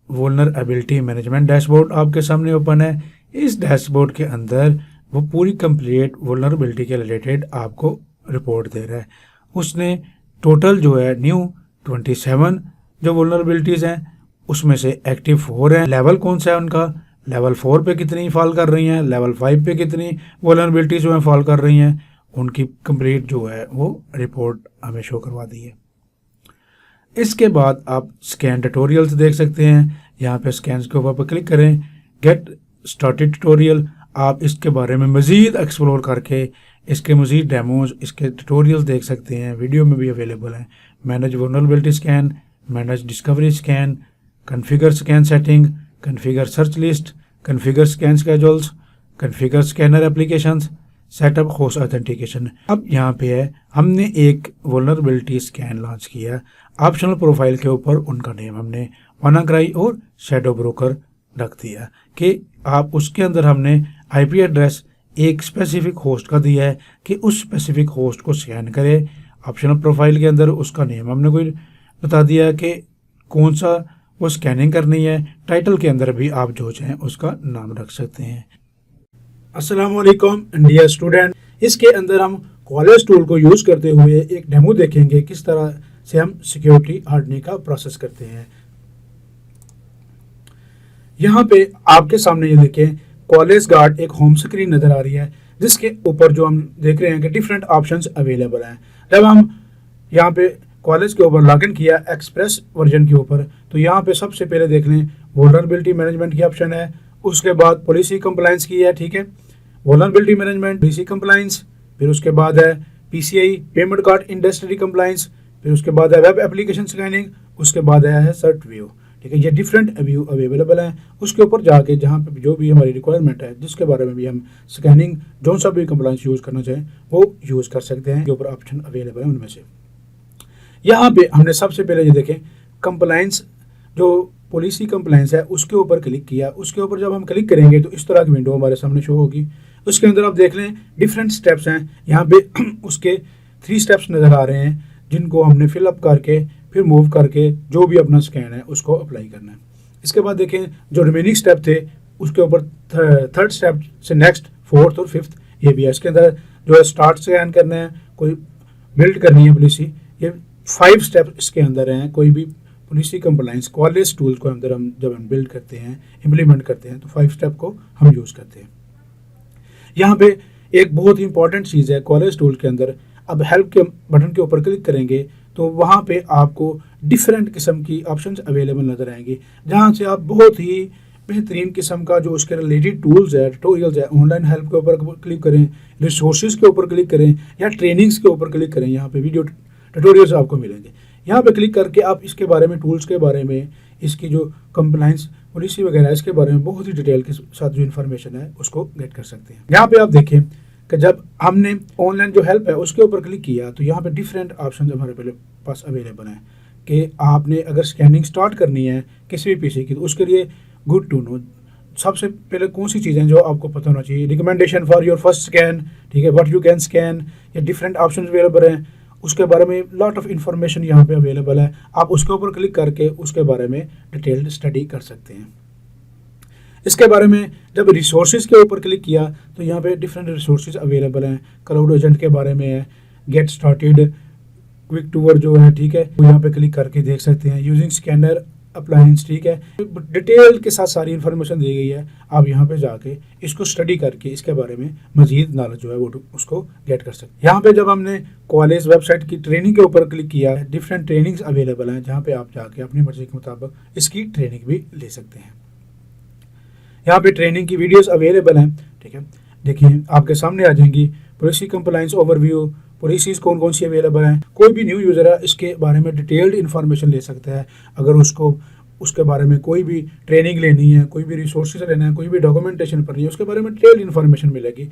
Speaker 1: वल्नरेबिलिटी मैनेजमेंट डैशबोर्ड आपके सामने ओपन है। इस डैशबोर्ड के अंदर वो पूरी कंप्लीट वल्नरेबिलिटी के रिलेटेड आपको रिपोर्ट दे रहा है। उसने टोटल जो है न्यू 27 जो वल्नरेबिलिटीज़ हैं उसमें से एक्टिव 4 हैं। लेवल कौन सा है उनका, लेवल 4 पे कितनी फॉल कर रही हैं, लेवल 5 पे कितनी वल्नरेबिलिटीज़ जो हैं फॉल कर रही हैं, उनकी कंप्लीट जो है वो रिपोर्ट हमें शो करवा दी है। इसके बाद आप स्कैन ट्यूटोरियल्स देख सकते हैं। यहाँ पे स्कैन के ऊपर क्लिक करें, गेट स्टार्टेड ट्यूटोरियल, आप इसके बारे में मज़ीद एक्सप्लोर करके इसके मज़ीद डेमोज, इसके ट्यूटोरियल्स देख सकते हैं, वीडियो में भी अवेलेबल हैं। Manage vulnerability scan, manage discovery scan, configure scan setting, configure search list, configure scan schedules, configure scanner applications, setup host authentication. अब यहाँ पे है हमने एक वल्नरेबिलिटी स्कैन लॉन्च किया, ऑप्शनल प्रोफाइल के ऊपर उनका नेम हमने WannaCry और शैडो ब्रोकर रख दिया कि आप उसके अंदर हमने IP एड्रेस एक स्पेसिफिक होस्ट का दिया है कि उस स्पेसिफिक होस्ट को स्कैन करे। ऑप्शनल प्रोफाइल के अंदर उसका नेम हमने कोई बता दिया है कि कौन सा वो स्कैनिंग करनी है। टाइटल के अंदर भी आप जो चाहें उसका नाम रख सकते हैं। अस्सलाम वालेकुम डियर स्टूडेंट, इसके अंदर हम क्वालिस टूल को यूज़ करते हुए एक डेमो देखेंगे किस तरह से हम सिक्योरिटी हार्डनिंग का प्रोसेस करते हैं। यहाँ पे आपके सामने ये देखें क्वालिस गार्ड एक होम स्क्रीन नज़र आ रही है जिसके ऊपर जो हम देख रहे हैं कि डिफरेंट ऑप्शंस अवेलेबल हैं। जब हम यहाँ पे क्वालिस के ऊपर लॉगिन किया एक्सप्रेस वर्जन के ऊपर, तो यहाँ पे सबसे पहले देख लें वल्नरेबिलिटी मैनेजमेंट की ऑप्शन है, उसके बाद पॉलिसी कंप्लायंस की है, ठीक है, वल्नरेबिलिटी मैनेजमेंट, पॉलिसी कंप्लायंस, फिर उसके बाद है PCI payment card industry compliance, फिर उसके बाद है वेब एप्लीकेशन स्कैनिंग, उसके बाद आया है सर्ट व्यू। ठीक है, ये डिफरेंट व्यू अवेलेबल हैं। उसके ऊपर जाके जहाँ पे जो भी हमारी रिक्वायरमेंट है, जिसके बारे में भी हम स्कैनिंग जो सा भी कंप्लायंस यूज़ करना चाहें वो यूज़ कर सकते हैं। के ऊपर ऑप्शन अवेलेबल है उनमें से यहाँ पे हमने सबसे पहले ये देखें कंप्लाइंस जो पॉलिसी कंप्लाइंस है उसके ऊपर क्लिक किया। उसके ऊपर जब हम क्लिक करेंगे तो इस तरह की विंडो हमारे सामने शो होगी। उसके अंदर आप देख लें डिफरेंट स्टेप्स हैं यहाँ पे उसके 3 स्टेप्स नज़र आ रहे हैं जिनको हमने फिलअप करके फिर मूव करके जो भी अपना स्कैन है उसको अप्लाई करना है। इसके बाद देखें जो रिमेनिंग स्टेप थे उसके ऊपर 3rd स्टेप से नेक्स्ट 4th और 5th ये भी है। इसके अंदर जो है स्टार्ट स्कैन करना है, कोई बिल्ड करनी है पॉलिसी, ये 5 स्टेप इसके अंदर हैं। कोई भी पॉलिसी कंप्लाइंस क्वालिस टूल को अंदर हम जब हम बिल्ड करते हैं इम्प्लीमेंट करते हैं तो 5 स्टेप को हम यूज़ करते हैं। यहाँ पे एक बहुत ही इंपॉर्टेंट चीज़ है क्वालिस टूल के अंदर, अब हेल्प के बटन के ऊपर क्लिक करेंगे तो वहाँ पे आपको डिफरेंट किस्म की ऑप्शंस अवेलेबल नज़र आएंगी जहाँ से आप बहुत ही बेहतरीन किस्म का जो उसके रिलेटेड टूल्स है, ट्यूटोरियल्स है, ऑनलाइन हेल्प के ऊपर क्लिक करें, रिसोर्सेज के ऊपर क्लिक करें या ट्रेनिंग्स के ऊपर क्लिक करें। यहाँ पे वीडियो ट्यूटोरियल्स आपको मिलेंगे। यहाँ पे क्लिक करके आप इसके बारे में, टूल्स के बारे में, इसकी जो कंप्लाइंस पॉलिसी वगैरह इसके बारे में बहुत ही डिटेल के साथ जो इन्फॉर्मेशन है उसको गेट कर सकते हैं। यहाँ पे आप देखें कि जब हमने ऑनलाइन जो हेल्प है उसके ऊपर क्लिक किया तो यहाँ पे डिफरेंट ऑप्शन हमारे पास अवेलेबल हैं कि आपने अगर स्कैनिंग स्टार्ट करनी है किसी भी पीसी की तो उसके लिए गुड टू नो सबसे पहले कौन सी चीज़ें जो आपको पता होना चाहिए। Recommendation for your first scan, ठीक है, व्हाट यू कैन स्कैन, या डिफरेंट ऑप्शन अवेलेबल हैं, उसके बारे में लॉट ऑफ इन्फॉर्मेशन यहाँ पे अवेलेबल है। आप उसके ऊपर क्लिक करके उसके बारे में डिटेल्ड स्टडी कर सकते हैं। इसके बारे में जब रिसोर्सेज के ऊपर क्लिक किया तो यहाँ पे डिफरेंट रिसोर्सेज अवेलेबल हैं। क्लाउड एजेंट के बारे में है, गेट स्टार्टेड, क्विक टूर जो है, ठीक है, वो यहाँ पे क्लिक करके देख सकते हैं। यूजिंग स्कैनर अप्लायंस, ठीक है, डिटेल के साथ सारी इन्फॉर्मेशन दी गई है। आप यहाँ पे जाके इसको स्टडी करके इसके बारे में मजीद नॉलेज जो है वो उसको गेट कर सकते हैं। यहाँ पे जब हमने कॉलेज वेबसाइट की ट्रेनिंग के ऊपर क्लिक किया है, डिफरेंट ट्रेनिंग्स अवेलेबल हैं जहाँ पे आप जाके अपनी मर्जी के मुताबिक इसकी ट्रेनिंग भी ले सकते हैं। यहाँ पे ट्रेनिंग की वीडियोस अवेलेबल हैं, ठीक है, देखिए आपके सामने आ जाएंगी। पॉलिसी कंप्लाइंस ओवरव्यू, पॉलिसीज़ कौन कौन सी अवेलेबल हैं। कोई भी न्यू यूज़र है इसके बारे में डिटेल्ड इन्फॉर्मेशन ले सकता है। अगर उसको उसके बारे में कोई भी ट्रेनिंग लेनी है, कोई भी रिसोर्सेज लेना है, कोई भी डॉक्यूमेंटेशन पढ़नी है, उसके बारे में डिटेल्ड इन्फॉर्मेशन मिलेगी।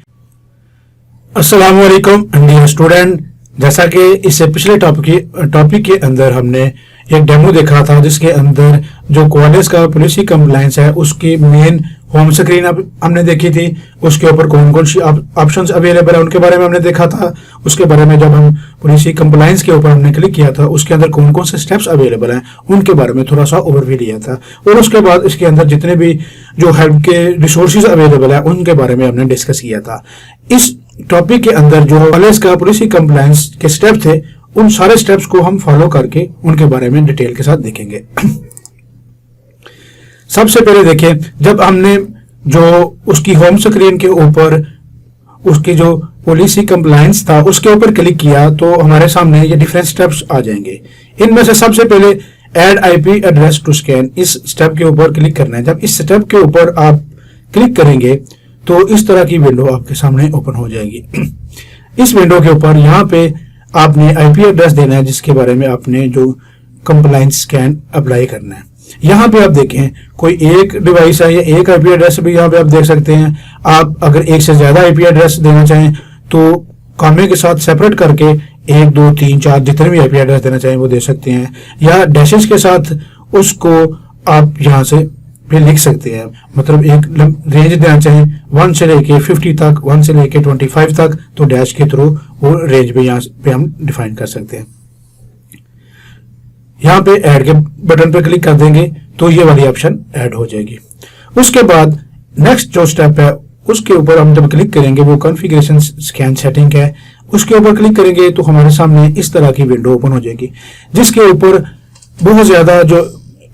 Speaker 1: अस्सलाम वालेकुम डियर स्टूडेंट, जैसा कि इससे पिछले टॉपिक के अंदर हमने एक डेमो देखा था जिसके अंदर जो कॉलेज का पॉलिसी कंप्लाइंस है उसकी मेन होम स्क्रीन हमने देखी थी। उसके ऊपर कौन कौन सी ऑप्शंस अवेलेबल है उनके बारे में हमने देखा था। उसके बारे में जब हम पॉलिसी कंप्लाइंस के ऊपर हमने क्लिक किया था उसके अंदर कौन कौन से स्टेप्स अवेलेबल हैं उनके बारे में थोड़ा सा ओवरव्यू लिया था। और उसके बाद इसके अंदर जितने भी जो हेल्प के रिसोर्सेज अवेलेबल है उनके बारे में हमने डिस्कस किया था। इस टॉपिक के अंदर जो कॉलेज का पॉलिसी कंप्लाइंस के स्टेप थे उन सारे स्टेप्स को हम फॉलो करके उनके बारे में डिटेल के साथ देखेंगे। सबसे पहले देखें, जब हमने जो उसकी होम स्क्रीन के ऊपर उसकी जो पॉलिसी कंप्लाइंस था उसके ऊपर क्लिक किया तो हमारे सामने ये डिफरेंट स्टेप्स आ जाएंगे। इनमें से सबसे पहले add IP address to scan, इस स्टेप के ऊपर क्लिक करना है। जब इस स्टेप के ऊपर आप क्लिक करेंगे तो इस तरह की विंडो आपके सामने ओपन हो जाएगी। इस विंडो के ऊपर यहाँ पे आपने आईपी एड्रेस देना है जिसके बारे में आपने जो कंप्लाइंस स्कैन अप्लाई करना है। यहाँ पे आप देखें कोई एक डिवाइस है या एक आईपी एड्रेस भी यहाँ पे आप देख सकते हैं। आप अगर एक से ज्यादा आईपी एड्रेस देना चाहें तो कामे के साथ सेपरेट करके 1 2 3 4 जितने भी आईपी एड्रेस देना चाहें वो दे सकते हैं, या डैशेस के साथ उसको आप यहाँ से भी लिख सकते हैं। मतलब एक रेंज देना चाहें 1 से लेके 50 तक, 1 से लेके 25 तक, तो डैश के थ्रू वो रेंज भी यहाँ पे हम डिफाइन कर सकते हैं। यहाँ पे ऐड के बटन पे क्लिक कर देंगे तो ये वाली ऑप्शन ऐड हो जाएगी। उसके बाद नेक्स्ट जो स्टेप है उसके ऊपर हम जब क्लिक करेंगे वो कॉन्फ़िगरेशन स्कैन सेटिंग है, उसके ऊपर क्लिक करेंगे तो हमारे सामने इस तरह की विंडो ओपन हो जाएगी जिसके ऊपर बहुत ज्यादा जो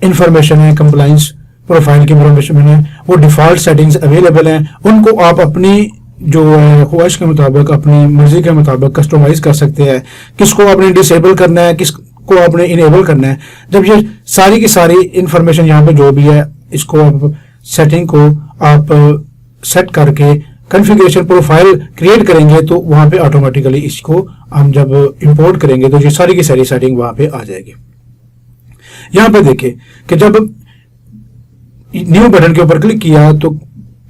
Speaker 1: इंफॉर्मेशन है कंप्लाइंस प्रोफाइल की इंफॉर्मेशन है वो डिफॉल्ट सेटिंग्स अवेलेबल हैं। उनको आप अपनी जो ख्वाहिश के मुताबिक, अपनी मर्जी के मुताबिक कस्टमाइज कर सकते हैं। किसको आपने डिसेबल करना है, किसको आपने इनेबल करना है। जब ये सारी की सारी इंफॉर्मेशन यहाँ पे जो भी है इसको आप सेटिंग को आप सेट करके कॉन्फ़िगरेशन प्रोफाइल क्रिएट करेंगे तो वहाँ पे ऑटोमेटिकली इसको हम जब इंपोर्ट करेंगे तो ये सारी की सारी सेटिंग वहाँ पे आ जाएगी। यहाँ पे देखें कि जब न्यू बटन के ऊपर क्लिक किया तो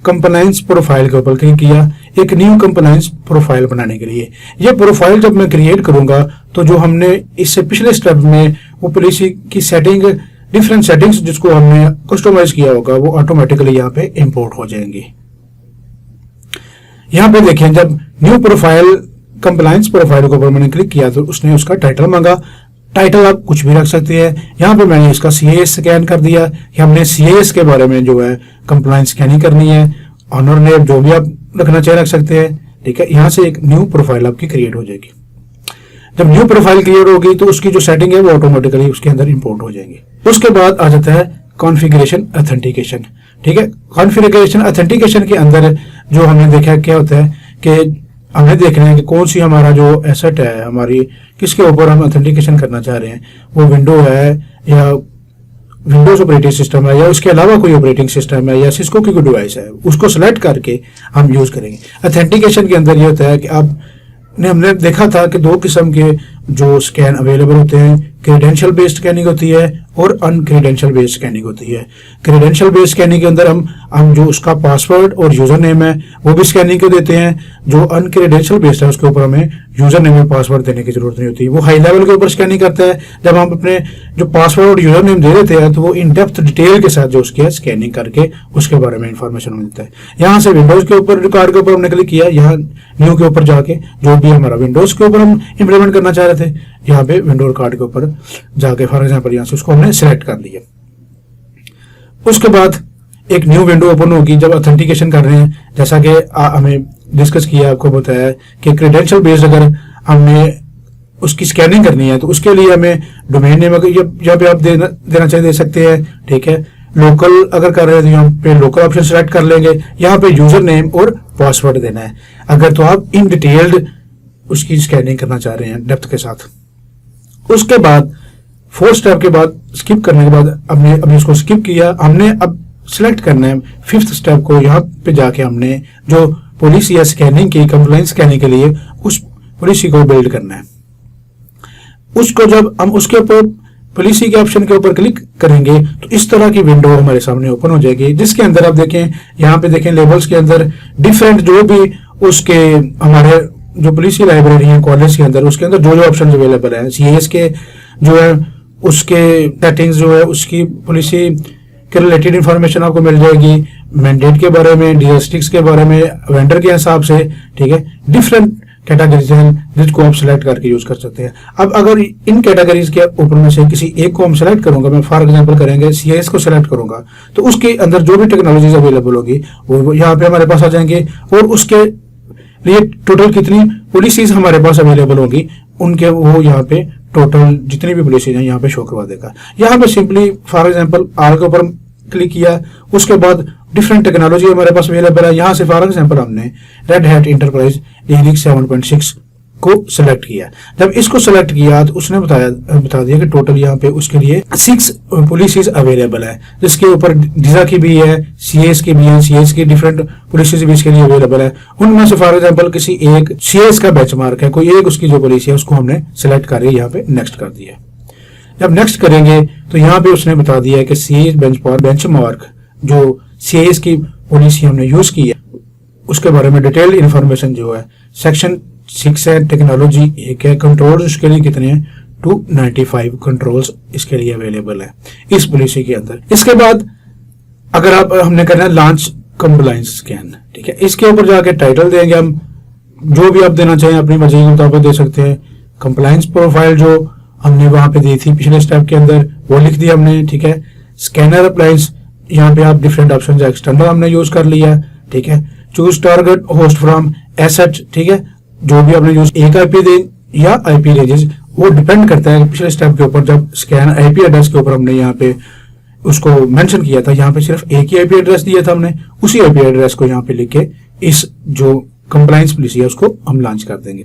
Speaker 1: कंप्लायंस प्रोफाइल के ऊपर क्लिक किया एक न्यू कंप्लायंस प्रोफाइल बनाने के लिए। ये प्रोफाइल जब मैं क्रिएट करूंगा तो जो हमने इससे पिछले स्टेप में वो पॉलिसी की सेटिंग, डिफरेंट सेटिंग्स जिसको हमने कस्टमाइज किया होगा वो ऑटोमेटिकली यहाँ पे इंपोर्ट हो जाएंगी। यहाँ पे देखें, जब न्यू प्रोफाइल कंप्लायंस प्रोफाइल के ऊपर मैंने क्लिक किया तो उसने उसका टाइटल मांगा। टाइटल आप कुछ भी रख सकते हैं। यहाँ पे मैंने इसका CIS स्कैन कर दिया कि हमने CIS के बारे में जो है कंप्लायंस स्कैनिंग करनी है। ऑनर नेम जो भी आप रखना चाहे रख सकते हैं, ठीक है। यहाँ से एक न्यू प्रोफाइल आपकी क्रिएट हो जाएगी। जब न्यू प्रोफाइल क्रिएट होगी तो उसकी जो सेटिंग है वो ऑटोमेटिकली उसके अंदर इंपोर्ट हो जाएंगी। उसके बाद आ जाता है कॉन्फ़िगरेशन ऑथेंटिकेशन, ठीक है। कॉन्फ़िगरेशन ऑथेंटिकेशन के अंदर जो हमने देखा क्या होता है कि हमें देखना है कि कौन सी हमारा जो एसेट है हमारी, किसके ऊपर हम ऑथेंटिकेशन करना चाह रहे हैं, वो विंडो है या विंडोज ऑपरेटिंग सिस्टम है या उसके अलावा कोई ऑपरेटिंग सिस्टम है या सिस्को की कोई डिवाइस है, उसको सेलेक्ट करके हम यूज करेंगे। ऑथेंटिकेशन के अंदर ये होता है कि हमने देखा था कि दो किस्म के जो स्कैन अवेलेबल होते हैं, क्रेडेंशियल बेस्ड स्कैनिंग होती है और अनक्रेडेंशियल बेस्ड स्कैनिंग होती है। क्रेडेंशियल बेस्ड स्कैनिंग के अंदर हम जो उसका पासवर्ड और यूजर नेम है वो भी स्कैनिंग को देते हैं। जो अनक्रेडेंशियल बेस्ड है उसके ऊपर हमें यूजर नेम और पासवर्ड देने की जरूरत नहीं होती। वो हाई लेवल के ऊपर स्कैनिंग करता है। जब हम अपने जो पासवर्ड और यूजर नेम दे देते हैं तो वो इन डेप्थ डिटेल के साथ जो उसकी है स्कैनिंग करके उसके बारे में इंफॉर्मेशन मिलता है। यहाँ से विंडोज के ऊपर रिकॉर्ड के ऊपर हमने क्लिक किया, यहाँ न्यू के ऊपर जाके जो भी हमारा विंडोज के ऊपर हम इंप्लीमेंट करना चाह रहे थे, यहाँ पे विंडो रिकॉर्ड के ऊपर जाके फॉर एग्जाम्पल यहाँ से उसको हमने सिलेक्ट कर लिया। उसके बाद एक न्यू विंडो ओपन होगी जब ऑथेंटिकेशन कर रहे हैं। जैसा कि हमें डिस्कस किया, आपको बताया कि क्रेडेंशियल बेस्ड अगर हमने उसकी स्कैनिंग करनी है तो उसके लिए हमें डोमेन नेम यहाँ पे आप देना चाहिए दे सकते हैं, ठीक है। लोकल अगर कर रहे हैं तो यहाँ पे लोकल ऑप्शन सेलेक्ट कर लेंगे। यहाँ पे यूजर नेम और पासवर्ड देना है अगर तो आप इन डिटेल्ड उसकी स्कैनिंग करना चाह रहे हैं डेप्थ के साथ। उसके बाद 4 स्टेप के बाद स्किप करने के बाद हमने अभी उसको स्किप किया, हमने अब सिलेक्ट करना है 5th स्टेप को। यहाँ पे जाके हमने जो पॉलिसी या स्कैनिंग की कंप्लायंस स्कैनिंग के लिए उस पॉलिसी को बिल्ड करना है। उसको जब हम उसके ऊपर पॉलिसी के ऑप्शन के ऊपर क्लिक करेंगे तो इस तरह की विंडो हमारे सामने ओपन हो जाएगी, जिसके अंदर आप देखें, यहाँ पे देखें लेबल्स के अंदर डिफरेंट जो भी उसके हमारे जो पॉलिसी लाइब्रेरी है कॉलेज के अंदर, उसके अंदर जो जो ऑप्शन अवेलेबल है, CIS के जो है उसके सेटिंग्स जो है उसकी पॉलिसी के रिलेटेड इंफॉर्मेशन आपको मिल जाएगी, मैंडेट के बारे में, डिस्ट्रिक्ट्स के बारे में, वेंडर के हिसाब से, ठीक है। डिफरेंट कैटेगरीज हैं जिसको आप सिलेक्ट करके यूज कर सकते हैं। अब अगर इन कैटेगरीज के ऊपर में से किसी एक को हम सिलेक्ट करूंगा, मैं फॉर एग्जांपल करेंगे CIS को सिलेक्ट करूंगा, तो उसके अंदर जो भी टेक्नोलॉजीज अवेलेबल होगी वो यहाँ पे हमारे पास आ जाएंगे और उसके लिए टोटल कितनी पॉलिसीज हमारे पास अवेलेबल होंगी उनके वो यहाँ पे टोटल जितनी भी पॉलिसीज हैं यहाँ पे शो करवा देगा। यहाँ पे सिंपली फॉर एग्जांपल आर के ऊपर क्लिक किया, उसके बाद डिफरेंट टेक्नोलॉजी हमारे पास अवेलेबल है। यहाँ से फॉर एग्जांपल हमने रेड हैट इंटरप्राइज यूनिक्स 7.6 को सिलेक्ट किया। जब इसको सिलेक्ट किया तो उसने बता दिया कि टोटल यहाँ पे उसके लिए 6 पॉलिसीज अवेलेबल है, जिसके ऊपर डिजा की भी है, CIS की भी है, CIS की डिफरेंट पॉलिसीज भी इसके लिए अवेलेबल है। उनमें से फॉर एग्जांपल किसी एक CIS का बेंचमार्क है, कोई एक उसकी जो पॉलिसी है उसको हमने सिलेक्ट करके यहाँ पे नेक्स्ट कर दिया। जब नेक्स्ट करेंगे तो यहाँ पे उसने बता दिया है कि CIS बेंचमार्क जो CIS की पॉलिसी हमने यूज की है उसके बारे में डिटेल इंफॉर्मेशन जो है सेक्शन 6 है, टेक्नोलॉजी 1 है, कंट्रोल्स इसके लिए कितने हैं 295 कंट्रोल्स इसके लिए अवेलेबल है इस पॉलिसी के अंदर। इसके बाद अगर आप हमने करना है लॉन्च कंप्लायंस स्कैन, ठीक है। इसके ऊपर जाके टाइटल देंगे हम, जो भी आप देना चाहें अपनी मर्जी के मुताबिक दे सकते हैं। कंप्लायंस प्रोफाइल जो हमने वहां पे दी थी पिछले स्टेप के अंदर वो लिख दिया हमने, ठीक है। स्कैनर अप्लायंस यहाँ पे आप डिफरेंट ऑप्शन एक्सटर्नल हमने यूज कर लिया, ठीक है। Choose target host from asset, ठीक है। जो भी आपने यूज एक IP दे या IP रेंजेस वो डिपेंड करता है पिछले स्टेप के ऊपर। जब स्कैन IP एड्रेस के ऊपर हमने यहाँ पे उसको मेंशन किया था, यहाँ पे सिर्फ एक ही IP एड्रेस दिया था हमने, उसी IP एड्रेस को यहाँ पे लिख के इस जो कंप्लायंस पॉलिसी है उसको हम लॉन्च कर देंगे।